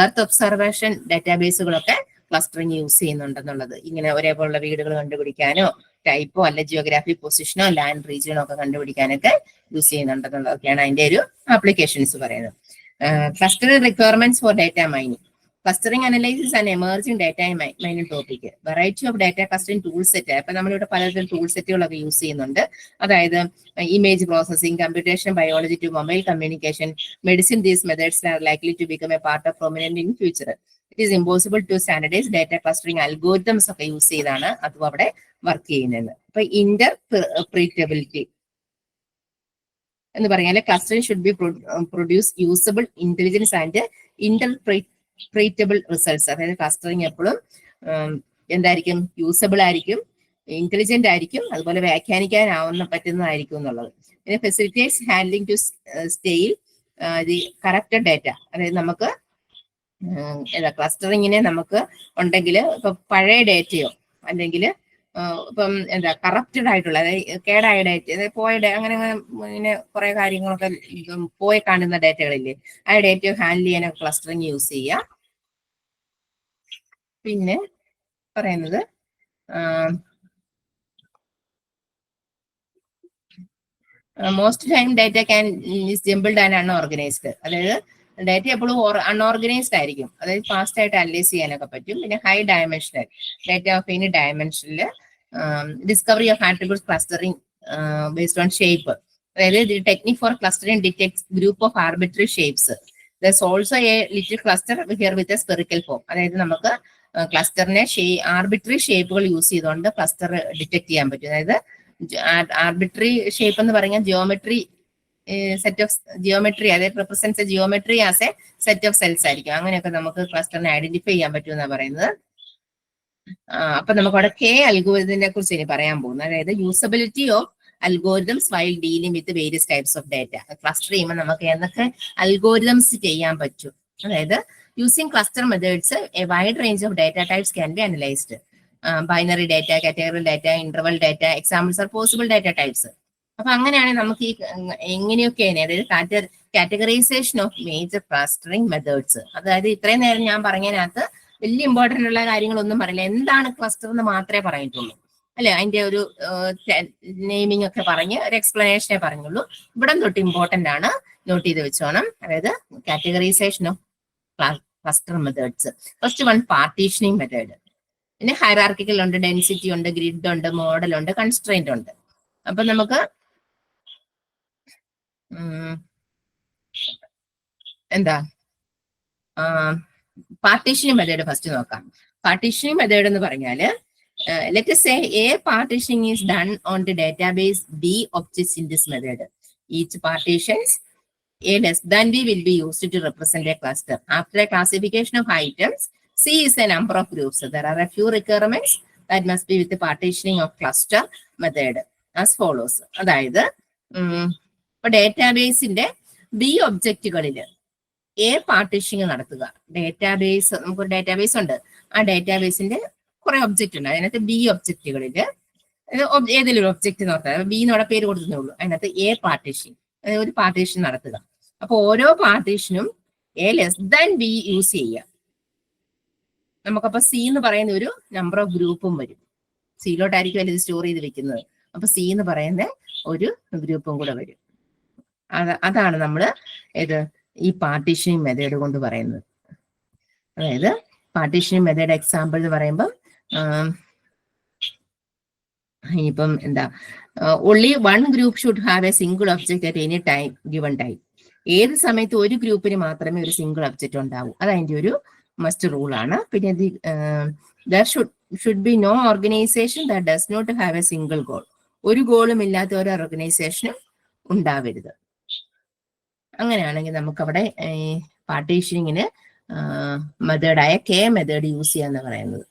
earth observation ഡാറ്റാബേസുകളൊക്കെ clustering use ചെയ്യുന്നുണ്ടെന്നുള്ളത്. ഇങ്ങനെ ഒരേപോലുള്ള വീടുകൾ കണ്ടുപിടിക്കാനോ ടൈപ്പോ അല്ല geography പൊസിഷനോ land റീജിയനോ ഒക്കെ കണ്ടുപിടിക്കാനൊക്കെ use ചെയ്യുന്നുണ്ടെന്നുള്ളതൊക്കെയാണ് അതിന്റെ ഒരു ആപ്ലിക്കേഷൻസ് പറയുന്നത്. Clustering requirements for data mining. Clustering analysis and emerging data mining topic. Variety of data clustering tool set. അപ്പൊ നമ്മളിവിടെ പലതരം ടൂൾ സെറ്റുകളൊക്കെ യൂസ് ചെയ്യുന്നുണ്ട്. അതായത് image processing, computation biology to mobile communication, medicine. These methods are likely to become a part of prominent in future. It is impossible to standardise data clustering algorithms ഒക്കെ use ചെയ്താണ് അതും അവിടെ work ചെയ്യുന്നത്. അപ്പൊ interpretability എന്ന് പറഞ്ഞാൽ clustering should be produce usable intelligence and interpretable results. അതായത് clustering എപ്പോഴും എന്തായിരിക്കും, യൂസബിൾ ആയിരിക്കും, ഇന്റലിജന്റ് ആയിരിക്കും, അതുപോലെ വ്യാഖ്യാനിക്കാനാവുന്ന പറ്റുന്നതായിരിക്കും എന്നുള്ളത്. പിന്നെ facilitates handling to stale the corrected data. അതായത് നമുക്ക് ക്ലസ്റ്ററിങ്ങിനെ നമുക്ക് ഉണ്ടെങ്കിൽ ഇപ്പൊ പഴയ ഡേറ്റയോ അല്ലെങ്കിൽ ഇപ്പം കറപ്റ്റഡ് ആയിട്ടുള്ള, അതായത് കേടായ ഡേറ്റ, അതായത് പോയ അങ്ങനെ ഇങ്ങനെ കുറെ കാര്യങ്ങളൊക്കെ പോയി കാണുന്ന ഡേറ്റകളില്ലേ, ആ ഡേറ്റയോ ഹാൻഡിൽ ചെയ്യാനൊക്കെ ക്ലസ്റ്ററിങ് യൂസ് ചെയ്യാം. പിന്നെ പറയുന്നത് most time data can is jumbled and unorganised. അതായത് ഡാറ്റ എപ്പോഴും അൺഓർഗനൈസ്ഡ് ആയിരിക്കും, അതായത് ഫാസ്റ്റ് ആയിട്ട് അനലൈസ് ചെയ്യാനൊക്കെ പറ്റും. പിന്നെ high dimensional data of any ഡയമെൻഷനിൽ discovery of attributes clustering based on shape. അതായത് technique for clustering detects group of arbitrary shapes. There's also a little cluster here with a spherical form. അതായത് നമുക്ക് ക്ലസ്റ്ററിനെ arbitrary ഷേപ്പുകൾ use ചെയ്തുകൊണ്ട് cluster detect ചെയ്യാൻ പറ്റും. അതായത് ആർബിട്രറി ഷേപ്പ് എന്ന് പറഞ്ഞാൽ ജിയോമെട്രി സെറ്റ് ഓഫ് ജിയോമെട്രി, അതായത് represents geometry as A set of cells ആയിരിക്കും. അങ്ങനെയൊക്കെ നമുക്ക് ക്ലസ്റ്ററിനെ ഐഡന്റിഫൈ ചെയ്യാൻ പറ്റും എന്നാണ് പറയുന്നത്. അപ്പൊ നമുക്ക് അവിടെ കെ അൽഗോരിതത്തിനെ കുറിച്ച് ഇനി പറയാൻ പോകുന്നത്. അതായത് usability of algorithms while dealing with various types of data. Cluster ചെയ്യുമ്പോൾ നമുക്ക് എന്തൊക്കെ അൽഗോരിതംസ് ചെയ്യാൻ പറ്റും. അതായത് using cluster methods a wide range of data types can be analysed. Binary data, categorial data, interval data, examples are possible data types. അപ്പൊ അങ്ങനെയാണെങ്കിൽ നമുക്ക് ഈ എങ്ങനെയൊക്കെയാണ്, അതായത് categorisation of major clustering methods. അതായത് ഇത്രയും നേരം ഞാൻ പറഞ്ഞതിനകത്ത് വലിയ ഇമ്പോർട്ടന്റ് ഉള്ള കാര്യങ്ങളൊന്നും പറയില്ല, എന്താണ് ക്ലസ്റ്റർ എന്ന് മാത്രമേ പറഞ്ഞിട്ടുള്ളൂ അല്ലെ. അതിന്റെ ഒരു നെയിമിംഗ് ഒക്കെ പറഞ്ഞ് ഒരു എക്സ്പ്ലനേഷനെ പറഞ്ഞുള്ളൂ. ഇവിടെ തൊട്ട് ഇമ്പോർട്ടന്റ് ആണ്, നോട്ട് ചെയ്ത് വെച്ചോണം. അതായത് categorisation of cluster methods. First one partitioning method. പിന്നെ ഹൈറാർക്കിക്കൽ ഉണ്ട്, ഡെൻസിറ്റി ഉണ്ട്, ഗ്രിഡ് ഉണ്ട്, മോഡൽ ഉണ്ട്, കൺസ്ട്രെയിന്റ് ഉണ്ട്. അപ്പൊ നമുക്ക് എന്താ പാർട്ടീഷനിങ് മെത്തേഡ് ഫസ്റ്റ് നോക്കാം. പാർട്ടീഷനിങ് മെത്തേഡ് എന്ന് പറഞ്ഞാല് let us say A partitioning is done on the database B objects in this method. Each partitions A less than B will be used to represent a cluster. After a classification of items, C is a number of groups. So there are a few requirements that must be with the partitioning of cluster method as follows. അതായത് ഇപ്പൊ ഡേറ്റാബേസിന്റെ B ഒബ്ജക്റ്റുകളിൽ A partitioning നടത്തുക. Database, നമുക്കൊരു database ഉണ്ട്, ആ ഡേറ്റാബേസിന്റെ കുറെ object ഉണ്ട്. അതിനകത്ത് B ഒബ്ജക്റ്റുകളിൽ ഏതെങ്കിലും ഒരു ഒബ്ജക്റ്റ് നോക്കാം, ബി എന്നോടെ പേര് കൊടുത്തേ ഉള്ളൂ. അതിനകത്ത് എ പാർട്ടീഷൻ, ഒരു പാർട്ടീഷൻ നടത്തുക. അപ്പൊ ഓരോ പാർട്ടീഷനും A less than B use ചെയ്യുക. നമുക്കപ്പോ സി എന്ന് പറയുന്ന ഒരു നമ്പർ ഓഫ് ഗ്രൂപ്പും വരും. സിയിലോട്ടായിരിക്കും ഇത് സ്റ്റോർ ചെയ്ത് വെക്കുന്നത്. അപ്പൊ സി എന്ന് പറയുന്ന ഒരു ഗ്രൂപ്പും കൂടെ വരും. അതാണ് നമ്മൾ ഈ പാർട്ടീഷനിങ് മെത്തേഡ് കൊണ്ട് പറയുന്നത്. അതായത് പാർട്ടീഷനിങ് മെത്തേഡ് എക്സാമ്പിൾ എന്ന് പറയുമ്പോൾ ഇനിയിപ്പം എന്താ, only one group should have a single object at any time given time. ഏത് സമയത്ത് ഒരു ഗ്രൂപ്പിന് മാത്രമേ ഒരു സിംഗിൾ ഒബ്ജക്റ്റ് ഉണ്ടാവൂ, അതതിന്റെ ഒരു മസ്റ്റ് റൂൾ ആണ്. പിന്നെ there should be no organisation that does not have a single goal. ഒരു ഗോളും ഇല്ലാത്ത ഒരു ഓർഗനൈസേഷനും ഉണ്ടാവരുത്. അങ്ങനെയാണെങ്കിൽ നമുക്കവിടെ പാർട്ടീഷനിങ്ങിന് മെത്തേഡായ കെ മെത്തേഡ് യൂസ് ചെയ്യാന്ന് പറയുന്നത്.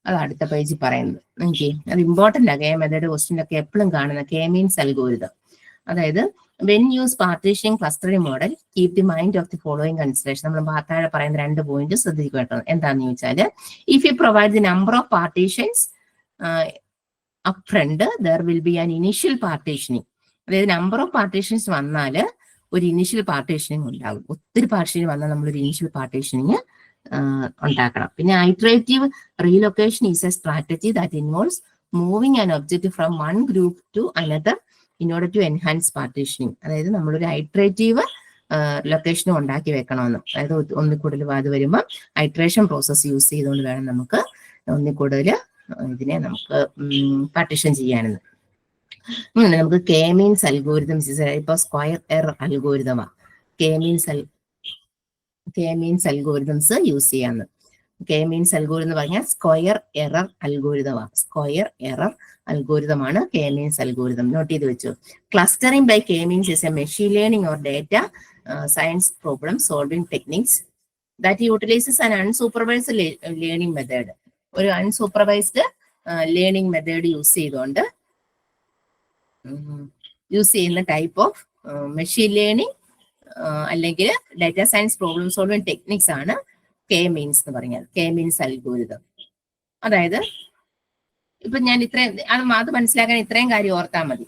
അത് അടുത്ത പേജിൽ പറയുന്നത്. എനിക്ക് അത് ഇമ്പോർട്ടന്റ് ആണ്. കെ മെത്തേഡ് ക്വസ്റ്റ്യനൊക്കെ എപ്പോഴും കാണുന്ന കെ മീൻസ് അൽഗോരിതം. അതായത് when use partitioning clustering model keep the mind of the following consideration. നമ്മൾ താഴെ പറയുന്ന 2 പോയിന്റ് ശ്രദ്ധിക്കുക കേട്ടോ. എന്താണെന്ന് ചോദിച്ചാൽ, if you provide the number of partitions up front there will be an initial partitioning. അതായത് number of partitions വന്നാൽ ഒരു ഇനീഷ്യൽ പാർട്ടീഷനിങ് ഉണ്ടാകും. ഒത്തിരി പാർട്ടീഷനിങ് വന്നാൽ നമ്മൾ ഒരു ഇനീഷ്യൽ പാർട്ടീഷനിങ് ഉണ്ടാക്കണം. പിന്നെ iterative relocation is a strategy that involves moving an object from one group to another in order to enhance partitioning. അതായത് നമ്മളൊരു ഐട്രേറ്റീവ് ലൊക്കേഷനും ഉണ്ടാക്കി വെക്കണമെന്നും, അതായത് ഒന്നിൽ കൂടുതൽ അത് വരുമ്പോൾ ഐട്രേഷൻ പ്രോസസ്സ് യൂസ് ചെയ്തുകൊണ്ട് വേണം നമുക്ക് ഒന്നിൽ കൂടുതൽ ഇതിനെ നമുക്ക് പാർട്ടീഷൻ ചെയ്യാനെന്ന്. നമുക്ക് കെ മീൻസ് അൽഗോരിതംസ് ഇപ്പൊ സ്ക്വയർ എറർ അൽഗോരിതമാണ്. കെ മീൻസ് അൽഗോരിതംസ് യൂസ് ചെയ്യാന്ന്. കെ മീൻസ് അൽഗോരിതം എന്ന് പറഞ്ഞാൽ സ്ക്വയർ എറർ അൽഗോരിതമാണ്. സ്ക്വയർ എറർ അൽഗോരിതമാണ് കെ മീൻസ് അൽഗോരിതം. നോട്ട് ചെയ്ത് വെച്ചു. Clustering by K means is a machine learning or data science problem solving techniques that utilises an unsupervised learning method. ഒരു unsupervised learning method use ചെയ്യുന്ന type of machine learning അല്ലെങ്കിൽ data science problem solving techniques ആണ് K means എന്ന് പറഞ്ഞാൽ. K means algorithm. അതായത് ഇപ്പൊ ഞാൻ ഇത്രയും അത് മനസ്സിലാക്കാൻ ഇത്രയും കാര്യം ഓർത്താൽ മതി.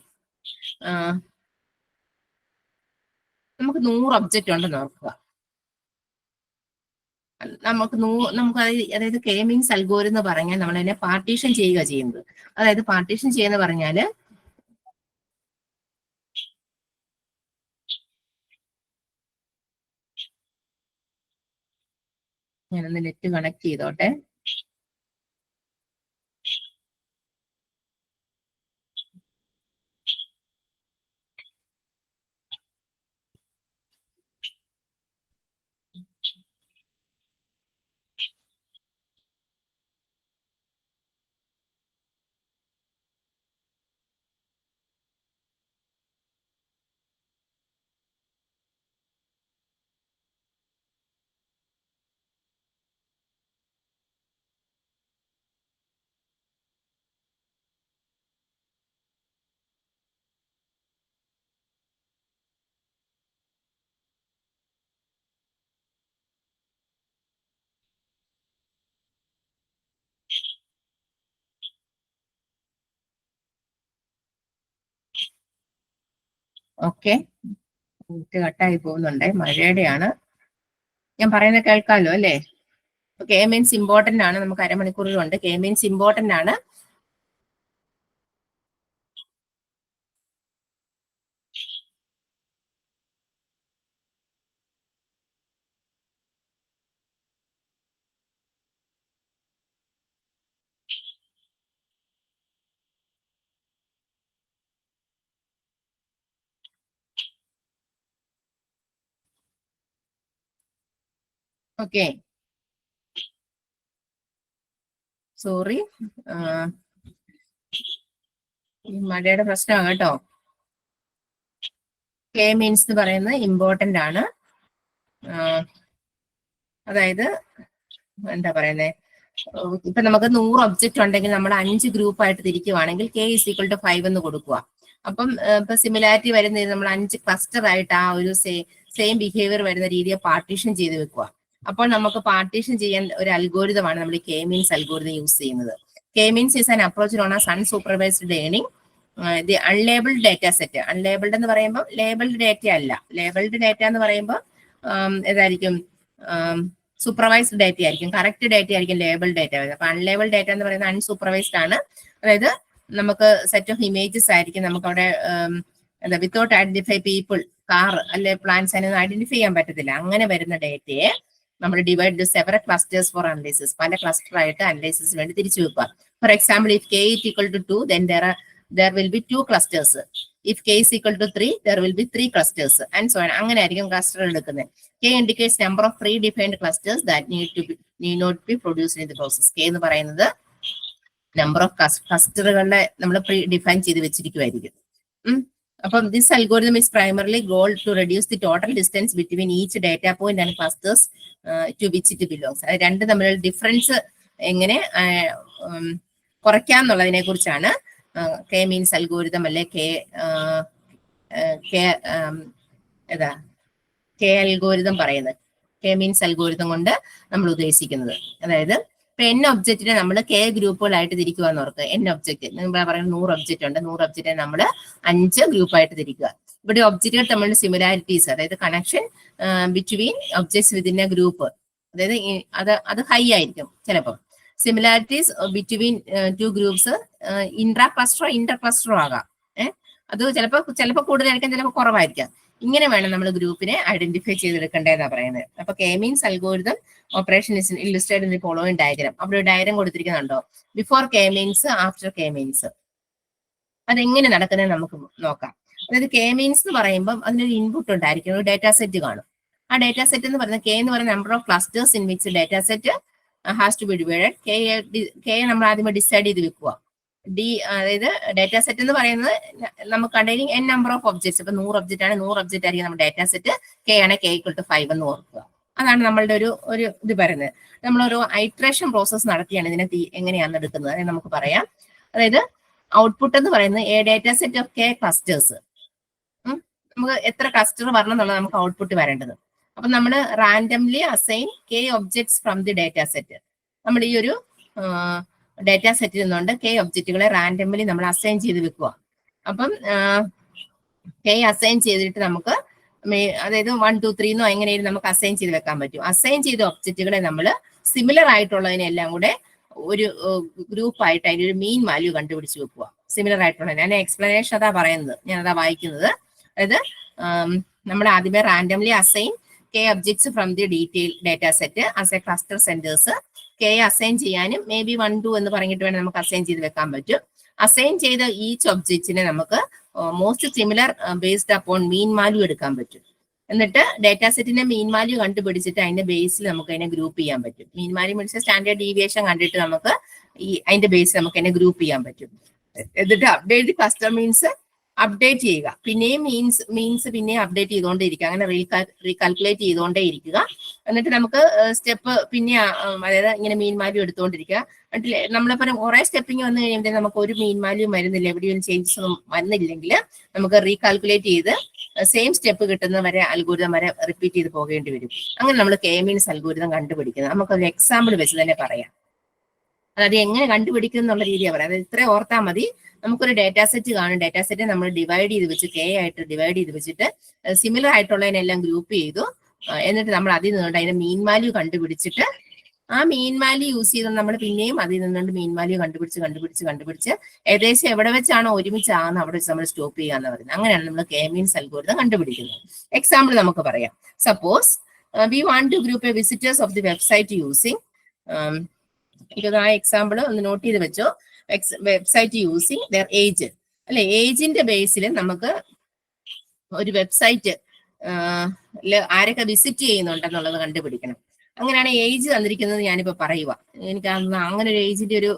നമുക്ക് 100 ഒബ്ജക്റ്റ് ഉണ്ടെന്ന് ഓർക്കുക. നമുക്ക് അതായത് കെ മീൻസ് അൽഗോരിതം എന്ന് പറഞ്ഞാൽ നമ്മൾ അതിനെ പാർട്ടീഷൻ ചെയ്യുക ചെയ്യുന്നത്. അതായത് പാർട്ടീഷൻ ചെയ്യുന്ന പറഞ്ഞാല് ഞാനൊന്ന് നെറ്റ് കണക്ട് ചെയ്തോട്ടെ. ഓക്കെ, കട്ടായി പോകുന്നുണ്ട്, മഴയുടെയാണ്. ഞാൻ പറയുന്നത് കേൾക്കാമല്ലോ അല്ലേ? കെ മീൻസ് ഇമ്പോർട്ടന്റ് ആണ്, നമുക്ക് അരമണിക്കൂറിലുണ്ട്. കെ മീൻസ് ഇമ്പോർട്ടന്റ് ആണ്. ഓക്കെ, സോറി, മഴയുടെ പ്രശ്നമാണ് കേട്ടോ. കെ മീൻസ് എന്ന് പറയുന്നത് ഇമ്പോർട്ടന്റ് ആണ്. അതായത് എന്താ പറയുന്നത്, ഇപ്പൊ നമുക്ക് 100 ഒബ്ജക്റ്റ് ഉണ്ടെങ്കിൽ നമ്മൾ 5 ഗ്രൂപ്പായിട്ട് തിരിക്കുവാണെങ്കിൽ കെ ഇസ് ഈക്വൽ ടു 5 എന്ന് കൊടുക്കുക. അപ്പം ഇപ്പൊ സിമിലാരിറ്റി വരുന്ന നമ്മൾ 5 ക്ലസ്റ്റർ ആയിട്ട് ആ ഒരു സെയിം ബിഹേവിയർ വരുന്ന രീതിയെ പാർട്ടീഷൻ ചെയ്ത് വെക്കുക. അപ്പോൾ നമുക്ക് പാർട്ടീഷൻ ചെയ്യാൻ ഒരു അൽഗോരിതമാണ് നമ്മൾ കെ മീൻസ് അൽഗോരിതം യൂസ് ചെയ്യുന്നത്. K means is an approach known as unsupervised learning the unlabelled data set. Unlabelled എന്ന് പറയുമ്പോൾ ലേബിൾഡ് ഡാറ്റ അല്ല. ലേബിൾഡ് ഡാറ്റ എന്ന് പറയുമ്പോൾ ഏതായിരിക്കും, സൂപ്പർവൈസ്ഡ് ഡാറ്റ ആയിരിക്കും, കറക്റ്റ് ഡാറ്റ ആയിരിക്കും ലേബിൾ ഡാറ്റ വരുന്നത്. അപ്പൊ അൺലേബിൾ ഡാറ്റ എന്ന് പറയുന്നത് അൺസൂപ്പർവൈസ്ഡ് ആണ്. അതായത് നമുക്ക് സെറ്റ് ഓഫ് ഇമേജസ് ആയിരിക്കും നമുക്ക് അവിടെ എന്താ വിത്തൗട്ട് ഐഡന്റിഫൈ പീപ്പിൾ, കാർ അല്ലെ പ്ലാന്റ്സ് അതിനൊന്നും ഐഡന്റിഫൈ ചെയ്യാൻ പറ്റത്തില്ല. അങ്ങനെ വരുന്ന ഡേറ്റയെ നമ്മൾ divide several clusters for analysis, പല ക്ലസ്റ്റർ ആയിട്ട് അനലൈസിസ് വേണ്ടി തിരിച്ചു വെക്കുക. For example, if k is equal to 2, then there will be 2 clusters. If k is equal to 3, there will be 3 clusters and so on. അങ്ങനെ ആയിരിക്കും cluster എടുക്കുന്നത്. K indicates number of predefined clusters that need not be produced in the process. K എന്ന് പറയുന്നത് number of ക്ലസ്റ്ററുകളുടെ നമ്മൾ pre define ചെയ്ത് വെച്ചിരിക്കുമായിരിക്കും. അപ്പം this algorithm is primarily goal to reduce the total distance between each data point and clusters to which it belongs. അത് രണ്ട് തമ്മിലുള്ള ഡിഫറൻസ് എങ്ങനെ കുറയ്ക്കാം എന്നുള്ളതിനെ കുറിച്ചാണ് കെ മീൻസ് അൽഗോരിതം അല്ലെ കെ അൽഗോരിതം പറയുന്നത്. കെ മീൻസ് അൽഗോരിതം കൊണ്ട് നമ്മൾ ഉദ്ദേശിക്കുന്നത്, അതായത് ഇപ്പൊ n ഒബ്ജക്റ്റിനെ നമ്മൾ k ഗ്രൂപ്പുകളായിട്ട് തിരിക്കുക എന്ന് ഓർക്കുക. n ഒബ്ജക്റ്റ് നിങ്ങൾ പറയുന്നത് 100 ഒബ്ജക്റ്റ് ഉണ്ട്, 100 ഒബ്ജക്റ്റിനെ നമ്മൾ 5 ഗ്രൂപ്പായിട്ട് തിരിക്കുക. ഇവിടെ ഒബ്ജക്റ്റുകൾ തമ്മിലുള്ള സിമിലാരിറ്റീസ്, അതായത് connection between objects within a group, അതായത് അത് ഹൈ ആയിരിക്കും ചിലപ്പോൾ. സിമിലാരിറ്റീസ് ബിറ്റ്വീൻ 2 ഗ്രൂപ്പ്സ് ഇൻട്രാ ക്ലസ്റ്ററോ ഇന്റർ ക്ലസ്റ്ററോ ആകാം. അത് ചിലപ്പോൾ കൂടുതലായിരിക്കാം, ചിലപ്പോൾ കുറവായിരിക്കാം. ഇങ്ങനെ വേണം നമ്മൾ ഗ്രൂപ്പിനെ ഐഡന്റിഫൈ ചെയ്തെടുക്കേണ്ടതെന്നാണ് പറയുന്നത്. അപ്പൊ K means algorithm operation is illustrated in the following diagram. അവിടെ ഒരു ഡയഗ്രാം കൊടുത്തിരിക്കുന്നുണ്ടോ, before K means, after K means. അതെങ്ങനെ നടക്കുന്നത് നമുക്ക് നോക്കാം. അതായത് കെ മീൻസ് എന്ന് പറയുമ്പോൾ അതിനൊരു ഇൻപുട്ട് ഉണ്ടായിരിക്കും, ഒരു ഡാറ്റാ സെറ്റ് കാണും. ആ ഡാറ്റാ സെറ്റ് എന്ന് പറയുന്നത് കെ എന്ന് പറയുന്ന number of clusters in which data set has to be divided. K നമ്മൾ ആദ്യമേ ഡിസൈഡ് ചെയ്ത് വെക്കുക. അതായത് ഡാറ്റാ സെറ്റ് എന്ന് പറയുന്നത് നമുക്ക് containing n number of objects. ഇപ്പൊ 100 ഒബ്ജക്റ്റ് ആണ്, 100 ഒബ്ജക്റ്റ് ആയിരിക്കും നമ്മുടെ ഡാറ്റാ സെറ്റ്. കെ ആണ് k ഈക്വൽ ടു 5 എന്ന് ഓർക്കുക. അതാണ് നമ്മളുടെ ഒരു ഇത് പറയുന്നത്. നമ്മളൊരു ഐട്രേഷൻ പ്രോസസ് നടത്തിയാണ് ഇതിനെ എങ്ങനെയാണ് എടുക്കുന്നത് എന്ന് നമുക്ക് പറയാം. അതായത് ഔട്ട്പുട്ട് എന്ന് പറയുന്നത് A data set of k clusters. നമുക്ക് എത്ര ക്ലസ്റ്റർ വരണം എന്നുള്ളത് നമുക്ക് ഔട്ട്പുട്ട് വരേണ്ടത്. അപ്പൊ നമ്മൾ randomly assign k objects from the data set. നമ്മൾ ഈ ഒരു ഡാറ്റാ സെറ്റിൽ നിന്നുകൊണ്ട് k ഒബ്ജക്റ്റുകളെ റാൻഡംലി നമ്മൾ അസൈൻ ചെയ്ത് വെക്കുക. അപ്പം k അസൈൻ ചെയ്തിട്ട് നമുക്ക് അതായത് 1 2 3 എന്നോ എങ്ങനെയും നമുക്ക് അസൈൻ ചെയ്ത് വെക്കാൻ പറ്റും. അസൈൻ ചെയ്ത ഒബ്ജക്റ്റുകളെ നമ്മൾ സിമിലർ ആയിട്ടുള്ളതിനെല്ലാം കൂടെ ഒരു ഗ്രൂപ്പായിട്ട് അതിൻ്റെ ഒരു മീൻ വാല്യൂ കണ്ടുപിടിച്ച് വെക്കുക. സിമിലർ ആയിട്ടുള്ള ഞാൻ എക്സ്പ്ലനേഷൻ അതാ പറയുന്നത്, ഞാൻ അതാ വായിക്കുന്നത്. അതായത് നമ്മൾ ആദ്യമേ randomly assign k objects from the detailed data set as a cluster centers. k assign ചെയ്യാനും മേ ബി 1 2 എന്ന് പറഞ്ഞിട്ട് വേണം നമുക്ക് അസൈൻ ചെയ്ത് വെക്കാൻ പറ്റും. അസൈൻ ചെയ്ത ഈച്ച് ഒബ്ജക്റ്റിനെ നമുക്ക് most similar based upon mean value എടുക്കാൻ പറ്റും. എന്നിട്ട് ഡാറ്റാ സെറ്റിന്റെ മീൻ വാല്യൂ കണ്ടുപിടിച്ചിട്ട് അതിന്റെ ബേസിൽ നമുക്ക് അതിനെ ഗ്രൂപ്പ് ചെയ്യാൻ പറ്റും. Mean value means standard deviation കണ്ടിട്ട് നമുക്ക് അതിന്റെ ബേസിൽ നമുക്ക് അതിനെ ഗ്രൂപ്പ് ചെയ്യാൻ പറ്റും. എന്നിട്ട് അപ്ഡേറ്റ് ക്ലസ്റ്റർ മീൻസ് അപ്ഡേറ്റ് ചെയ്യുക, പിന്നെയും മീൻസ് പിന്നെയും അപ്ഡേറ്റ് ചെയ്തുകൊണ്ടേയിരിക്കുക, അങ്ങനെ റീകാൽക്കുലേറ്റ് ചെയ്തുകൊണ്ടേ ഇരിക്കുക. എന്നിട്ട് നമുക്ക് സ്റ്റെപ്പ് പിന്നെ അതായത് ഇങ്ങനെ മീൻ വാല്യൂ എടുത്തുകൊണ്ടിരിക്കുക. എന്നിട്ട് നമ്മളിപ്പോൾ കുറെ സ്റ്റെപ്പിങ് വന്നു കഴിയുമ്പോൾ നമുക്ക് ഒരു മീൻ വാല്യൂ വരുന്നില്ല, എവിടെയും ചേഞ്ചസ് ഒന്നും വരുന്നില്ലെങ്കിൽ നമുക്ക് റീകാൽക്കുലേറ്റ് ചെയ്ത് സെയിം സ്റ്റെപ്പ് കിട്ടുന്ന വരെ അൽഗോരിതം വരെ റിപ്പീറ്റ് ചെയ്ത് പോകേണ്ടി വരും. അങ്ങനെ നമ്മൾ കെ മീൻസ് അൽഗോരിതം കണ്ടുപിടിക്കുന്നത്. നമുക്കൊരു എക്സാമ്പിൾ വെച്ച് തന്നെ പറയാം. അതായത് എങ്ങനെ കണ്ടുപിടിക്കും എന്നുള്ള രീതിയാണ് പറയാം. അതായത് ഇത്രയും ഓർത്താൽ മതി. നമുക്കൊരു ഡാറ്റാ സെറ്റ് കാണും, ഡാറ്റാ സെറ്റ് നമ്മൾ ഡിവൈഡ് ചെയ്ത് വെച്ച് കെ ആയിട്ട് ഡിവൈഡ് ചെയ്ത് വെച്ചിട്ട് സിമിലർ ആയിട്ടുള്ളതിനെല്ലാം ഗ്രൂപ്പ് ചെയ്തു. എന്നിട്ട് നമ്മൾ അതിൽ നിന്നുകൊണ്ട് അതിന്റെ മീൻ വാല്യൂ കണ്ടുപിടിച്ചിട്ട് ആ മീൻ വാല്യൂ യൂസ് ചെയ്ത് നമ്മൾ പിന്നെയും അതിൽ നിന്നുകൊണ്ട് മീൻ വാല്യൂ കണ്ടുപിടിച്ച് ഏകദേശം എവിടെ വെച്ചാണോ ഒരുമിച്ചാകുന്നത് അവിടെ വെച്ച് നമ്മൾ സ്റ്റോപ്പ് ചെയ്യാന്ന് പറയുന്നത്. അങ്ങനെയാണ് നമ്മൾ കെ മീൻസ് അൽഗോരിതം കണ്ടുപിടിക്കുന്നത്. എക്സാമ്പിൾ നമുക്ക് പറയാം. Suppose we want to group a visitors of the website using, ആ എക്സാമ്പിൾ ഒന്ന് നോട്ട് ചെയ്ത് വെച്ചോ. വെബ്സൈറ്റ് യൂസിങ് ദർ ഏജ് അല്ലെ, ഏജിന്റെ ബേസിൽ നമുക്ക് ഒരു വെബ്സൈറ്റ് ആരൊക്കെ വിസിറ്റ് ചെയ്യുന്നുണ്ടെന്നുള്ളത് കണ്ടുപിടിക്കണം. അങ്ങനെയാണ് ഏജ് തന്നിരിക്കുന്നത് ഞാനിപ്പോ പറയുക. എനിക്ക് അങ്ങനെ ഒരു ഏജിന്റെ ഒരു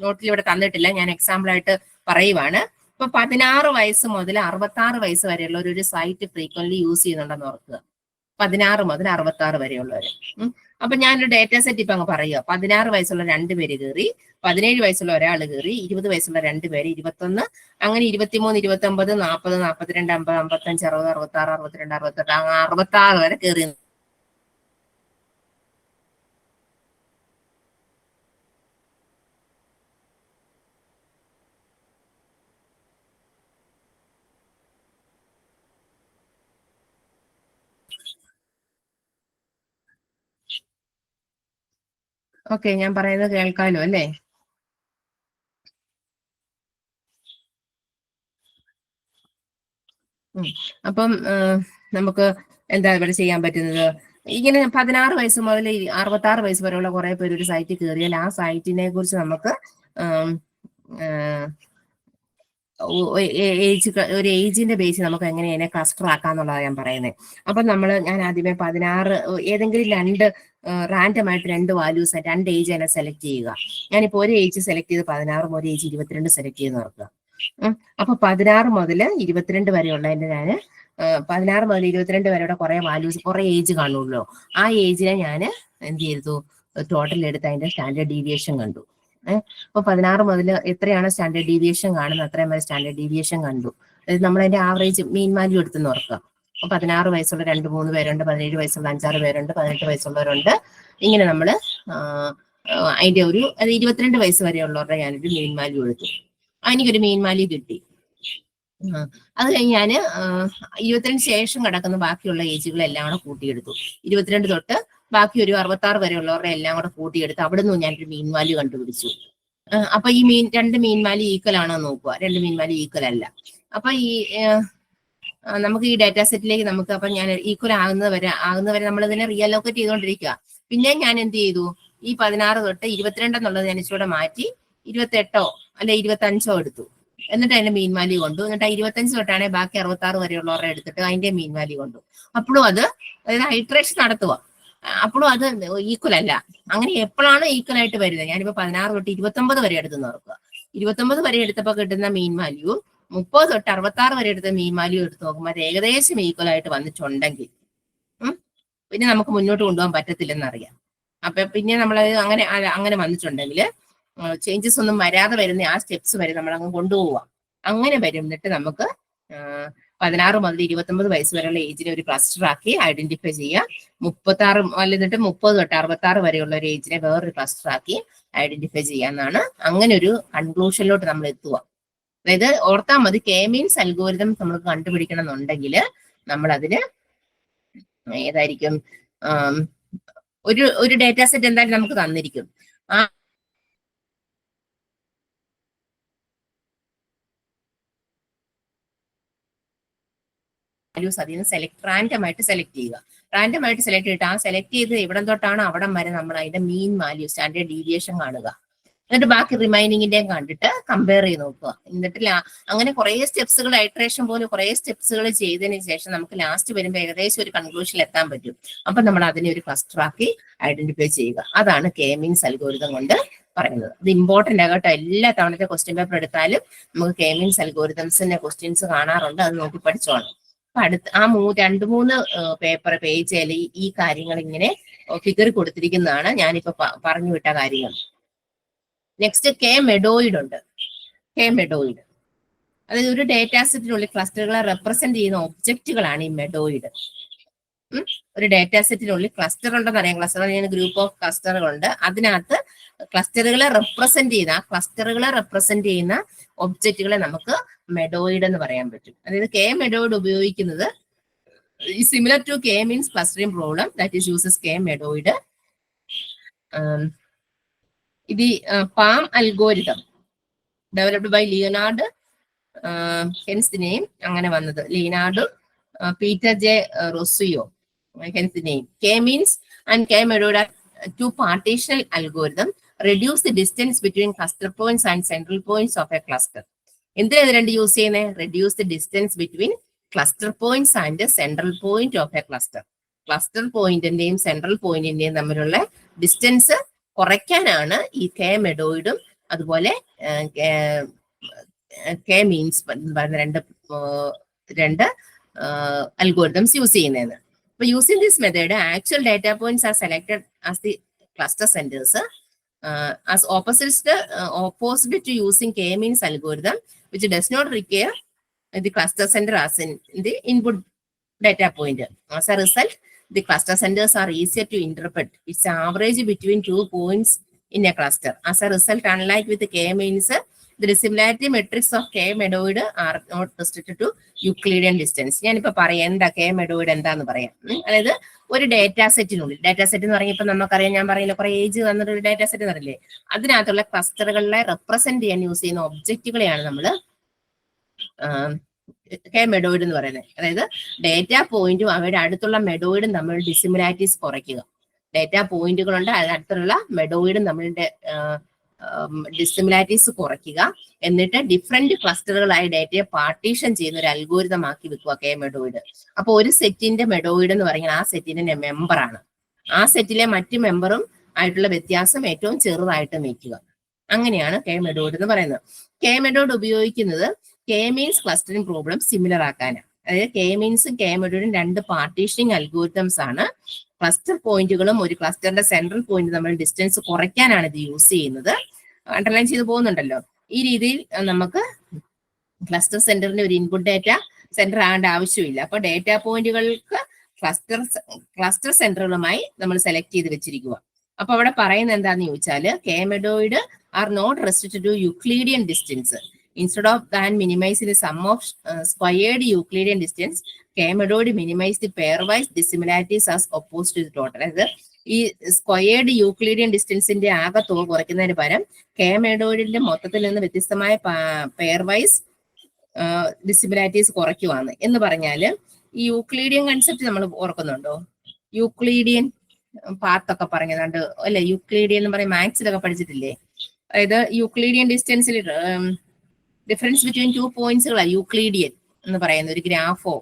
നോട്ടിൽ ഇവിടെ തന്നിട്ടില്ല, ഞാൻ എക്സാമ്പിൾ ആയിട്ട് പറയുവാണ്. ഇപ്പൊ 16 വയസ്സ് മുതൽ 66 വയസ്സ് വരെയുള്ള ഒരു സൈറ്റ് ഫ്രീക്വന്റ്ലി യൂസ് ചെയ്യുന്നുണ്ടെന്ന് ഓർക്കുക. 16 മുതൽ 66 വരെയുള്ളവര്. അപ്പൊ ഞാനൊരു ഡേറ്റാ സെറ്റ് ഇപ്പൊ അങ്ങ് പറയുക. 16 വയസ്സുള്ള 2 പേര് കയറി, 17 വയസ്സുള്ള ഒരാൾ കയറി, 20 വയസ്സുള്ള 2 പേര്, 21, അങ്ങനെ 23, 29, 40, 42, 50, 55, 60, 66, 62, 68, 66 വരെ കയറി. ഓക്കെ, ഞാൻ പറയുന്നത് കേൾക്കാലോ അല്ലേ? അപ്പം നമുക്ക് എന്താ ഇവിടെ ചെയ്യാൻ പറ്റുന്നത്? ഇങ്ങനെ 16 വയസ്സ് മുതൽ 66 വയസ്സ് വരെയുള്ള കുറെ പേര് ഒരു സൈറ്റിൽ കയറിയാൽ ആ സൈറ്റിനെ കുറിച്ച് നമുക്ക് ഒരു ഏജിന്റെ ബേസ് നമുക്ക് എങ്ങനെ അതിനെ ക്ലസ്റ്റർ ആക്കാന്നുള്ളതാണ് ഞാൻ പറയുന്നത്. അപ്പൊ ഞാൻ ആദ്യമേ 16 ഏതെങ്കിലും 2 റാൻഡം ആയിട്ട് 2 വാല്യൂസ് 2 ഏജ് അതിനെ സെലക്ട് ചെയ്യുക. ഞാനിപ്പോ ഒരു ഏജ് സെലക്ട് ചെയ്ത് 16, ഒരു ഏജ് 22 സെലക്ട് ചെയ്ത് നോക്കുക. അപ്പൊ 16 മുതൽ 22 വരെയുള്ളതിന്റെ ഞാൻ 16 മുതൽ 22 വരെയുടെ കുറെ വാല്യൂസ് കുറെ ഏജ് കാണുമല്ലോ. ആ ഏജിനെ ഞാൻ എന്ത് ചെയ്തു, ടോട്ടൽ എടുത്ത് അതിന്റെ സ്റ്റാൻഡേർഡ് ഡീവിയേഷൻ കണ്ടു. അപ്പൊ 16 മുതൽ എത്രയാണ് സ്റ്റാൻഡേർഡ് ഡീവിയേഷൻ കാണുന്നത് അത്രയും വരെ സ്റ്റാൻഡേർഡ് ഡീവിയേഷൻ കണ്ടു. അതായത് നമ്മൾ അതിന്റെ ആവറേജ് മീൻ വാല്യൂ എടുത്തെന്ന് ഓർക്കുക. അപ്പൊ 16 വയസ്സുള്ള 2-3 പേരുണ്ട്, 17 വയസ്സുള്ള 5-6 പേരുണ്ട്, 18 വയസ്സുള്ളവരുണ്ട്. ഇങ്ങനെ നമ്മള് അതിന്റെ ഒരു 22 വയസ്സ് വരെയുള്ളവരുടെ ഞാനൊരു മീൻ വാല്യൂ എടുത്തു. എനിക്കൊരു മീൻ വാല്യൂ കിട്ടി. അത് കഴിഞ്ഞ് ഞാൻ 22 ശേഷം കിടക്കുന്ന ബാക്കിയുള്ള ഏജുകളെല്ലാം കൂടെ കൂട്ടിയെടുത്തു. 22 തൊട്ട് ബാക്കി ഒരു 66 വരെയുള്ളവരുടെ എല്ലാം കൂടെ കൂട്ടിയെടുത്ത് അവിടെ നിന്ന് ഞാനൊരു മീൻ വാല്യൂ കണ്ടുപിടിച്ചു. അപ്പൊ ഈ 2 മീൻ വാല്യൂ ഈക്വൽ ആണോ നോക്കുക. 2 മീൻ വാല്യൂ ഈക്വൽ അല്ല. അപ്പൊ നമുക്ക് ഈ ഡാറ്റാ സെറ്റിലേക്ക് നമുക്ക് അപ്പൊ ഞാൻ ഈക്വൽ ആകുന്നവരെ നമ്മൾ ഇതിനെ റിയലോക്കേറ്റ് ചെയ്തുകൊണ്ടിരിക്കുക. പിന്നെ ഞാൻ എന്ത് ചെയ്തു, ഈ 16 തൊട്ട് 22 എന്നുള്ളത് ഞാൻ ഇച്ചിലൂടെ മാറ്റി 28 അല്ലെ 25 എടുത്തു. എന്നിട്ട് അതിന്റെ മീൻ വാല്യൂ കൊണ്ടു. എന്നിട്ട് 25 തൊട്ടാണെങ്കിൽ ബാക്കി 66 വരെയുള്ളവരെ എടുത്തിട്ട് അതിന്റെ മീൻ വാല്യൂ കൊണ്ടു. അപ്പോഴും അതായത് ഹൈട്രേഷൻ നടത്തുക. അപ്പോഴും അത് ഈക്വൽ അല്ല. അങ്ങനെ എപ്പോഴാണ് ഈക്വൽ ആയിട്ട് വരുന്നത്? ഞാനിപ്പോ 16 തൊട്ട് 29 വരെ എടുത്ത് നോക്കുക. 29 വരെ എടുത്തപ്പോൾ കിട്ടുന്ന മീൻ വാല്യൂ 30 തൊട്ട് 66 വരെ എടുത്ത മീൻ വാല്യൂ എടുത്ത് നോക്കുമ്പോൾ അത് ഏകദേശം ഈക്വൽ ആയിട്ട് വന്നിട്ടുണ്ടെങ്കിൽ പിന്നെ നമുക്ക് മുന്നോട്ട് കൊണ്ടുപോകാൻ പറ്റത്തില്ലെന്നറിയാം. അപ്പൊ പിന്നെ നമ്മളത് അങ്ങനെ വന്നിട്ടുണ്ടെങ്കിൽ ചേഞ്ചസ് ഒന്നും വരാതെ വരുന്ന ആ സ്റ്റെപ്സ് വരെ നമ്മൾ അങ്ങ് കൊണ്ടുപോവുക. അങ്ങനെ വരുന്നിട്ട് നമുക്ക് 16 മുതൽ 29 വയസ്സ് വരെയുള്ള ഏജിനെ ഒരു ക്ലസ്റ്റർ ആക്കി ഐഡന്റിഫൈ ചെയ്യുക. 36 എന്നിട്ട് 30 തൊട്ട് 66 വരെയുള്ള ഒരു ഏജിനെ വേറൊരു ക്ലസ്റ്റർ ആക്കി ഐഡന്റിഫൈ ചെയ്യാന്നാണ്. അങ്ങനെ ഒരു കൺക്ലൂഷനിലോട്ട് നമ്മൾ എത്തുക. അതായത് ഓർത്താൽ മതി, കെ മീൻസ് അൽഗോരിതം നമ്മൾ കണ്ടുപിടിക്കണം എന്നുണ്ടെങ്കിൽ നമ്മൾ അതിന് ഏതായിരിക്കും ഒരു ഡാറ്റാ സെറ്റ് എന്തായാലും നമുക്ക് തന്നിരിക്കും. ആ വാല്യൂസ് അതിൽ നിന്ന് റാൻഡമായിട്ട് സെലക്ട് ചെയ്യുക. റാൻഡമായിട്ട് സെലക്ട് ചെയ്തിട്ട് ആ സെലക്ട് ചെയ്ത് എവിടം തൊട്ടാണ് അവിടം വരെ നമ്മൾ അതിന്റെ മീൻ വാല്യൂ സ്റ്റാൻഡേർഡ് ഡീവിയേഷൻ കാണുക. എന്നിട്ട് ബാക്കി റിമൈനിങ്ങിന്റെയും കണ്ടിട്ട് കമ്പയർ ചെയ്ത് നോക്കുക. എന്നിട്ട് അങ്ങനെ കുറെ സ്റ്റെപ്സുകൾ, ഐട്രേഷൻ പോലെ കുറെ സ്റ്റെപ്സുകൾ ചെയ്തതിന് ശേഷം നമുക്ക് ലാസ്റ്റ് വരുമ്പോൾ ഏകദേശം ഒരു കൺക്ലൂഷനിൽ എത്താൻ പറ്റും. അപ്പൊ നമ്മൾ അതിനെ ഒരു ക്ലസ്റ്റർ ആക്കി ഐഡന്റിഫൈ ചെയ്യുക. അതാണ് കെ മീൻസ് അൽഗോരിതം കൊണ്ട് പറയുന്നത്. ഇത് ഇമ്പോർട്ടന്റ് ആകട്ടെ. എല്ലാ തവണത്തെ ക്വസ്റ്റ്യൻ പേപ്പർ എടുത്താലും നമുക്ക് കെ മീൻസ് അൽഗോരിതംസിന്റെ ക്വസ്റ്റ്യൻസ് കാണാറുണ്ട്. അത് നോക്കി പഠിച്ചോണം. അപ്പൊ അടുത്ത് ആ 2-3 പേപ്പർ പേജിൽ ഈ കാര്യങ്ങൾ ഇങ്ങനെ ഫിഗർ കൊടുത്തിരിക്കുന്നതാണ് ഞാനിപ്പോ പറഞ്ഞു വിട്ട കാര്യങ്ങൾ. നെക്സ്റ്റ് കെ മെഡോയിഡ് ഉണ്ട്. കെ മെഡോയിഡ് അതായത് ഒരു ഡേറ്റാ സെറ്റിനുള്ളിൽ ക്ലസ്റ്ററുകളെ റെപ്രസെന്റ് ചെയ്യുന്ന ഒബ്ജക്റ്റുകളാണ് ഈ മെഡോയിഡ്. ഒരു ഡേറ്റാ സെറ്റിനുള്ളിൽ ക്ലസ്റ്റർ ഉണ്ടെന്ന് അറിയാം. ക്ലസ്റ്റർ ചെയ്യുന്ന ഗ്രൂപ്പ് ഓഫ് ക്ലസ്റ്ററുകളുണ്ട്. അതിനകത്ത് ക്ലസ്റ്ററുകളെ റെപ്രസെന്റ് ചെയ്യുന്ന ഒബ്ജക്റ്റുകളെ നമുക്ക് മെഡോയിഡ് എന്ന് പറയാൻ പറ്റും. അതായത് കെ മെഡോയിഡ് ഉപയോഗിക്കുന്നത് similar to K means clustering problem that is uses K medoid. ഇത് PAM algorithm developed by Leonard, hence the name അങ്ങനെ വന്നത്. Leonard Peter J Rousseeuw, hence the name. K means and K method are two partitional algorithm reduce the distance between cluster points and central points of a cluster. എന്തിനാ ഇത് രണ്ട് use ചെയ്യുന്നത്? reduce the distance between cluster points and the central point of a cluster. Cluster പോയിന്റിന്റെയും central പോയിന്റിന്റെയും തമ്മിലുള്ള distance കുറയ്ക്കാനാണ് ഈ K മെഡോയിഡും അതുപോലെ കെ മീൻസ് രണ്ട് algorithms use ചെയ്യുന്നതെന്ന്. So using this method, actual data points are selected as the cluster centers as opposite to using K-means algorithm, which does not require the cluster center as in the input data point. As a result, the cluster centers are easier to interpret. It's an average between 2 points in a cluster. As a result, unlike with the K-means, the dissimilarity metrics of K medoid are not restricted to Euclidean distance. ഞാനിപ്പോ പറയാം എന്താ K മെഡോയിഡ് എന്താന്ന് പറയാം. അതായത് ഒരു data സെറ്റിനുള്ളിൽ, data set എന്ന് പറഞ്ഞാൽ ഇപ്പൊ നമുക്കറിയാം, ഞാൻ പറയില്ല കുറെ ഏജ് തന്നിട്ടൊരു ഡേറ്റാ സെറ്റ് എന്നറിയില്ലേ, അതിനകത്തുള്ള ക്ലസ്റ്ററുകളെ റെപ്രസെന്റ് ചെയ്യാൻ യൂസ് ചെയ്യുന്ന ഒബ്ജക്റ്റുകളെയാണ് നമ്മൾ കെ മെഡോയിഡ് എന്ന് പറയുന്നത്. അതായത് ഡേറ്റാ പോയിന്റും അവയുടെ അടുത്തുള്ള മെഡോയിഡും തമ്മിൽ ഡിസിമിലാരിറ്റീസ് കുറയ്ക്കുക. ഡേറ്റാ പോയിന്റുകളുണ്ട്, അതിനടുത്തുള്ള മെഡോയിഡും തമ്മിലുള്ള ഡിസിമിലാരിറ്റീസ് കുറയ്ക്കുക. എന്നിട്ട് ഡിഫറെന്റ് ക്ലസ്റ്ററുകളായി ഡേറ്റയെ പാർട്ടീഷൻ ചെയ്യുന്ന ഒരു അൽഗോരിതം ആക്കി വെക്കുക കെ മെഡോയിഡ്. അപ്പൊ ഒരു സെറ്റിന്റെ മെഡോയിഡ് എന്ന് പറയുന്നത് ആ സെറ്റിന്റെ മെമ്പറാണ്. ആ സെറ്റിലെ മറ്റു മെമ്പറും ആയിട്ടുള്ള വ്യത്യാസം ഏറ്റവും ചെറുതായിട്ട് വെക്കുക. അങ്ങനെയാണ് കെ മെഡോയിഡ് എന്ന് പറയുന്നത്. കെ മെഡോയിഡ് ഉപയോഗിക്കുന്നത് K means clustering problem similar ആക്കാനാണ്. അതായത് കെ മീൻസും കെ മെഡോയിഡും രണ്ട് പാർട്ടീഷനിങ് അൽഗോരിതംസ് ആണ്. ക്ലസ്റ്റർ പോയിന്റുകളും ഒരു ക്ലസ്റ്ററിന്റെ സെൻട്രൽ പോയിന്റ് തമ്മിൽ ഡിസ്റ്റൻസ് കുറയ്ക്കാനാണ് ഇത് യൂസ് ചെയ്യുന്നത്. അണ്ടർലൈൻ ചെയ്ത് പോകുന്നുണ്ടല്ലോ. ഈ രീതിയിൽ നമുക്ക് ക്ലസ്റ്റർ സെന്ററിന്റെ ഒരു ഇൻപുട്ട് ഡേറ്റ സെന്റർ ആകേണ്ട ആവശ്യമില്ല. അപ്പൊ ഡേറ്റാ പോയിന്റുകൾക്ക് ക്ലസ്റ്റർ സെന്ററുകളുമായി നമ്മൾ സെലക്ട് ചെയ്ത് വെച്ചിരിക്കുക. അപ്പൊ അവിടെ പറയുന്നത് എന്താന്ന് ചോദിച്ചാൽ K medoid are not restricted to Euclidean distance. Instead of than minimizing the sum of squared Euclidean distance, K method minimize the pairwise dissimilarities as opposed to the total. അതായത് ഈ സ്ക്വയേർഡ് യൂക്ലിഡിയൻ ഡിസ്റ്റൻസിന്റെ ആകെ തുക കുറയ്ക്കുന്നതിന് പകരം K മെഡോയിഡിന്റെ മൊത്തത്തിൽ നിന്ന് വ്യത്യസ്തമായ pairwise dissimilarities കുറയ്ക്കുവാണ് എന്ന് പറഞ്ഞാൽ ഈ യൂക്ലീഡിയൻ കൺസെപ്റ്റ് നമ്മൾ ഓർക്കുന്നുണ്ടോ? യൂക്ലീഡിയൻ പാത്തൊക്കെ പറഞ്ഞതുണ്ട് അല്ലെ? യൂക്ലീഡിയൻ എന്ന് പറയും, മാത്സിലൊക്കെ പഠിച്ചിട്ടില്ലേ? അതായത് യൂക്ലീഡിയൻ ഡിസ്റ്റൻസിൽ ഡിഫറൻസ് ബിറ്റ്വീൻ 2 പോയിന്റ്സുകളാണ് യൂക്ലീഡിയൻ എന്ന് പറയുന്ന ഒരു ഗ്രാഫോ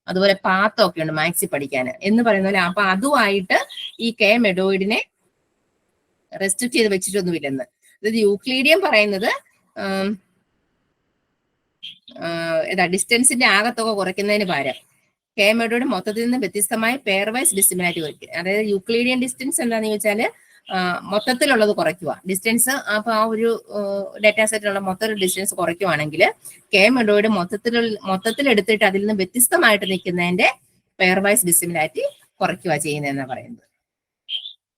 അതുപോലെ പാത്തോ ഒക്കെ ഉണ്ട് മാത്സിൽ പഠിക്കാൻ എന്ന് പറയുന്ന പോലെ. അപ്പൊ അതുമായിട്ട് ഈ കെ മെഡോയിഡിനെ റെസ്ട്രിക്ട് ചെയ്ത് വെച്ചിട്ടൊന്നുമില്ലെന്ന്. അതായത് യൂക്ലീഡിയൻ പറയുന്നത് ഡിസ്റ്റൻസിന്റെ ആകത്തുക കുറയ്ക്കുന്നതിന് പകരം കെ മെഡോയിഡ് മൊത്തത്തിൽ നിന്ന് വ്യത്യസ്തമായ പെയർവൈസ് ഡിസിമിലാരിറ്റി കുറയ്ക്കുക. അതായത് യൂക്ലീഡിയൻ ഡിസ്റ്റൻസ് എന്താണെന്ന് ചോദിച്ചാൽ മൊത്തത്തിലുള്ളത് കുറയ്ക്കുക. ഡിസ്റ്റൻസ് അപ്പൊ ആ ഒരു ഡേറ്റാ സെറ്റിലുള്ള മൊത്തം ഡിസ്റ്റൻസ് കുറയ്ക്കുവാണെങ്കിൽ കെ മെഡോയിഡ് മൊത്തത്തിൽ എടുത്തിട്ട് അതിൽ നിന്ന് വ്യത്യസ്തമായിട്ട് നിൽക്കുന്നതിന്റെ പെയർവൈസ് ഡിസിമിലാരിറ്റി കുറയ്ക്കുക ചെയ്യുന്നതെന്നാണ് പറയുന്നത്.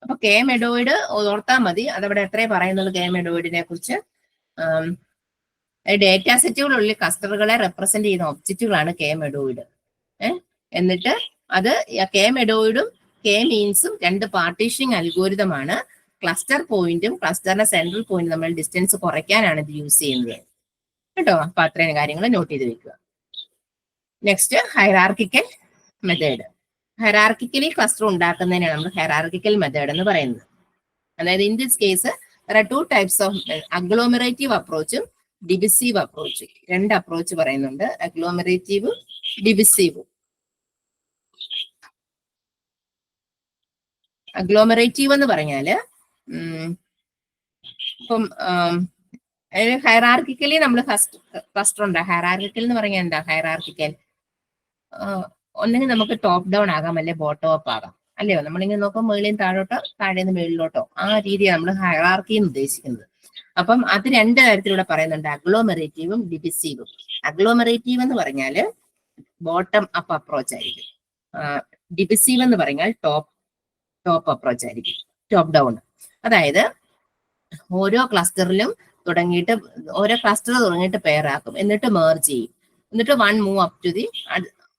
അപ്പൊ കെ മെഡോയിഡ് ഓർത്താൽ മതി. അതവിടെ എത്രയും പറയുന്നത് കെ മെഡോയിഡിനെ കുറിച്ച്. ഡേറ്റാ സെറ്റുകളുള്ളിൽ ക്ലസ്റ്ററുകളെ റെപ്രസെന്റ് ചെയ്യുന്ന ഒബ്ജക്റ്റുകളാണ് കെ മെഡോയിഡ്. എന്നിട്ട് അത് കെ മെഡോയിഡും കെ മീൻസും രണ്ട് പാർട്ടീഷനിങ് അൽഗോരിതമാണ്. ക്ലസ്റ്റർ പോയിന്റും ക്ലസ്റ്ററിന്റെ സെൻട്രൽ പോയിന്റും തമ്മിൽ ഡിസ്റ്റൻസ് കുറയ്ക്കാനാണ് ഇത് യൂസ് ചെയ്യുന്നത് കേട്ടോ. അപ്പൊ അത്രയും കാര്യങ്ങൾ നോട്ട് ചെയ്ത് വെക്കുക. Next hierarchical method. Hierarchically cluster ഉണ്ടാക്കുന്നതിനാണ് നമ്മൾ ഹൈറാർക്കിക്കൽ മെത്തേഡ് എന്ന് പറയുന്നത്. അതായത് in this case there are two types of agglomerative അപ്രോച്ചും ഡിവിസീവ് അപ്രോച്ചും. രണ്ട് അപ്രോച്ച് പറയുന്നുണ്ട്, അഗ്ലോമറേറ്റീവ് ഡിവിസീവ്. അഗ്ലോമറേറ്റീവ് എന്ന് പറഞ്ഞാല് ഇപ്പം ഹൈറാർക്കിക്കലി നമ്മൾ ഫസ്റ്റ് ക്ലസ്റ്റർ ഉണ്ട്. ഹൈറാർക്കിക്കൽ എന്ന് പറഞ്ഞാൽ എന്താ? ഹൈറാർക്കിക്കൽ ഒന്നെങ്കിൽ നമുക്ക് ടോപ്പ് ഡൗൺ ആകാം, അല്ലെ ബോട്ടം അപ്പ് ആകാം, അല്ലയോ? നമ്മളിങ്ങനെ നോക്കുമ്പോൾ മുകളിൽ നിന്ന് താഴോട്ടോ, താഴേന്ന് മുകളിലോട്ടോ, ആ രീതിയാണ് നമ്മൾ ഹൈറാർക്കി എന്ന് ഉദ്ദേശിക്കുന്നത്. അപ്പം അത് രണ്ട് തരത്തിലൂടെ പറയുന്നുണ്ട്, അഗ്ലോമറേറ്റീവും ഡിവിസീവും. അഗ്ലോമറേറ്റീവ് എന്ന് പറഞ്ഞാൽ ബോട്ടം അപ്പ് അപ്രോച്ച് ആയിരിക്കും. ഡിവിസീവ് എന്ന് പറഞ്ഞാൽ ടോപ്പ് അപ്രോച്ച് ആയിരിക്കും, ടോപ്പ് ഡൗൺ. അതായത് ഓരോ ക്ലസ്റ്ററിലും ഓരോ ക്ലസ്റ്റർ തുടങ്ങിയിട്ട് പെയർ ആക്കും, എന്നിട്ട് മെർജ് ചെയ്യും, എന്നിട്ട് one move up to the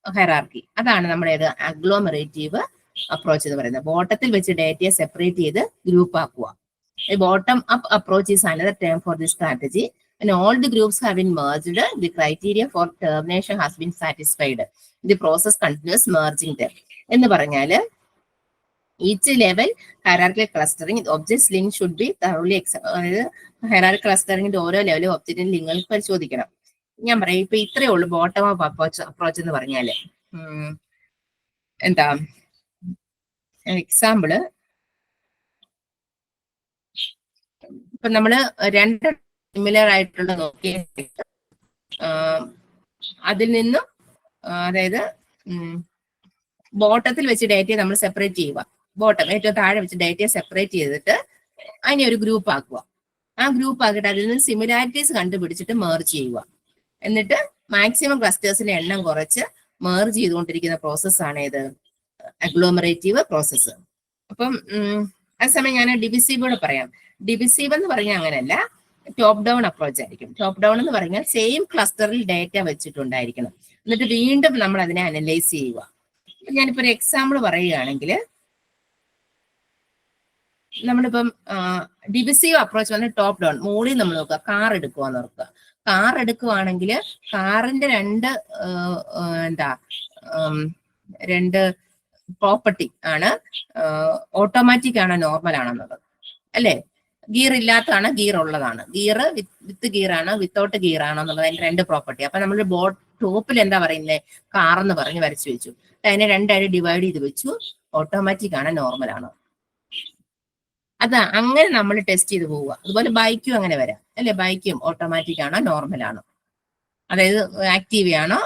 hierarchy. അതാണ് നമ്മുടെ അഗ്ലോമറേറ്റീവ് അപ്രോച്ച് എന്ന് പറയുന്നത്. ബോട്ടത്തിൽ വെച്ച് ഡേറ്റയെ സെപ്പറേറ്റ് ചെയ്ത് ഗ്രൂപ്പ് ആക്കുക. Bottom up approach is another term for this strategy. And all the groups have been merged, the criteria for termination has been satisfied. The process continues merging them. എന്ന് പറഞ്ഞാല് each level hierarchical clustering objects link should be thoroughly hierarchical clustering ഓരോ ലെവലും ഒബ്ജക്റ്റിന്റെ ലിങ്കുകൾ പരിശോധിക്കണം. ഞാൻ പറയാം, ഇപ്പൊ ഇത്രയേ ഉള്ളൂ ബോട്ടം അപ്പ് അപ്രോച്ച് എന്ന് പറഞ്ഞാല്. എന്താ എക്സാമ്പിള്? ഇപ്പൊ നമ്മള് രണ്ട് സിമിലർ ആയിട്ടുള്ള നോക്കിയ അതിൽ നിന്നും, അതായത് ബോട്ടത്തിൽ വെച്ച് ഡേറ്റയെ നമ്മൾ സെപ്പറേറ്റ് ചെയ്യുക. ബോട്ടം ഏറ്റവും താഴെ വെച്ച് ഡേറ്റയെ സെപ്പറേറ്റ് ചെയ്തിട്ട് അതിനെ ഒരു ഗ്രൂപ്പ് ആക്കുക. ആ ഗ്രൂപ്പ് ആക്കിയിട്ട് അതിൽ നിന്ന് സിമിലാരിറ്റീസ് കണ്ടുപിടിച്ചിട്ട് മെർജ് ചെയ്യുക. എന്നിട്ട് മാക്സിമം ക്ലസ്റ്റേഴ്സിന്റെ എണ്ണം കുറച്ച് മെർജ് ചെയ്തുകൊണ്ടിരിക്കുന്ന പ്രോസസ്സാണ് ഏത്? Agglomerative process. അപ്പം അതേസമയം ഞാൻ ഡിവിസീവ് കൂടെ പറയാം. ഡിവിസീവ് എന്ന് പറഞ്ഞാൽ അങ്ങനെയല്ല, ടോപ്പ് ഡൗൺ അപ്രോച്ച് ആയിരിക്കും. ടോപ്പ് ഡൗൺ എന്ന് പറഞ്ഞാൽ സെയിം ക്ലസ്റ്ററിൽ ഡേറ്റ വെച്ചിട്ടുണ്ടായിരിക്കണം, എന്നിട്ട് വീണ്ടും നമ്മൾ അതിനെ അനലൈസ് ചെയ്യുക. ഞാനിപ്പോ ഒരു എക്സാമ്പിൾ പറയുകയാണെങ്കിൽ, നമ്മളിപ്പം ഡിവിസീവ് അപ്രോച്ച് വന്ന് ടോപ്പ് ഡൗൺ, മുകളിൽ നമ്മൾ നോക്കുക, കാർ എടുക്കുവാന്ന് ഓർക്കുക. കാർ എടുക്കുവാണെങ്കിൽ കാറിന്റെ രണ്ട് പ്രോപ്പർട്ടി ആണ്, ഓട്ടോമാറ്റിക് ആണോ നോർമൽ ആണെന്നുള്ളത്, അല്ലേ? ഗിയർ ഇല്ലാത്തതാണ്, ഗിയർ ഉള്ളതാണ്, ഗിയർ വിത്ത് ഗിയർ ആണോ വിത്തൗട്ട് ഗിയർ ആണോ എന്നുള്ളത് അതിന്റെ രണ്ട് പ്രോപ്പർട്ടി. അപ്പൊ നമ്മൾ ടോപ്പിൽ എന്താ പറയുന്നത്? കാർ എന്ന് പറഞ്ഞ് വരച്ചു വെച്ചു, അതിനെ രണ്ടായിട്ട് ഡിവൈഡ് ചെയ്ത് വെച്ചു, ഓട്ടോമാറ്റിക് ആണോ നോർമൽ ആണോ. അതാ അങ്ങനെ നമ്മൾ ടെസ്റ്റ് ചെയ്ത് പോവുക. അതുപോലെ ബൈക്കും അങ്ങനെ വരാം, അല്ലെ? ബൈക്കും ഓട്ടോമാറ്റിക് ആണോ നോർമൽ ആണോ, അതായത് ആക്റ്റീവ് ആണോ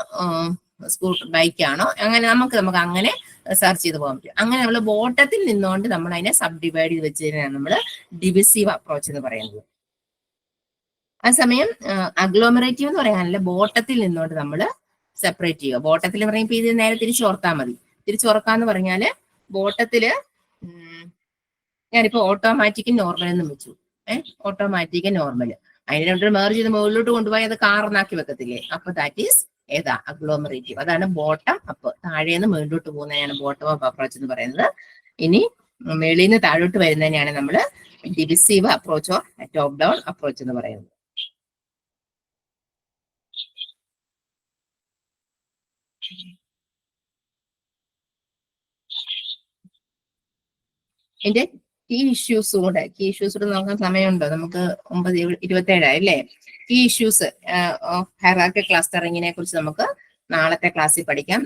സ്കൂട്ടർ ബൈക്കാണോ, അങ്ങനെ നമുക്ക് അങ്ങനെ സെർച്ച് ചെയ്ത് പോകാൻ പറ്റും. അങ്ങനെ നമ്മൾ ബോട്ടത്തിൽ നിന്നുകൊണ്ട് നമ്മൾ അതിനെ സബ് ഡിവൈഡ് ചെയ്ത് വെച്ചതിനാണ് നമ്മൾ ഡിവിസീവ് അപ്രോച്ച് എന്ന് പറയുന്നത്. അതേസമയം അഗ്ലോമറേറ്റീവ് എന്ന് പറയാനല്ല, ബോട്ടത്തിൽ നിന്നുകൊണ്ട് നമ്മൾ സെപ്പറേറ്റ് ചെയ്യുക. ബോട്ടത്തിൽ പറയുമ്പോൾ ഇത് നേരെ തിരിച്ചോർത്താൽ മതി. തിരിച്ചോർക്കാന്ന് പറഞ്ഞാല് ബോട്ടത്തില് ഞാനിപ്പോ ഓട്ടോമാറ്റിക് നോർമൽ എന്ന് വെച്ചു. ഓട്ടോമാറ്റിക് നോർമൽ അതിനെ രണ്ട് മെർജ് ചെയ്ത് മുകളിലോട്ട് കൊണ്ടുപോയി അത് കാർന്നാക്കി വെക്കത്തില്ലേ? അപ്പൊ ദാറ്റ് ഈസ് ഏതാ? അഗ്ലോമറേറ്റീവ്. അതാണ് ബോട്ടം അപ്പ്. താഴേന്ന് മുകളിലോട്ട് പോകുന്നതിനാണ് ബോട്ടം അപ്പ് അപ്രോച്ച് എന്ന് പറയുന്നത്. ഇനി മേളിൽ നിന്ന് താഴോട്ട് വരുന്നതിനാണ് നമ്മൾ ഡിവിസീവ് അപ്രോച്ചോ ടോപ്പ് ഡൗൺ അപ്രോച്ച് എന്ന് പറയുന്നത്. ഇതിന്റെ കീ ഇഷ്യൂസ് കൂടെ നോക്കാൻ സമയമുണ്ടോ? നമുക്ക് 9:27 അല്ലേ? കീ ഇഷ്യൂസ് ഹൈറാർക്കി ക്ലസ്റ്ററിങ്ങിനെ കുറിച്ച് നമുക്ക് നാളത്തെ ക്ലാസ്സിൽ പഠിക്കാം.